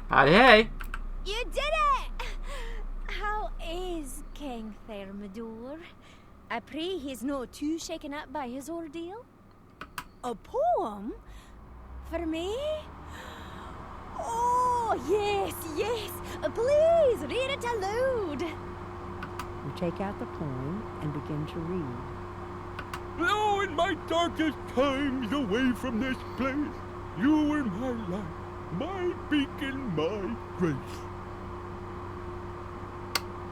Howdy, hey. You did it! How is King Thermidor? I pray he's not too shaken up by his ordeal. A poem? For me? Oh, yes, yes. Please, read it aloud. You take out the poem and begin to read. Oh, in my darkest times away from this place, you were my light, my beacon, my grace.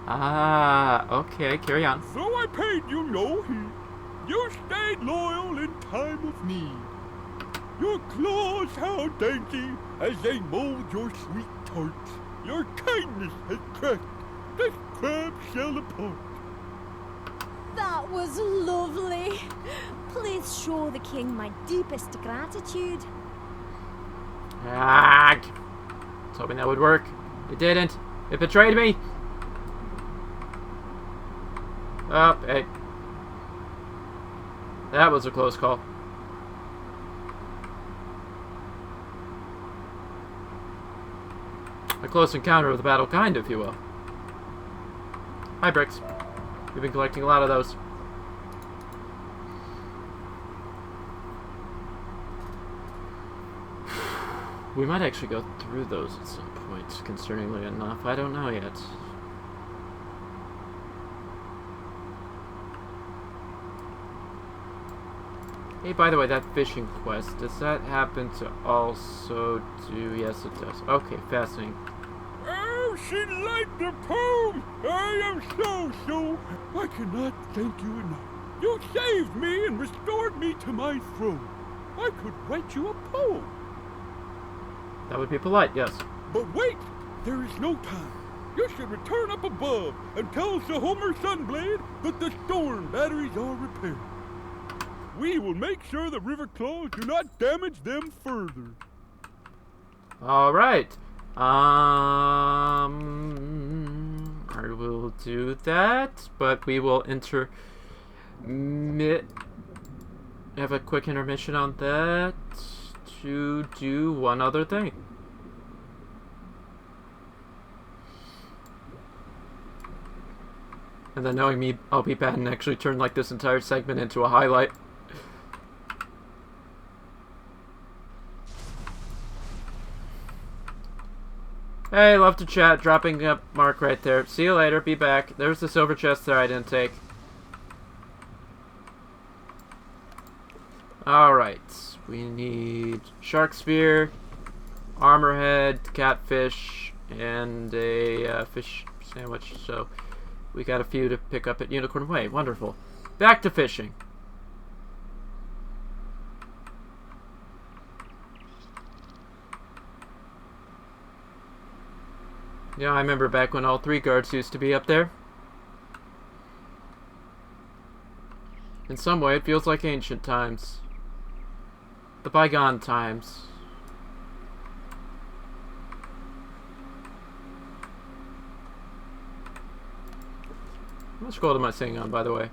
Ah, okay, carry on. So I paid you no heed. You stayed loyal in time of need. Your claws how dainty as they mold your sweet tarts. Your kindness has cracked this crab shell apart. That was lovely. Please show the king my deepest gratitude. Ah, I was hoping that would work. It didn't. It betrayed me. Oh, hey. That was a close call. A close encounter of the battle kind, if you will. Hi, Bricks. We've been collecting a lot of those. We might actually go through those at some point, concerningly enough. I don't know yet. Hey, by the way, that fishing quest, does that happen to also do... Yes, it does. Okay, fascinating. Oh, she liked the poem! I am so... I cannot thank you enough. You saved me and restored me to my throne. I could write you a poem. That would be polite, yes. But wait! There is no time. You should return up above and tell Sir Homer Sunblade that the storm batteries are repaired. We will make sure the river claws do not damage them further. Alright. I will do that, but we will have a quick intermission on that to do one other thing. And then knowing me, I'll be bad and actually turn like this entire segment into a highlight. Hey, love to chat. Dropping up Mark right there. See you later. Be back. There's the silver chest there I didn't take. Alright. We need shark spear, armorhead, catfish, and a fish sandwich. So we got a few to pick up at Unicorn Way. Wonderful. Back to fishing. Yeah, I remember back when all 3 guards used to be up there. In some way, it feels like ancient times. The bygone times. How much gold am I sitting on, by the way?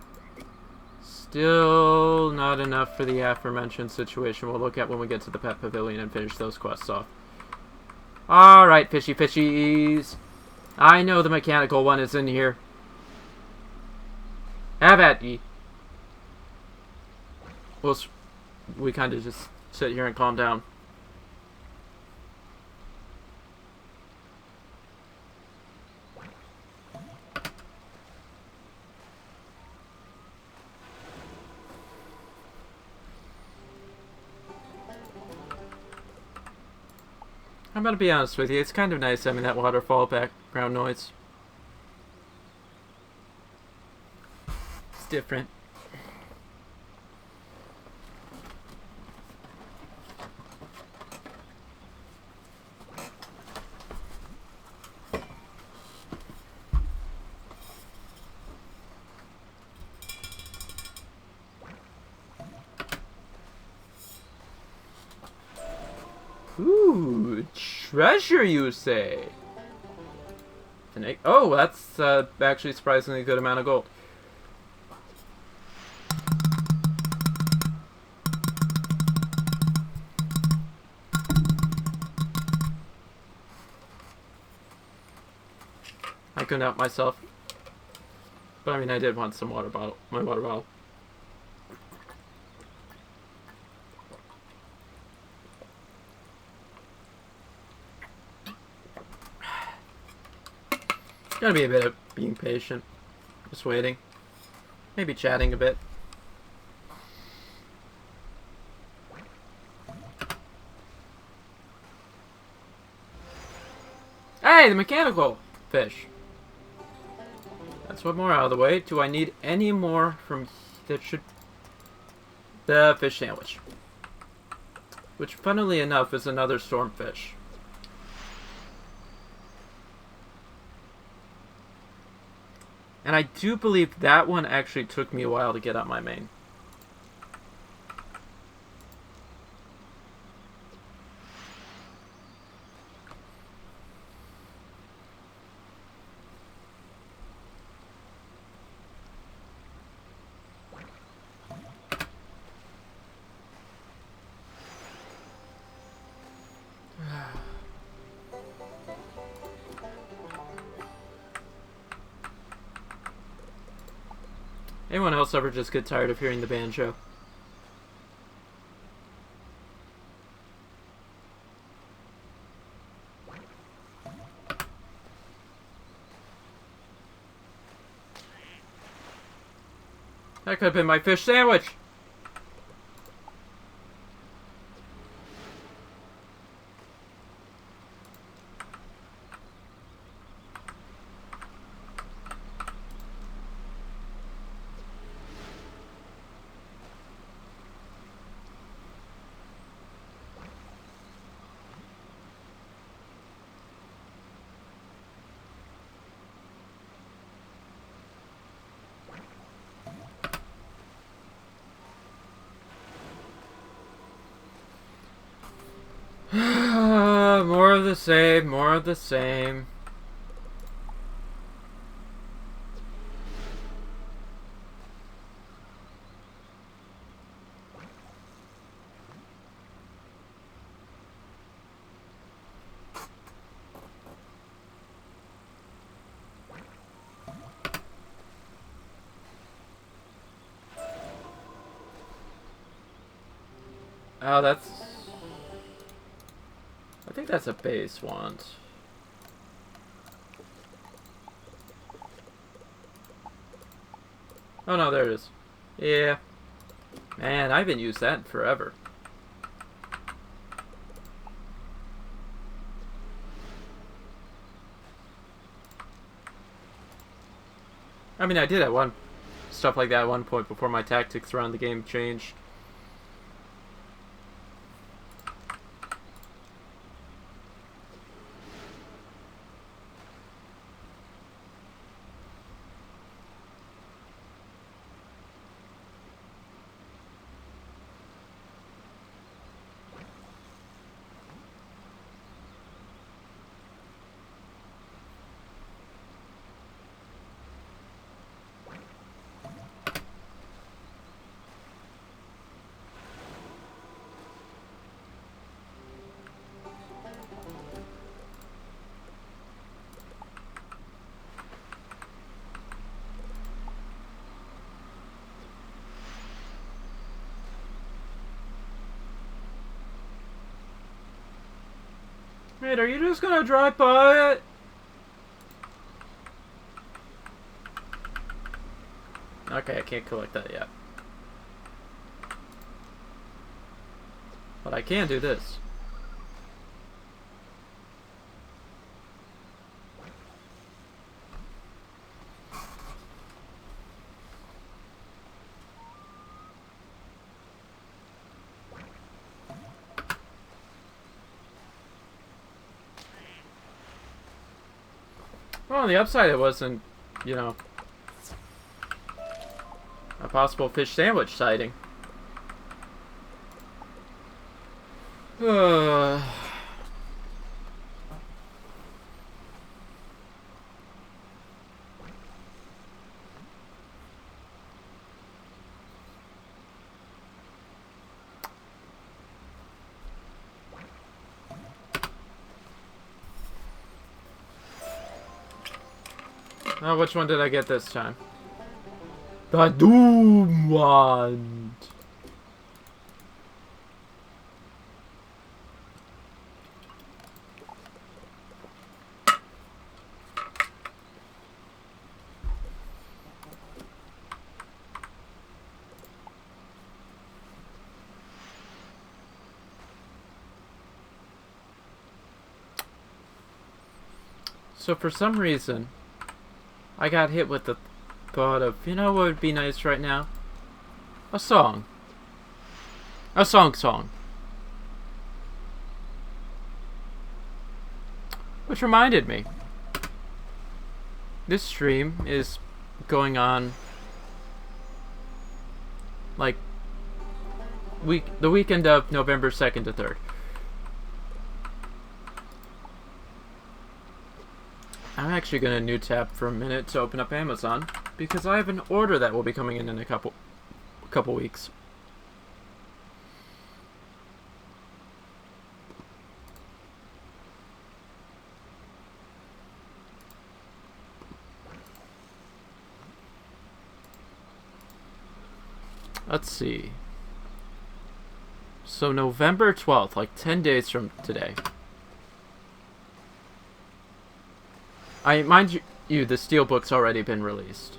Still not enough for the aforementioned situation. We'll look at when we get to the pet pavilion and finish those quests off. Alright, fishy fishies. I know the mechanical one is in here. Have at ye. Well, we kind of just sit here and calm down. I'm gonna be honest with you, it's kind of nice having that waterfall background noise. It's different. Ooh, treasure, you say? Oh, that's actually a surprisingly good amount of gold. I couldn't help myself. But I mean, I did want some water bottle. My water bottle. Gotta be a bit of being patient. Just waiting. Maybe chatting a bit. Hey, the mechanical fish. That's one more out of the way. Do I need any more from that should... The fish sandwich. Which, funnily enough, is another stormfish. And I do believe that one actually took me a while to get on my main. Anyone else ever just get tired of hearing the banjo? That could have been my fish sandwich! More of the same, more of the same. Oh, that's... I think that's a base want. Oh no, there it is. Yeah. Man, I haven't used that in forever. I mean, I did at stuff like that at one point before my tactics around the game changed. Wait, are you just gonna drive by it? Okay, I can't collect that yet. But I can do this. Well, on the upside, it wasn't, you know, a possible fish sandwich sighting. Oh, which one did I get this time? The Doom one. So for some reason, I got hit with the thought of, you know what would be nice right now? A song. A song. Which reminded me, this stream is going on like the weekend of November 2nd to 3rd. I'm actually going to new tab for a minute to open up Amazon because I have an order that will be coming in a couple weeks. Let's see. So November 12th, like 10 days from today. Mind you, the Steelbook's already been released.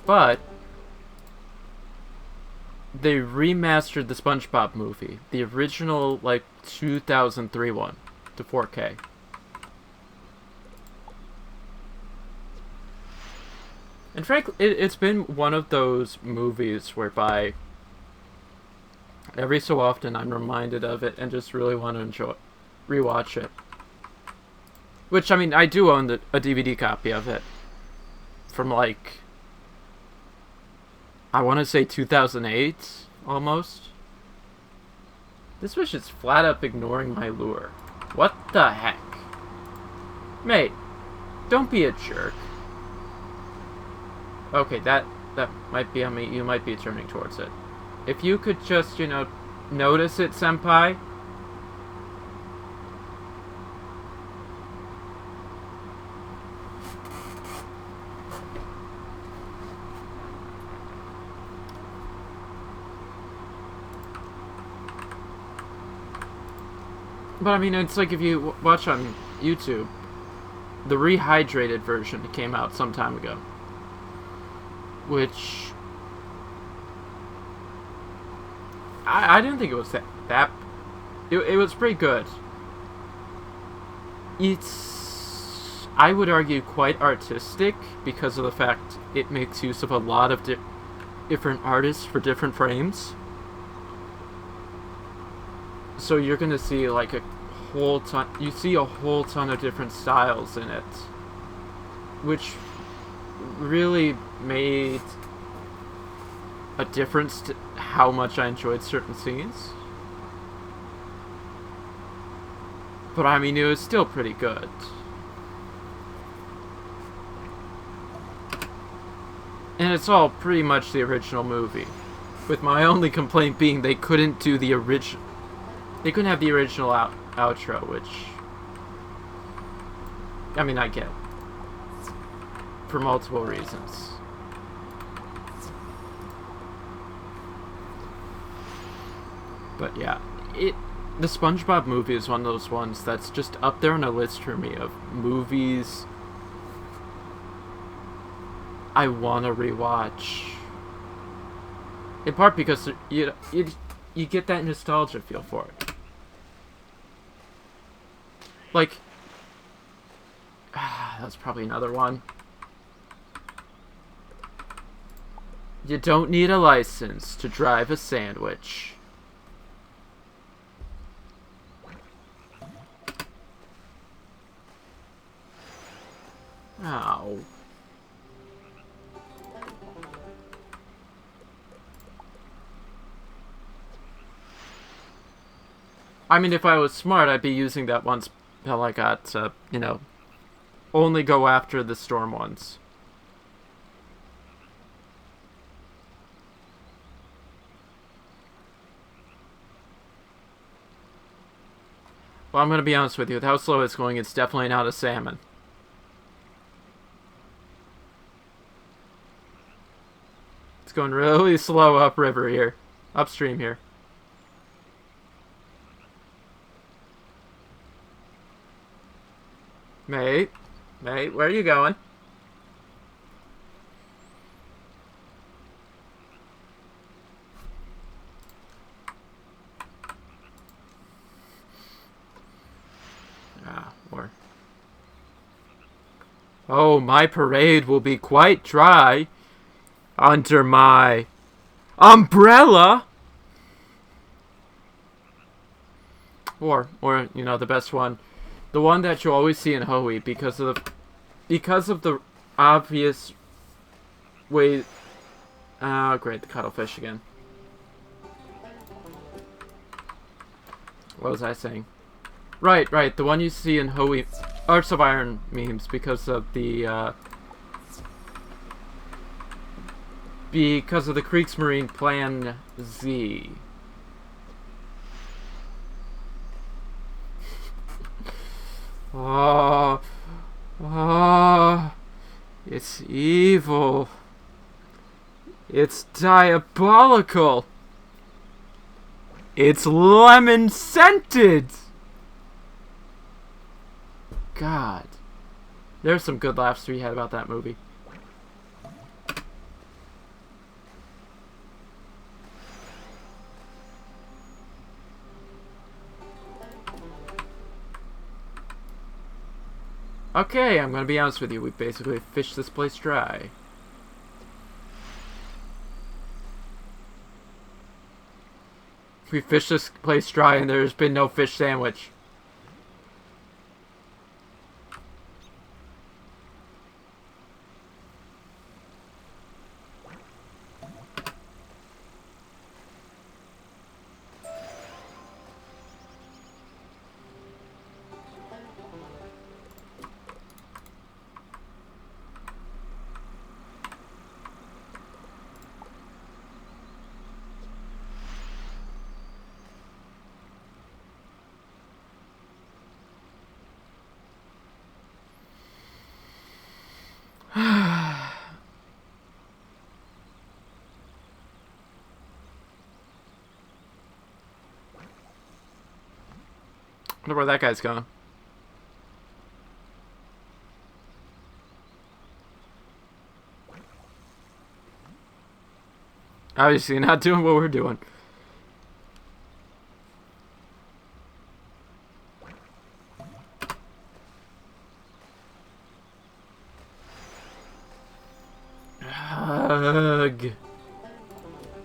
But they remastered the SpongeBob movie, the original, like, 2003 one, to 4K. And frankly, it's been one of those movies whereby every so often I'm reminded of it and just really want to rewatch it. Which, I mean, I do own a DVD copy of it from, like, I want to say 2008, almost. This was just flat up ignoring my lure. What the heck? Mate, don't be a jerk. Okay, that might be on me. You might be turning towards it. If you could just, you know, notice it, senpai. But I mean, it's like if you watch on YouTube, the rehydrated version came out some time ago. Which I didn't think it was that it was pretty good. It's, I would argue, quite artistic because of the fact it makes use of a lot of different artists for different frames. So you're gonna see like a whole ton of different styles in it, which really made a difference to how much I enjoyed certain scenes. But I mean, it was still pretty good. And it's all pretty much the original movie, with my only complaint being they couldn't do the original. They couldn't have the original outro, which, I mean, I get for multiple reasons. But yeah, the SpongeBob movie is one of those ones that's just up there on a list for me of movies I want to rewatch. In part because you get that nostalgia feel for it. Like, that's probably another one. You don't need a license to drive a sandwich. Ow. I mean, if I was smart, I'd be using that one spell I got to, you know, only go after the storm ones. Well, I'm going to be honest with you. With how slow it's going, it's definitely not a salmon. It's going really slow upriver here. Upstream here. Mate, where are you going? Oh, my parade will be quite dry under my umbrella. Or you know, the best one, the one that you always see in Hoey because of the obvious way. Oh, great, the cuttlefish again. What was I saying? Right, the one you see in Hoey Arts of Iron memes because of the Kriegsmarine Plan Z. Oh, it's evil. It's diabolical. It's lemon scented. God. There's some good laughs we had about that movie. Okay, I'm gonna be honest with you. We basically fished this place dry. We fished this place dry and there's been no fish sandwich. I wonder where that guy's going. Obviously not doing what we're doing. Ugh.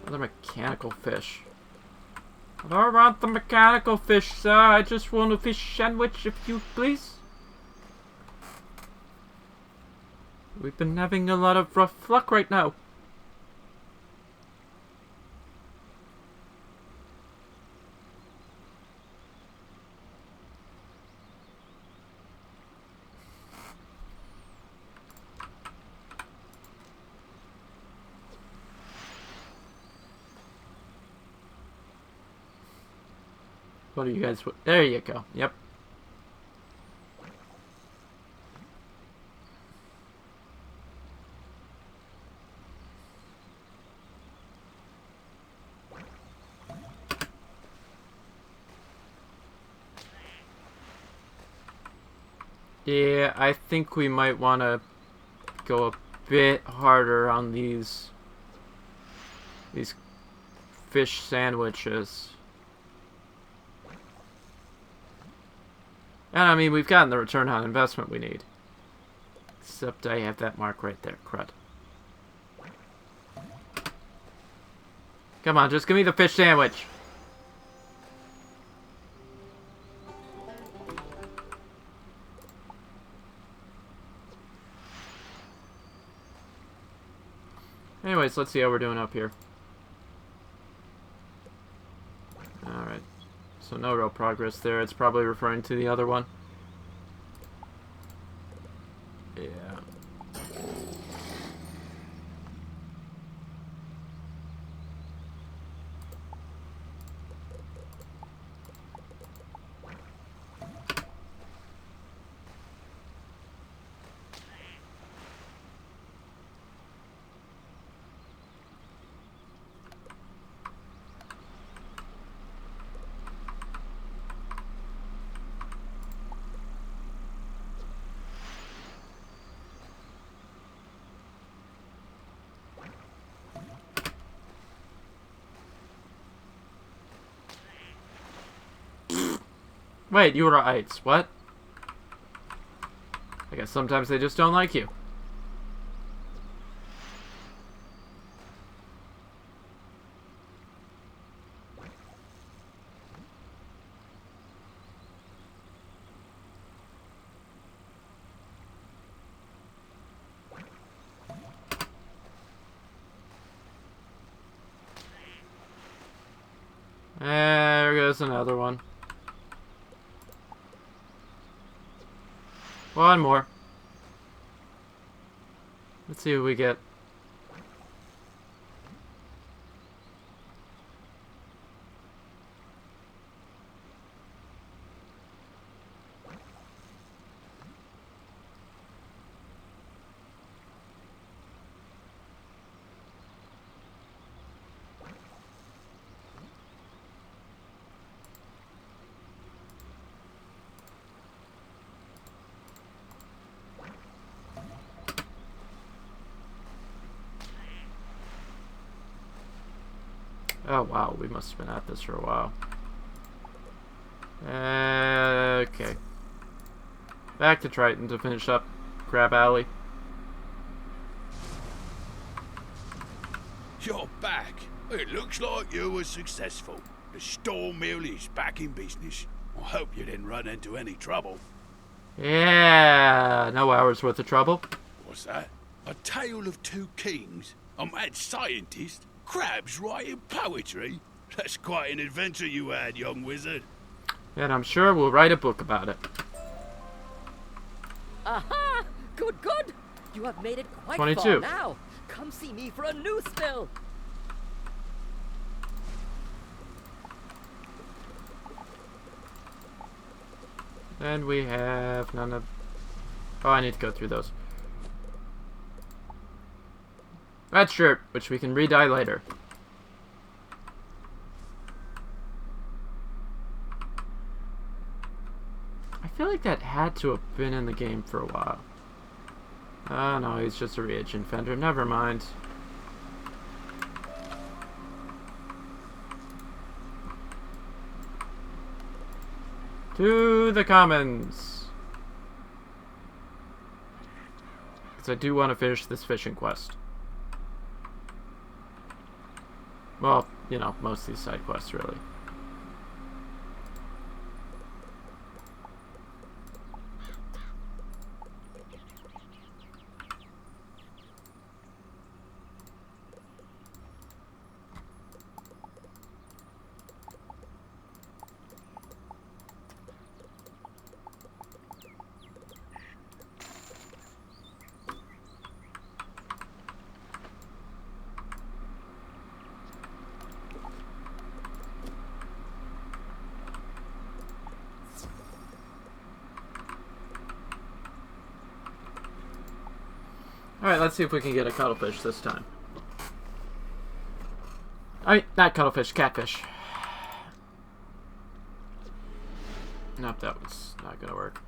Another mechanical fish. I don't want the mechanical fish, sir. I just want a fish sandwich, if you please. We've been having a lot of rough luck right now. What are you guys? There you go. Yep. Yeah, I think we might want to go a bit harder on these fish sandwiches. And I mean, we've gotten the return on investment we need. Except I have that mark right there. Crud. Come on, just give me the fish sandwich. Anyways, let's see how we're doing up here. Alright. So no real progress there. It's probably referring to the other one. Yeah. Wait, you were ites. What? I guess sometimes they just don't like you. There goes another one. One more. Let's see what we get. Oh wow, we must have been at this for a while. Okay. Back to Triton to finish up Crab Alley. You're back. It looks like you were successful. The Storm Mill is back in business. I hope you didn't run into any trouble. Yeah, no hours worth of trouble. What's that? A Tale of Two Kings? A mad scientist? Crabs writing poetry? That's quite an adventure you had, young wizard. And I'm sure we'll write a book about it. Aha! Good, good! You have made it quite 22. far now. Come see me for a new spill. And we have none of... Oh, I need to go through those. Red shirt, which we can re-dye later. I feel like that had to have been in the game for a while. Oh no, he's just a reagent vendor. Never mind. To the commons. Because I do want to finish this fishing quest. Well, you know, most of these side quests, really. Alright, let's see if we can get a cuttlefish this time. I mean, not cuttlefish, catfish. Nope, that was not gonna work.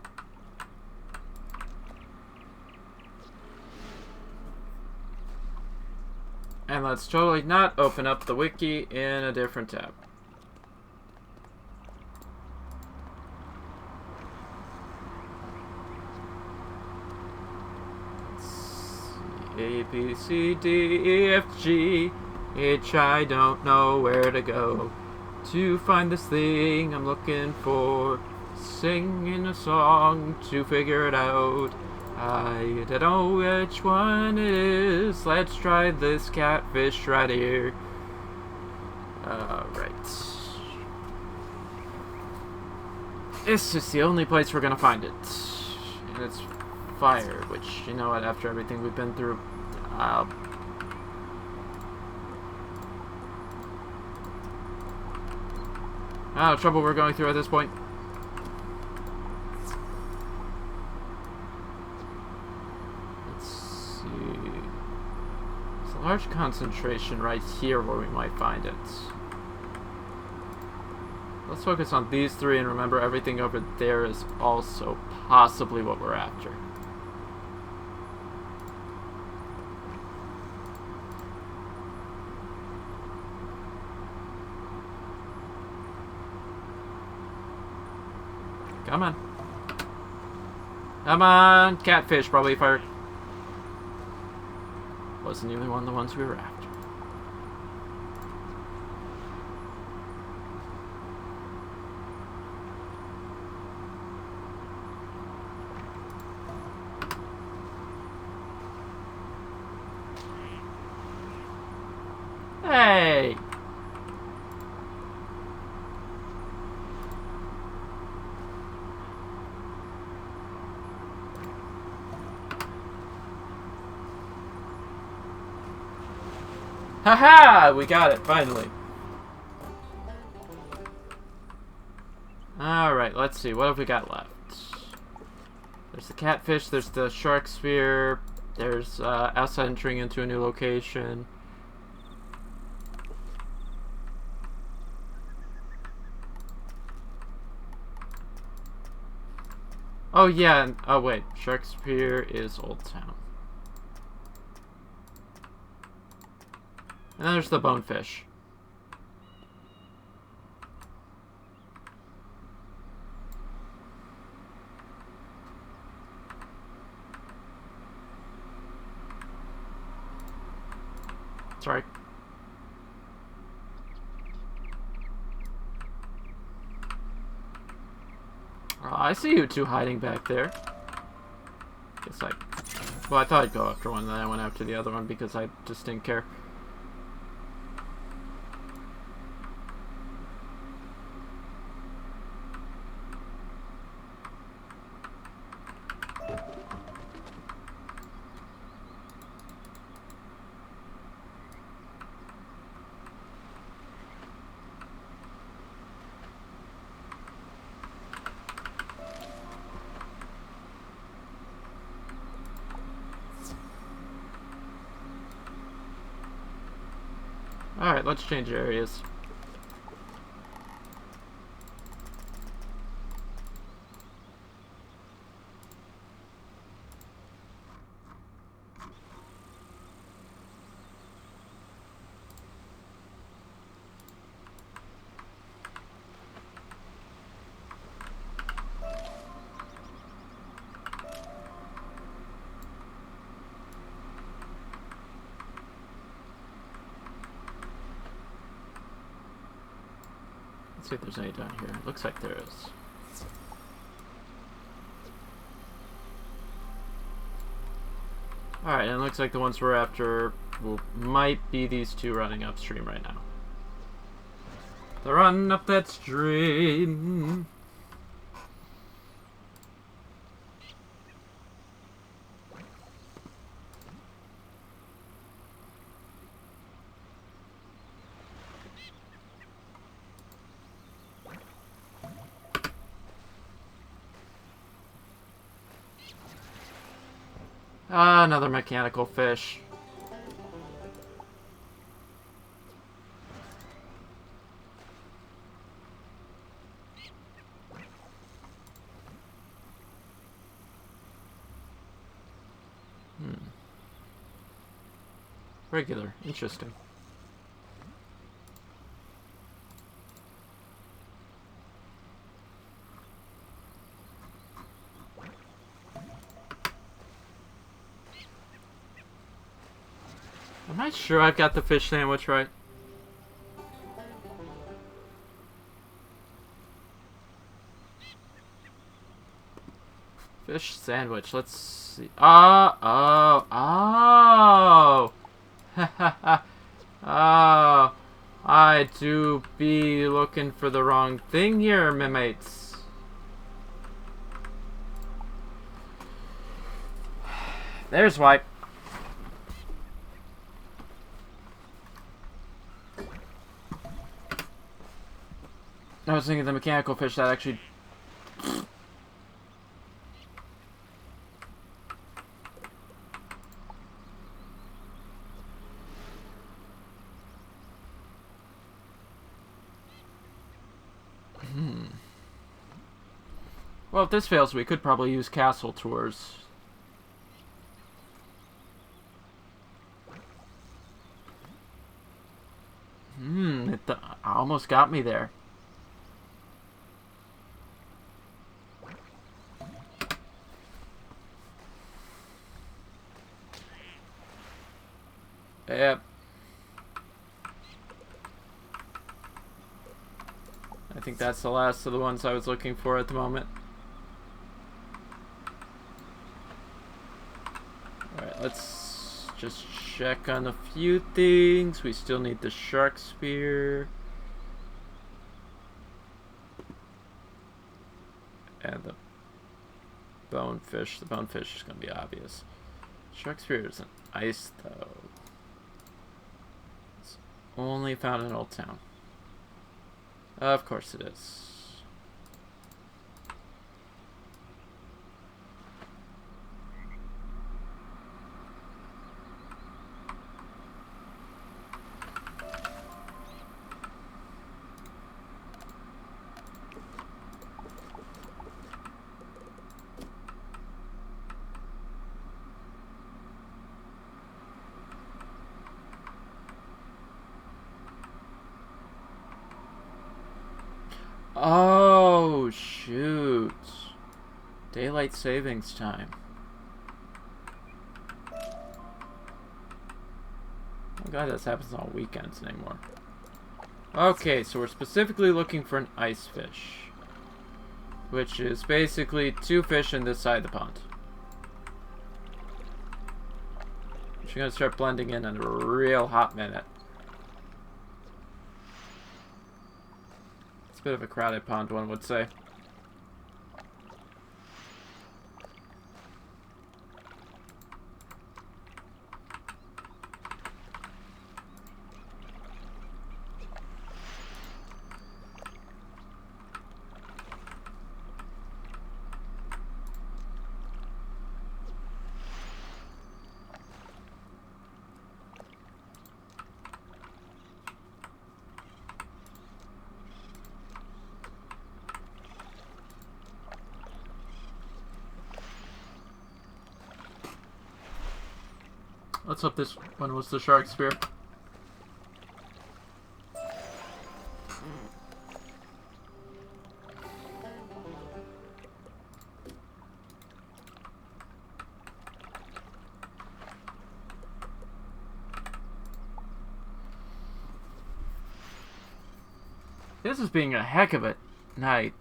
And let's totally not open up the wiki in a different tab. A, B, C, D, E, F, G, H, I don't know where to go to find this thing I'm looking for. Singing a song to figure it out. I don't know which one it is. Let's try this catfish right here. Right. This is the only place we're gonna find it. And it's fire, which, you know what, after everything we've been through, trouble we're going through at this point. Let's see. There's a large concentration right here where we might find it. Let's focus on these three and remember everything over there is also possibly what we're after. Come on. Come on! Catfish, probably fire. Wasn't even one of the ones we were after. Hey! Haha! We got it, finally. Alright, let's see. What have we got left? There's the catfish, there's the shark sphere, there's outside entering into a new location. Oh yeah, and, oh wait, shark sphere is Old Town. And then there's the bonefish. Sorry. Oh, I see you two hiding back there. Guess well, I thought I'd go after one, then I went after the other one because I just didn't care. Alright, let's change areas. Let's see if there's any down here. Looks like there is. Alright, and it looks like the ones we're after might be these two running upstream right now. They're running up that stream. Ah, another mechanical fish. Regular. Interesting. Am I sure I've got the fish sandwich right? Fish sandwich. Let's see. Oh. Oh. I do be looking for the wrong thing here, my mates. There's why. I was thinking the mechanical fish that actually... Well, if this fails, we could probably use castle tours. It almost got me there. Yep. I think that's the last of the ones I was looking for at the moment. Alright, let's just check on a few things. We still need the shark spear. And the bonefish. The bonefish is going to be obvious. Shark spear is an ice, though. It's only found in Old Town. Of course it is. Oh, shoot. Daylight savings time. Oh god, this happens on weekends anymore. Okay, so we're specifically looking for an ice fish. Which is basically 2 fish in this side of the pond. Which are going to start blending in a real hot minute. It's a bit of a crowded pond, one would say. Let's hope this one was the shark spear. This is being a heck of a night.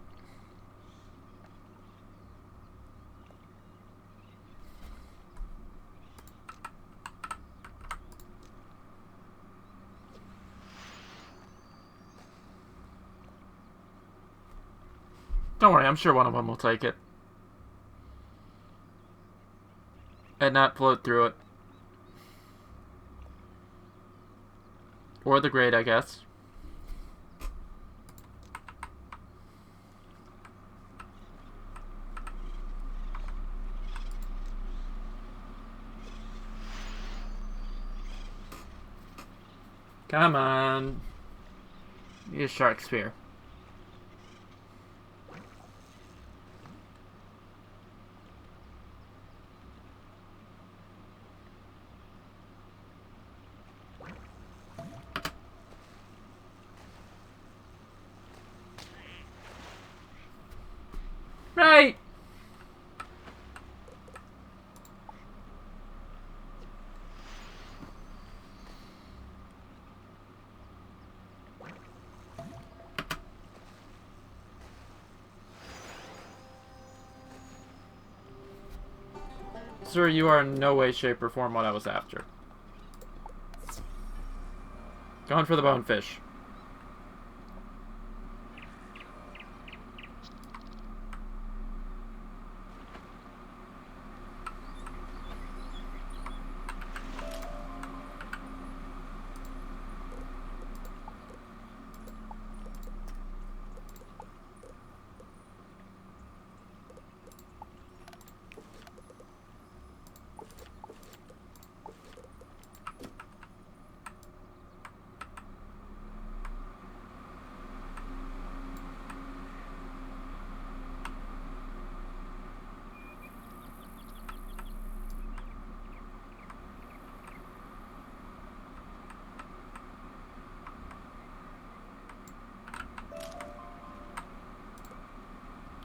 Don't worry, I'm sure one of them will take it. And not float through it. Or the grate, I guess. Come on. Use shark spear. Right! Sir, you are in no way, shape, or form what I was after. Going for the bonefish.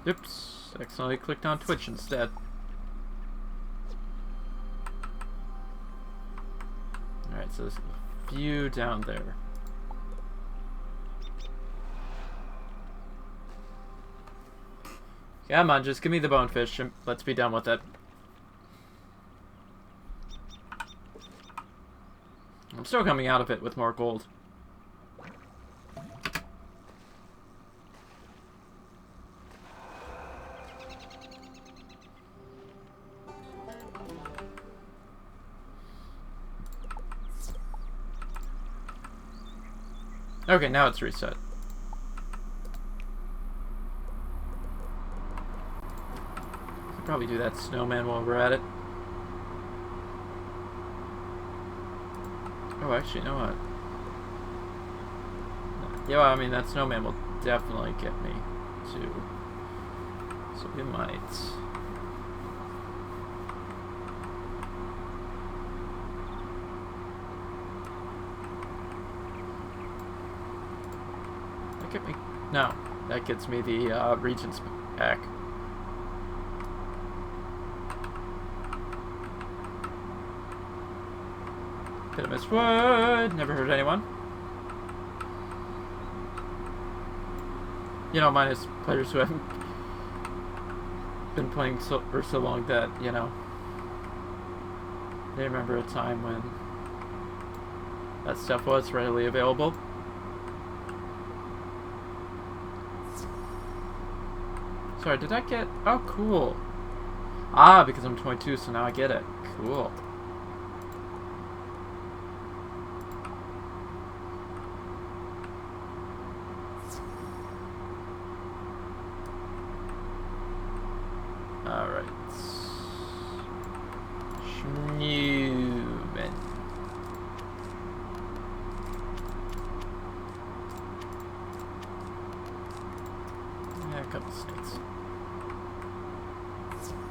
Oops, accidentally clicked on Twitch instead. Alright, so there's a few down there. Come on, just give me the bonefish and let's be done with it. I'm still coming out of it with more gold. Okay, now it's reset. Could probably do that snowman while we're at it. Oh, actually, you know what? Yeah, well, I mean, that snowman will definitely get me to... So we might... Get me? No, that gets me the Regent's back. Could have missed wood. Never hurt anyone. You know, minus players who haven't been playing for so long that, you know, they remember a time when that stuff was readily available. Sorry, did I get... Oh, cool. Ah, because I'm 22, so now I get it. Cool. Alright. Schneeman. Yeah, a couple snakes.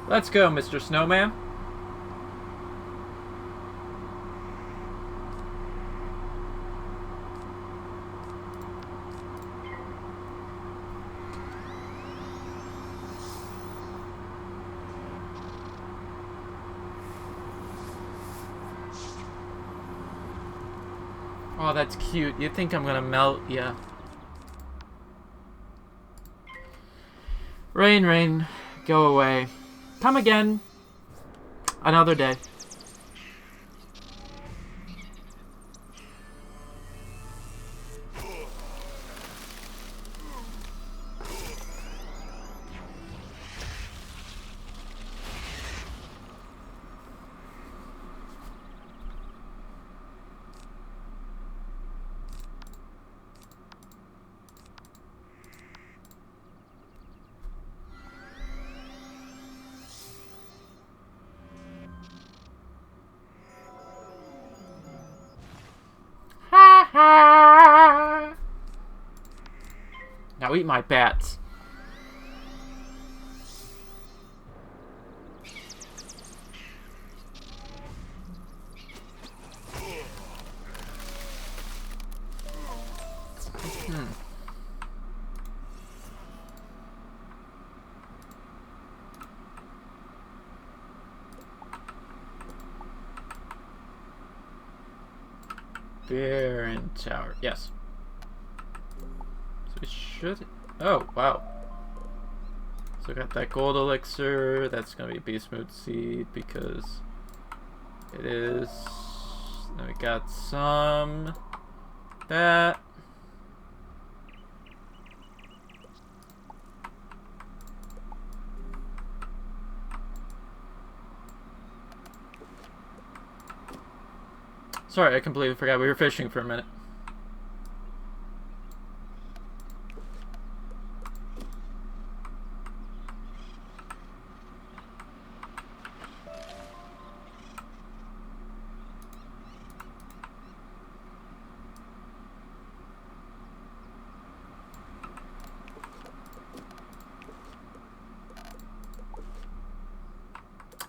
Let's go, Mr. Snowman. Oh, that's cute. You think I'm gonna melt? Yeah. Rain, rain, go away. Come again. Another day. Now eat my bats. Baron Tower. Yes. So we should... Oh, wow. So I got that gold elixir. That's going to be beast mode seed because it is. Then we got some... That. Sorry, I completely forgot we were fishing for a minute.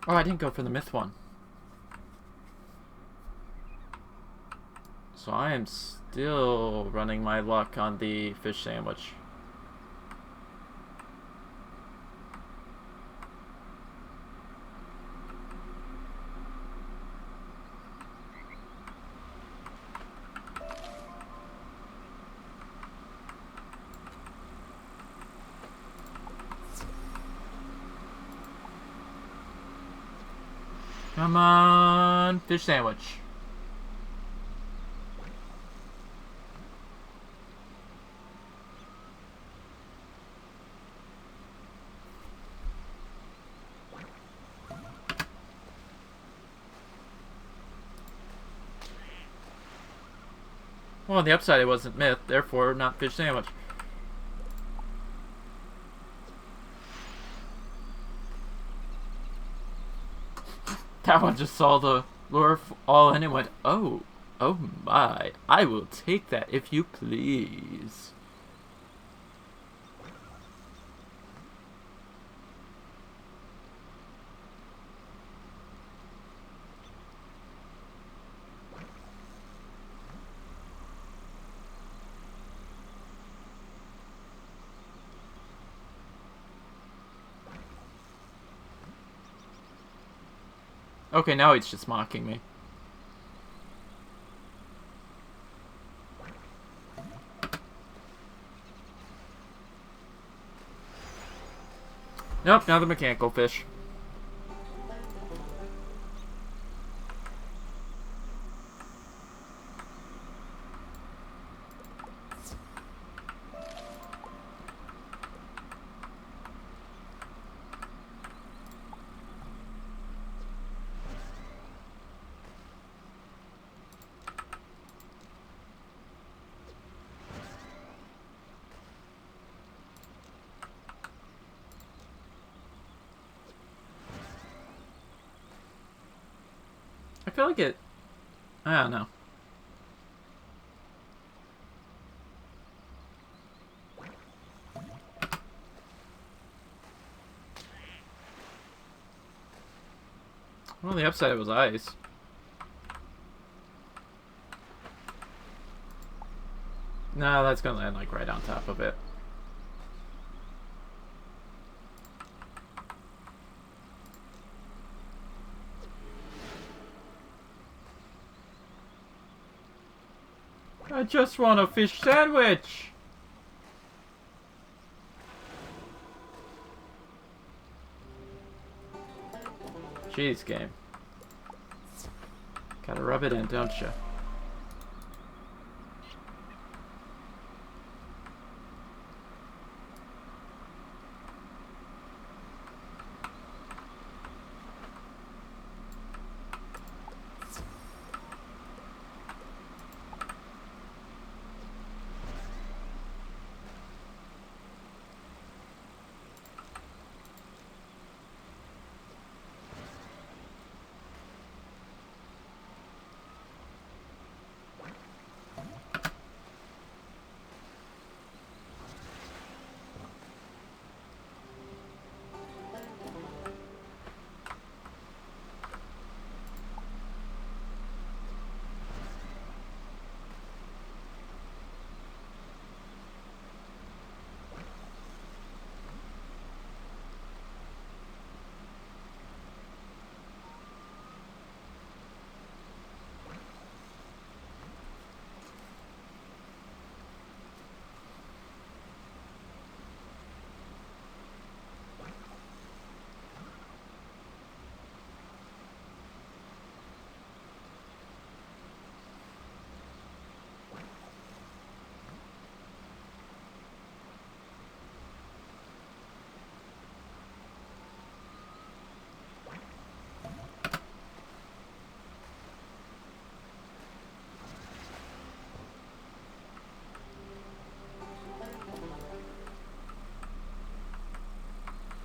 Oh, I didn't go for the myth one. So I am still running my luck on the fish sandwich. Come on, fish sandwich. Well, on the upside it wasn't myth, therefore not fish sandwich. That one just saw the lure all in and went, oh, oh my, I will take that if you please. Okay, now he's just mocking me. Nope, now the mechanical fish. I feel like it... I don't know. Well, the upside was ice. No, that's gonna land like right on top of it. I just want a fish sandwich! Jeez, game. Gotta rub it in, don't you?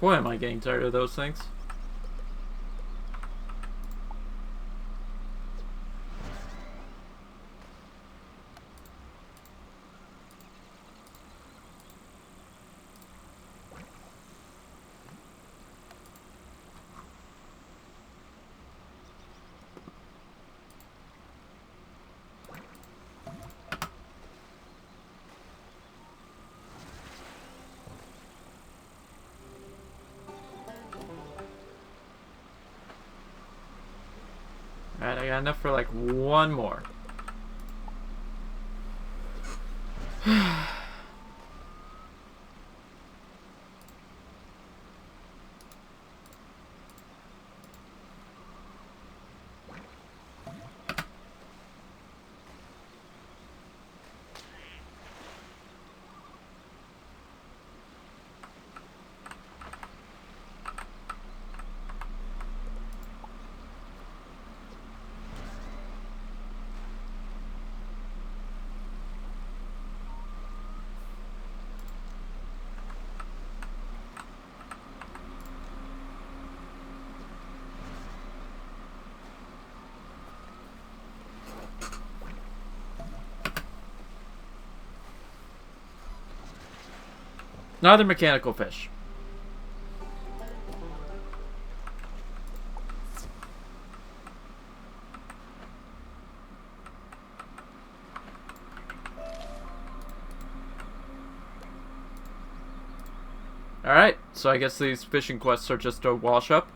Boy, am I getting tired of those things. Alright, I got enough for like one more. Another mechanical fish. Alright, so I guess these fishing quests are just a wash up.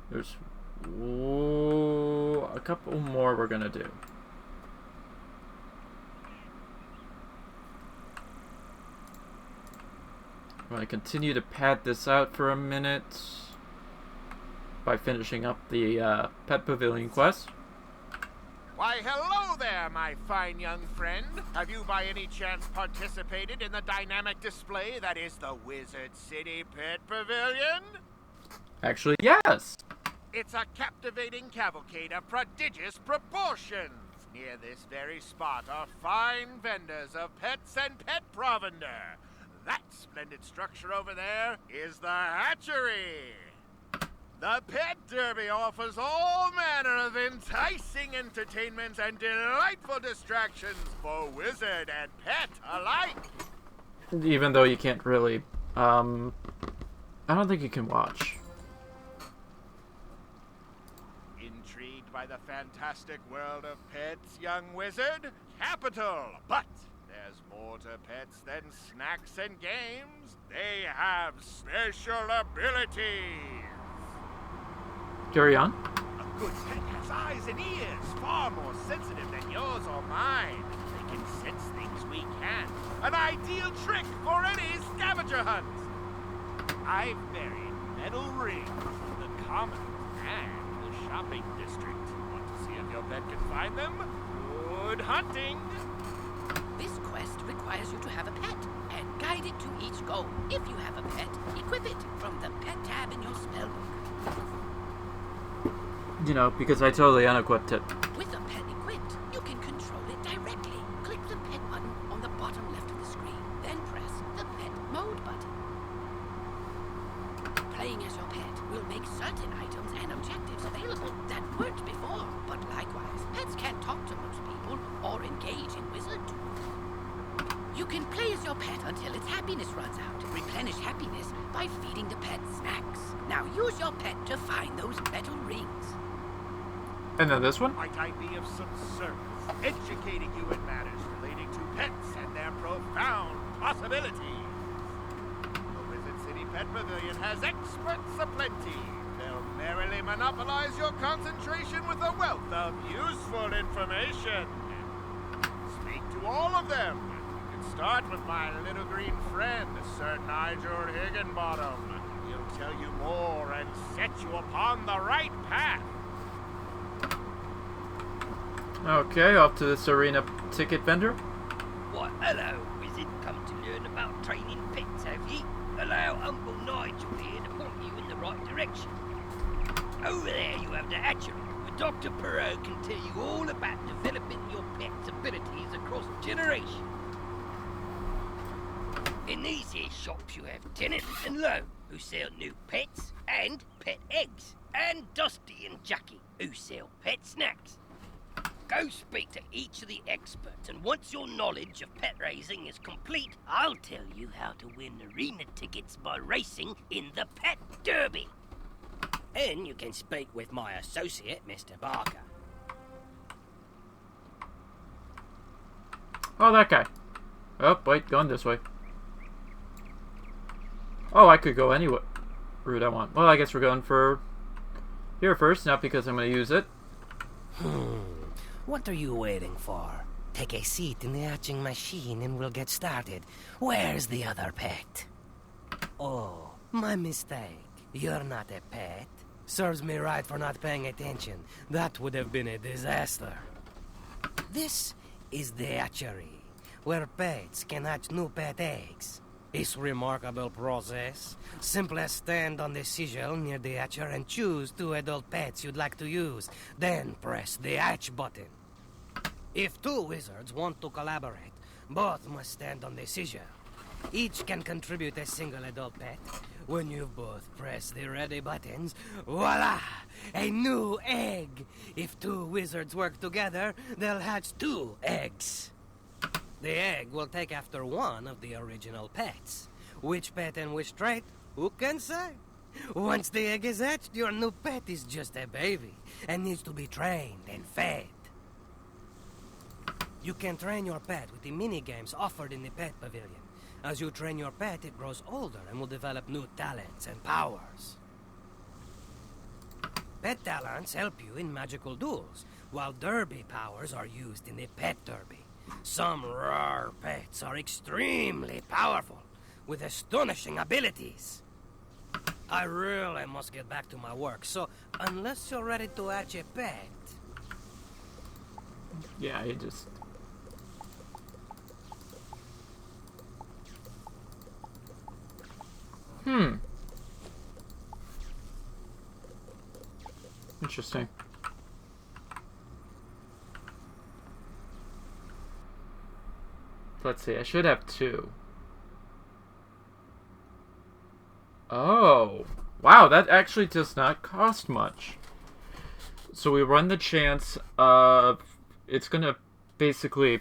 There's a couple more we're gonna do. I'm gonna continue to pad this out for a minute by finishing up the Pet Pavilion quest. Why, hello there, my fine young friend. Have you by any chance participated in the dynamic display that is the Wizard City Pet Pavilion? Actually, yes! It's a captivating cavalcade of prodigious proportions. Near this very spot are fine vendors of pets and pet provender. That splendid structure over there is the hatchery. The Pet Derby offers all manner of enticing entertainments and delightful distractions for wizard and pet alike. Even though you can't really, I don't think you can watch. Intrigued by the fantastic world of pets, young wizard? Capital! But there's more to pets than snacks and games. They have special abilities. Carry on. A good pet has eyes and ears, far more sensitive than yours or mine. They can sense things we can't. An ideal trick for any scavenger hunt. I've buried metal rings in the commons and the shopping district. Want to see if your pet can find them? Good hunting! This quest requires you to have a pet and guide it to each goal. If you have a pet, equip it from the pet tab in your spellbook. You know, because I totally unequipped it. With the pet equipped, you can control it directly. Click the pet button on the bottom left of the screen, then press the pet mode button. Playing as your pet will make certain items and objectives available that weren't before. But likewise, pets can't talk to most people or engage in wizard tools. You can play as your pet until its happiness runs out. Replenish happiness by feeding the pet snacks. Now use your pet to find those metal rings. And then this one? Might I be of some service, educating you in matters relating to pets and their profound possibilities? The Wizard City Pet Pavilion has experts aplenty. They'll merrily monopolize your concentration with a wealth of useful information. Speak to all of them. You can start with my little green friend, Sir Nigel Higginbottom. He'll tell you more and set you upon the right path. Okay, off to this arena ticket vendor. Why, hello, wizard. Come to learn about training pets, have ye? Allow Uncle Nigel here to point you in the right direction. Over there you have the hatchery, where Dr. Perot can tell you all about developing your pet's abilities across generations. In these here shops you have Tennant and Lowe, who sell new pets and pet eggs, and Dusty and Jackie, who sell pet snacks. Go speak to each of the experts, and once your knowledge of pet raising is complete, I'll tell you how to win arena tickets by racing in the Pet Derby. And you can speak with my associate, Mr. Barker. Oh, that guy. Oh, wait, going this way. Oh, I could go any route I want. Well, I guess we're going for here first, not because I'm going to use it. What are you waiting for? Take a seat in the hatching machine and we'll get started. Where's the other pet? Oh, my mistake. You're not a pet. Serves me right for not paying attention. That would have been a disaster. This is the hatchery, where pets can hatch new pet eggs. It's a remarkable process. Simply stand on the sigil near the hatcher and choose 2 adult pets you'd like to use. Then press the hatch button. If 2 wizards want to collaborate, both must stand on the sigil. Each can contribute a single adult pet. When you've both pressed the ready buttons, voila! A new egg! If 2 wizards work together, they'll hatch 2 eggs. The egg will take after one of the original pets. Which pet and which trait? Who can say? Once the egg is hatched, your new pet is just a baby and needs to be trained and fed. You can train your pet with the mini-games offered in the Pet Pavilion. As you train your pet, it grows older and will develop new talents and powers. Pet talents help you in magical duels, while derby powers are used in the Pet Derby. Some rare pets are extremely powerful, with astonishing abilities. I really must get back to my work, so unless you're ready to hatch a pet... Yeah, you just... Interesting. Let's see, I should have 2. Oh, wow, that actually does not cost much. So we run the chance of... It's gonna basically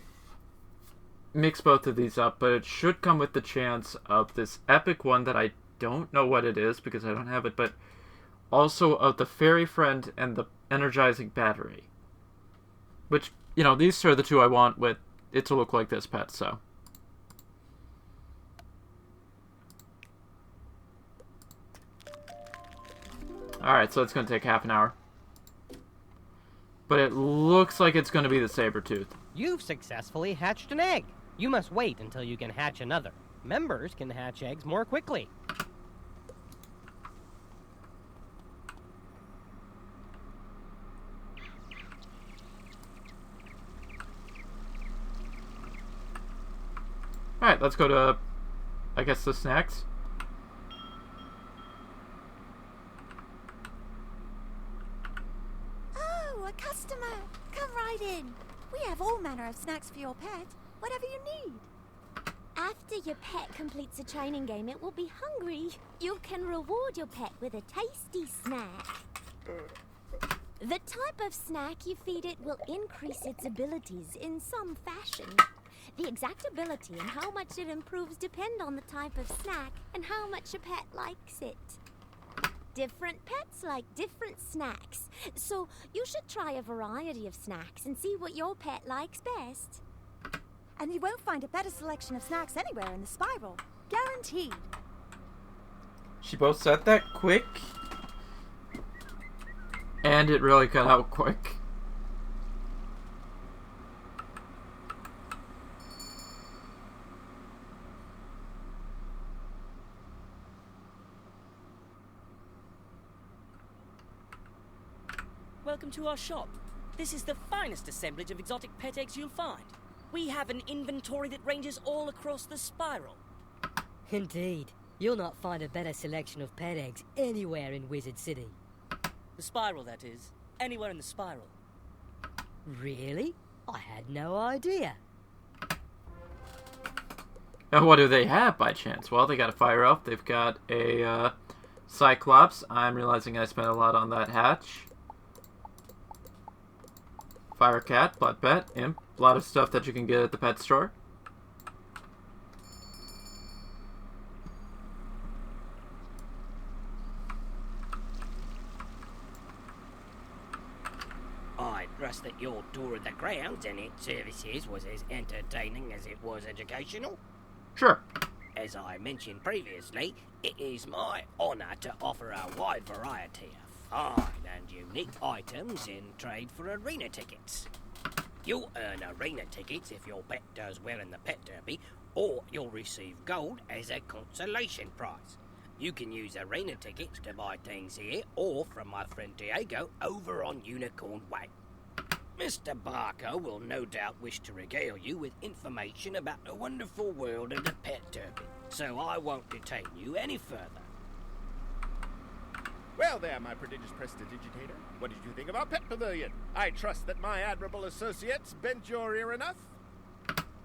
mix both of these up, but it should come with the chance of this epic one that I don't know what it is because I don't have it, but also of the Fairy Friend and the Energizing Battery. Which, you know, these are the 2 I want with it to look like this pet, so. Alright, so it's going to take half an hour. But it looks like it's going to be the Sabertooth. You've successfully hatched an egg. You must wait until you can hatch another. Members can hatch eggs more quickly. Alright, let's go to, I guess, the snacks. Oh, a customer! Come right in. We have all manner of snacks for your pet. Whatever you need. After your pet completes a training game, it will be hungry. You can reward your pet with a tasty snack. The type of snack you feed it will increase its abilities in some fashion. The exact ability and how much it improves depend on the type of snack and how much your pet likes it. Different pets like different snacks, so you should try a variety of snacks and see what your pet likes best. And you won't find a better selection of snacks anywhere in the spiral. Guaranteed. She both said that quick. And it really cut out quick. Welcome to our shop. This is the finest assemblage of exotic pet eggs you'll find. We have an inventory that ranges all across the spiral. Indeed. You'll not find a better selection of pet eggs anywhere in Wizard City. The spiral, that is. Anywhere in the spiral. Really? I had no idea. And what do they have by chance? Well, they got a fire elf. They've got a Cyclops. I'm realizing I spent a lot on that hatch. Fire cat, blood pet, imp. A lot of stuff that you can get at the pet store. I trust that your tour of the grounds and its services was as entertaining as it was educational? Sure. As I mentioned previously, it is my honour to offer a wide variety of fine and unique items in trade for arena tickets. You'll earn arena tickets if your pet does well in the pet derby, or you'll receive gold as a consolation prize. You can use arena tickets to buy things here or from my friend Diego over on Unicorn Way. Mr. Barker will no doubt wish to regale you with information about the wonderful world of the pet derby, so I won't detain you any further. Well there, my prodigious prestidigitator. What did you think of our pet pavilion? I trust that my admirable associates bent your ear enough?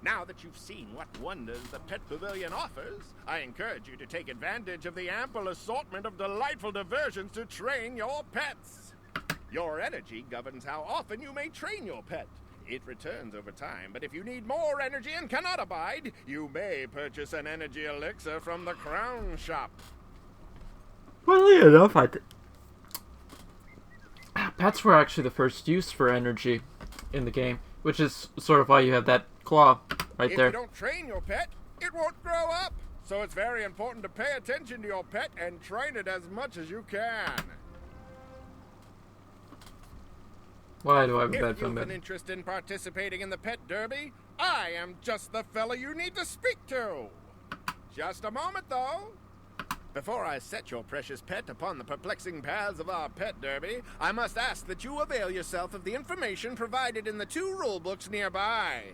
Now that you've seen what wonders the pet pavilion offers, I encourage you to take advantage of the ample assortment of delightful diversions to train your pets. Your energy governs how often you may train your pet. It returns over time, but if you need more energy and cannot abide, you may purchase an energy elixir from the Crown Shop. Funnily enough, pets were actually the first use for energy in the game, which is sort of why you have that claw right there. If you don't train your pet, it won't grow up. So it's very important to pay attention to your pet and train it as much as you can. Why do I have a bad If you've phone? an interest in participating in the pet derby, I am just the fella you need to speak to. Just a moment, though. Before I set your precious pet upon the perplexing paths of our pet derby, I must ask that you avail yourself of the information provided in the 2 rule books nearby.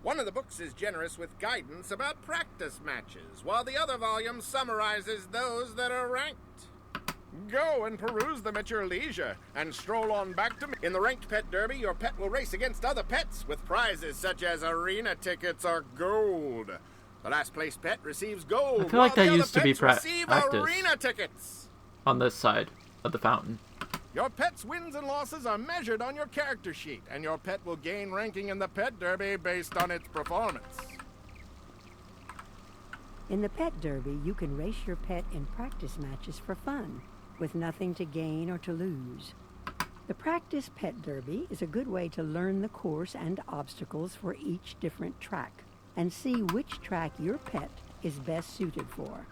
One of the books is generous with guidance about practice matches, while the other volume summarizes those that are ranked. Go and peruse them at your leisure, and stroll on back to me. In the ranked pet derby, your pet will race against other pets with prizes such as arena tickets or gold. The last place pet receives gold. I feel like while that the used other to be pets receive practice arena tickets. on this side of the fountain. Your pet's wins and losses are measured on your character sheet, and your pet will gain ranking in the pet derby based on its performance. In the pet derby, you can race your pet in practice matches for fun, with nothing to gain or to lose. The practice pet derby is a good way to learn the course and obstacles for each different track, and see which track your pet is best suited for.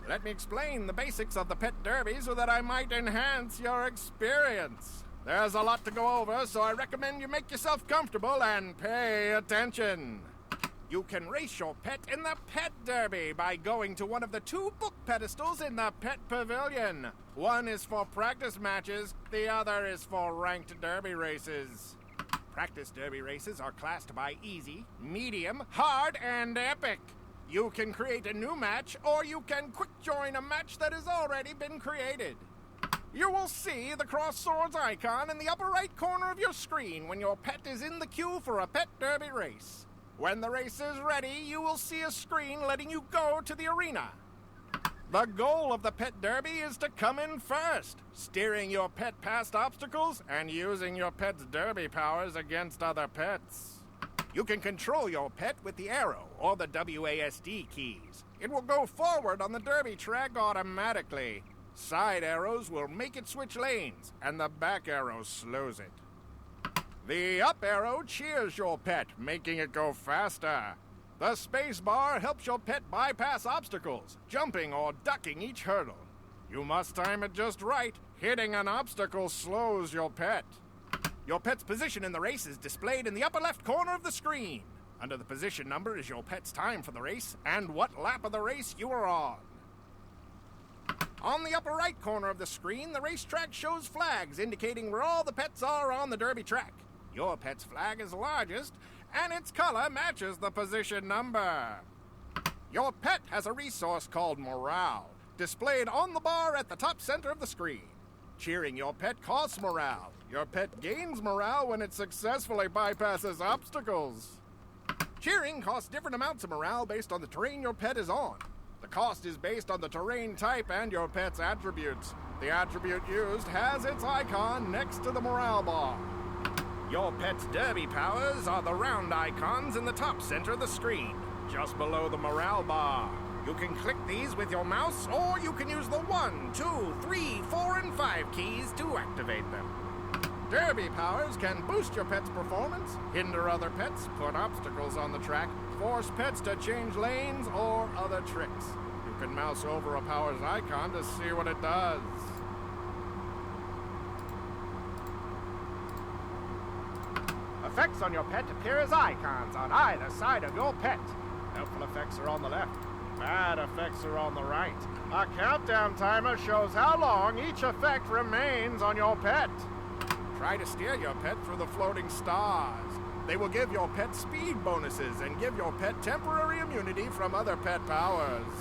Let me explain the basics of the pet derby so that I might enhance your experience. There's a lot to go over, so I recommend you make yourself comfortable and pay attention. You can race your pet in the pet derby by going to one of the 2 book pedestals in the pet pavilion. One is for practice matches, the other is for ranked derby races. Practice derby races are classed by easy, medium, hard, and epic. You can create a new match, or you can quick join a match that has already been created. You will see the cross swords icon in the upper right corner of your screen when your pet is in the queue for a pet derby race. When the race is ready, you will see a screen letting you go to the arena. The goal of the pet derby is to come in first, steering your pet past obstacles and using your pet's derby powers against other pets. You can control your pet with the arrow or the WASD keys. It will go forward on the derby track automatically. Side arrows will make it switch lanes, and the back arrow slows it. The up arrow cheers your pet, making it go faster. The space bar helps your pet bypass obstacles, jumping or ducking each hurdle. You must time it just right. Hitting an obstacle slows your pet. Your pet's position in the race is displayed in the upper left corner of the screen. Under the position number is your pet's time for the race and what lap of the race you are on. On the upper right corner of the screen, the racetrack shows flags indicating where all the pets are on the derby track. Your pet's flag is largest, and its color matches the position number. Your pet has a resource called morale, displayed on the bar at the top center of the screen. Cheering your pet costs morale. Your pet gains morale when it successfully bypasses obstacles. Cheering costs different amounts of morale based on the terrain your pet is on. The cost is based on the terrain type and your pet's attributes. The attribute used has its icon next to the morale bar. Your pet's derby powers are the round icons in the top center of the screen, just below the morale bar. You can click these with your mouse, or you can use the 1, 2, 3, 4, and 5 keys to activate them. Derby powers can boost your pet's performance, hinder other pets, put obstacles on the track, force pets to change lanes, or other tricks. You can mouse over a power's icon to see what it does. Effects on your pet appear as icons on either side of your pet. Helpful effects are on the left. Bad effects are on the right. A countdown timer shows how long each effect remains on your pet. Try to steer your pet through the floating stars. They will give your pet speed bonuses and give your pet temporary immunity from other pet powers.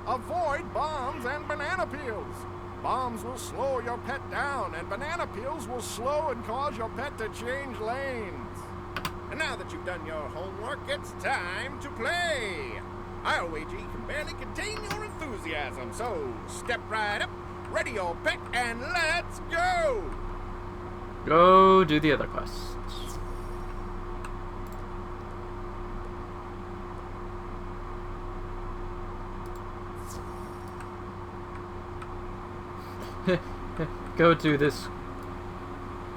Avoid bombs and banana peels. Bombs will slow your pet down, and banana peels will slow and cause your pet to change lanes. And now that you've done your homework, it's time to play. I'll wager you can barely contain your enthusiasm, so step right up, ready your pet, and let's go! Go do the other quests. Go do this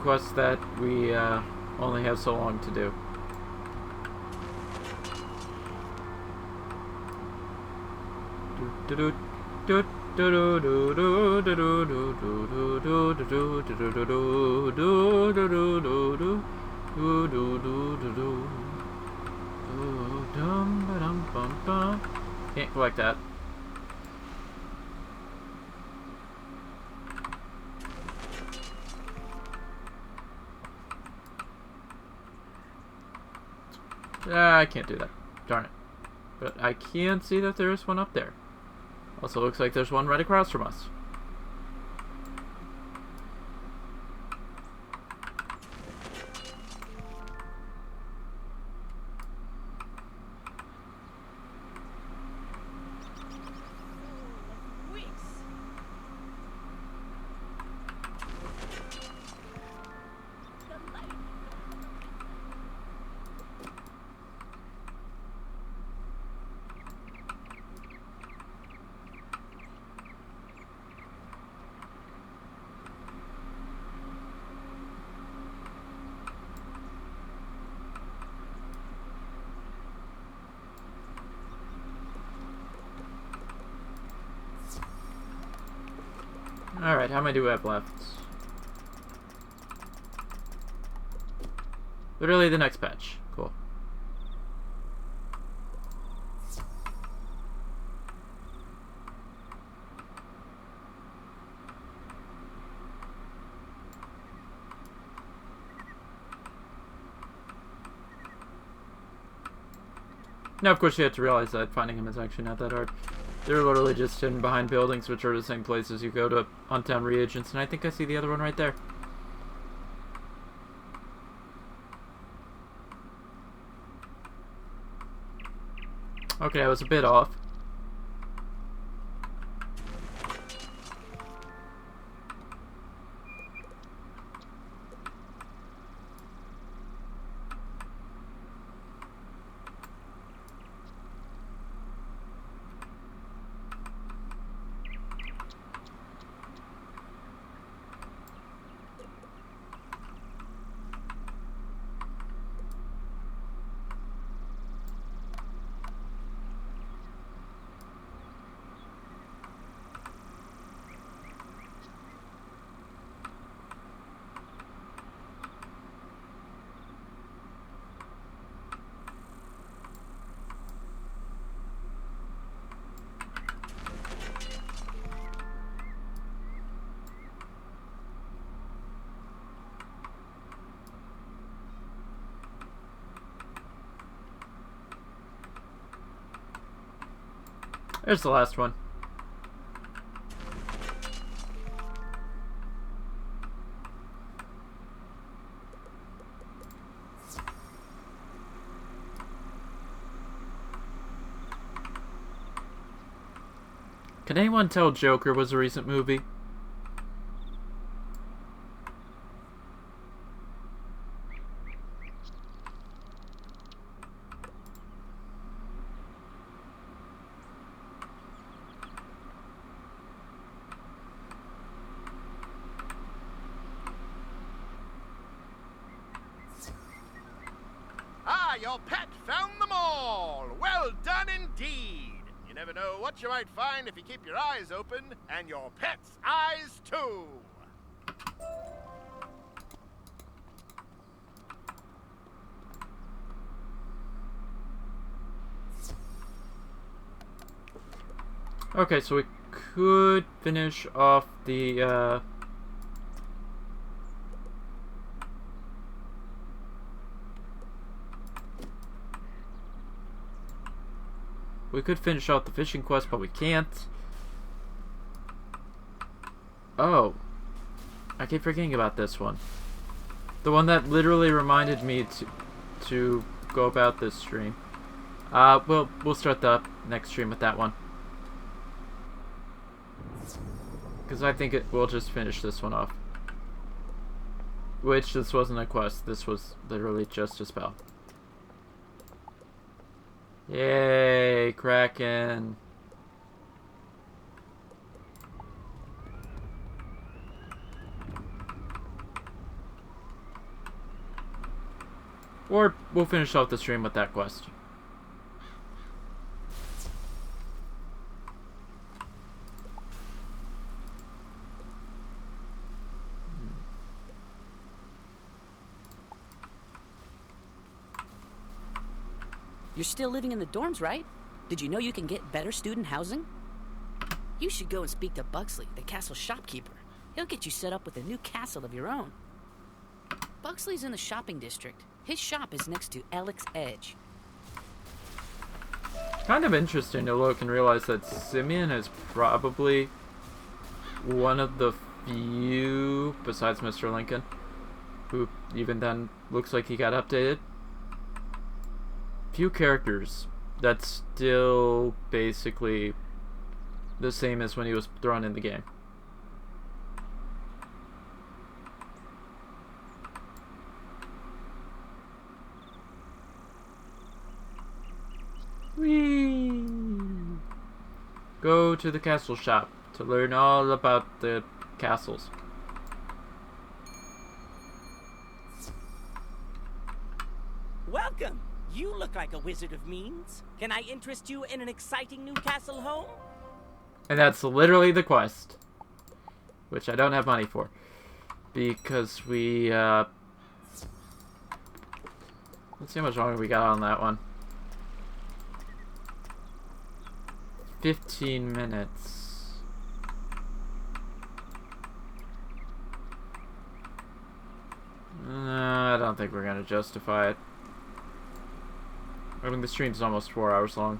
quest that we only have so long to do. Can't collect that. I can't do that. Darn it. But I can see that there is one up there. Also looks like there's one right across from us. Alright, how many do we have left? Literally the next patch. Cool. Now, of course, you have to realize that finding him is actually not that hard. They're literally just hidden behind buildings, which are the same places you go to hunt down reagents, and I think I see the other one right there. Okay, I was a bit off. There's the last one. Can anyone tell Joker was a recent movie? Ah, your pet found them all! Well done indeed! You never know what you might find if you keep your eyes open, and your pet's eyes too! Okay, so we could finish off the, we could finish off the fishing quest, but we can't. Oh. I keep forgetting about this one. The one that literally reminded me to go about this stream. We'll start the next stream with that one. Because I think we'll just finish this one off. Which, this wasn't a quest. This was literally just a spell. Yay, Kraken. Or we'll finish off the stream with that quest. You're still living in the dorms, right? Did you know you can get better student housing? You should go and speak to Buxley, the castle shopkeeper. He'll get you set up with a new castle of your own. Buxley's in the shopping district. His shop is next to Alex Edge. Kind of interesting to look and realize that Simeon is probably one of the few, besides Mr. Lincoln, who even then looks like he got updated. Few characters that's still basically the same as when he was thrown in the game. Whee! Go to the castle shop to learn all about the castles. Welcome! You look like a wizard of means. Can I interest you in an exciting new castle home? And that's literally the quest. Which I don't have money for. Because we, let's see how much longer we got on that one. 15 minutes. I don't think we're gonna justify it. I mean, the stream's almost 4 hours long.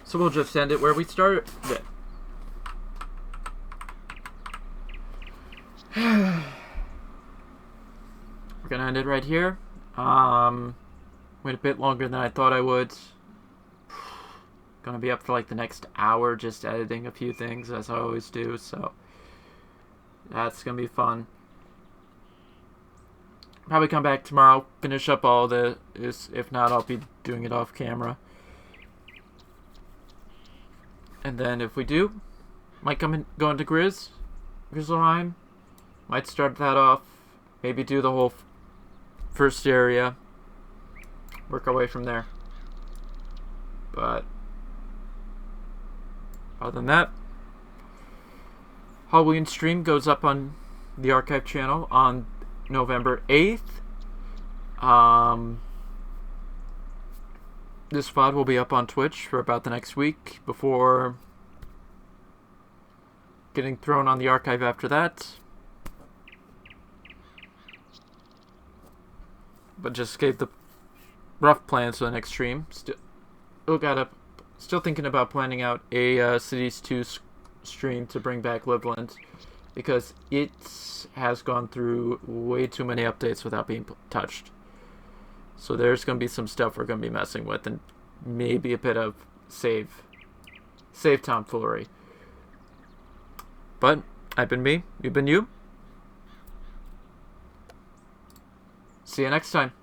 So we'll just end it where we started it. We're gonna end it right here. Went a bit longer than I thought I would. Gonna be up for like the next hour just editing a few things as I always do, so that's gonna be fun. Probably come back tomorrow, finish up all this. If not, I'll be doing it off camera. And then if we do, might go into Grizzleheim. Might start that off. Maybe do the whole first area. Work our way from there. But other than that, Halloween stream goes up on the archive channel on November 8th. This VOD will be up on Twitch for about the next week before getting thrown on the archive after that. But just gave the rough plans for the next stream. Still thinking about planning out a Cities 2 stream to bring back Liveland, because it has gone through way too many updates without being touched. So there's going to be some stuff we're going to be messing with, and maybe a bit of save tomfoolery. But I've been me, you've been you. See you next time.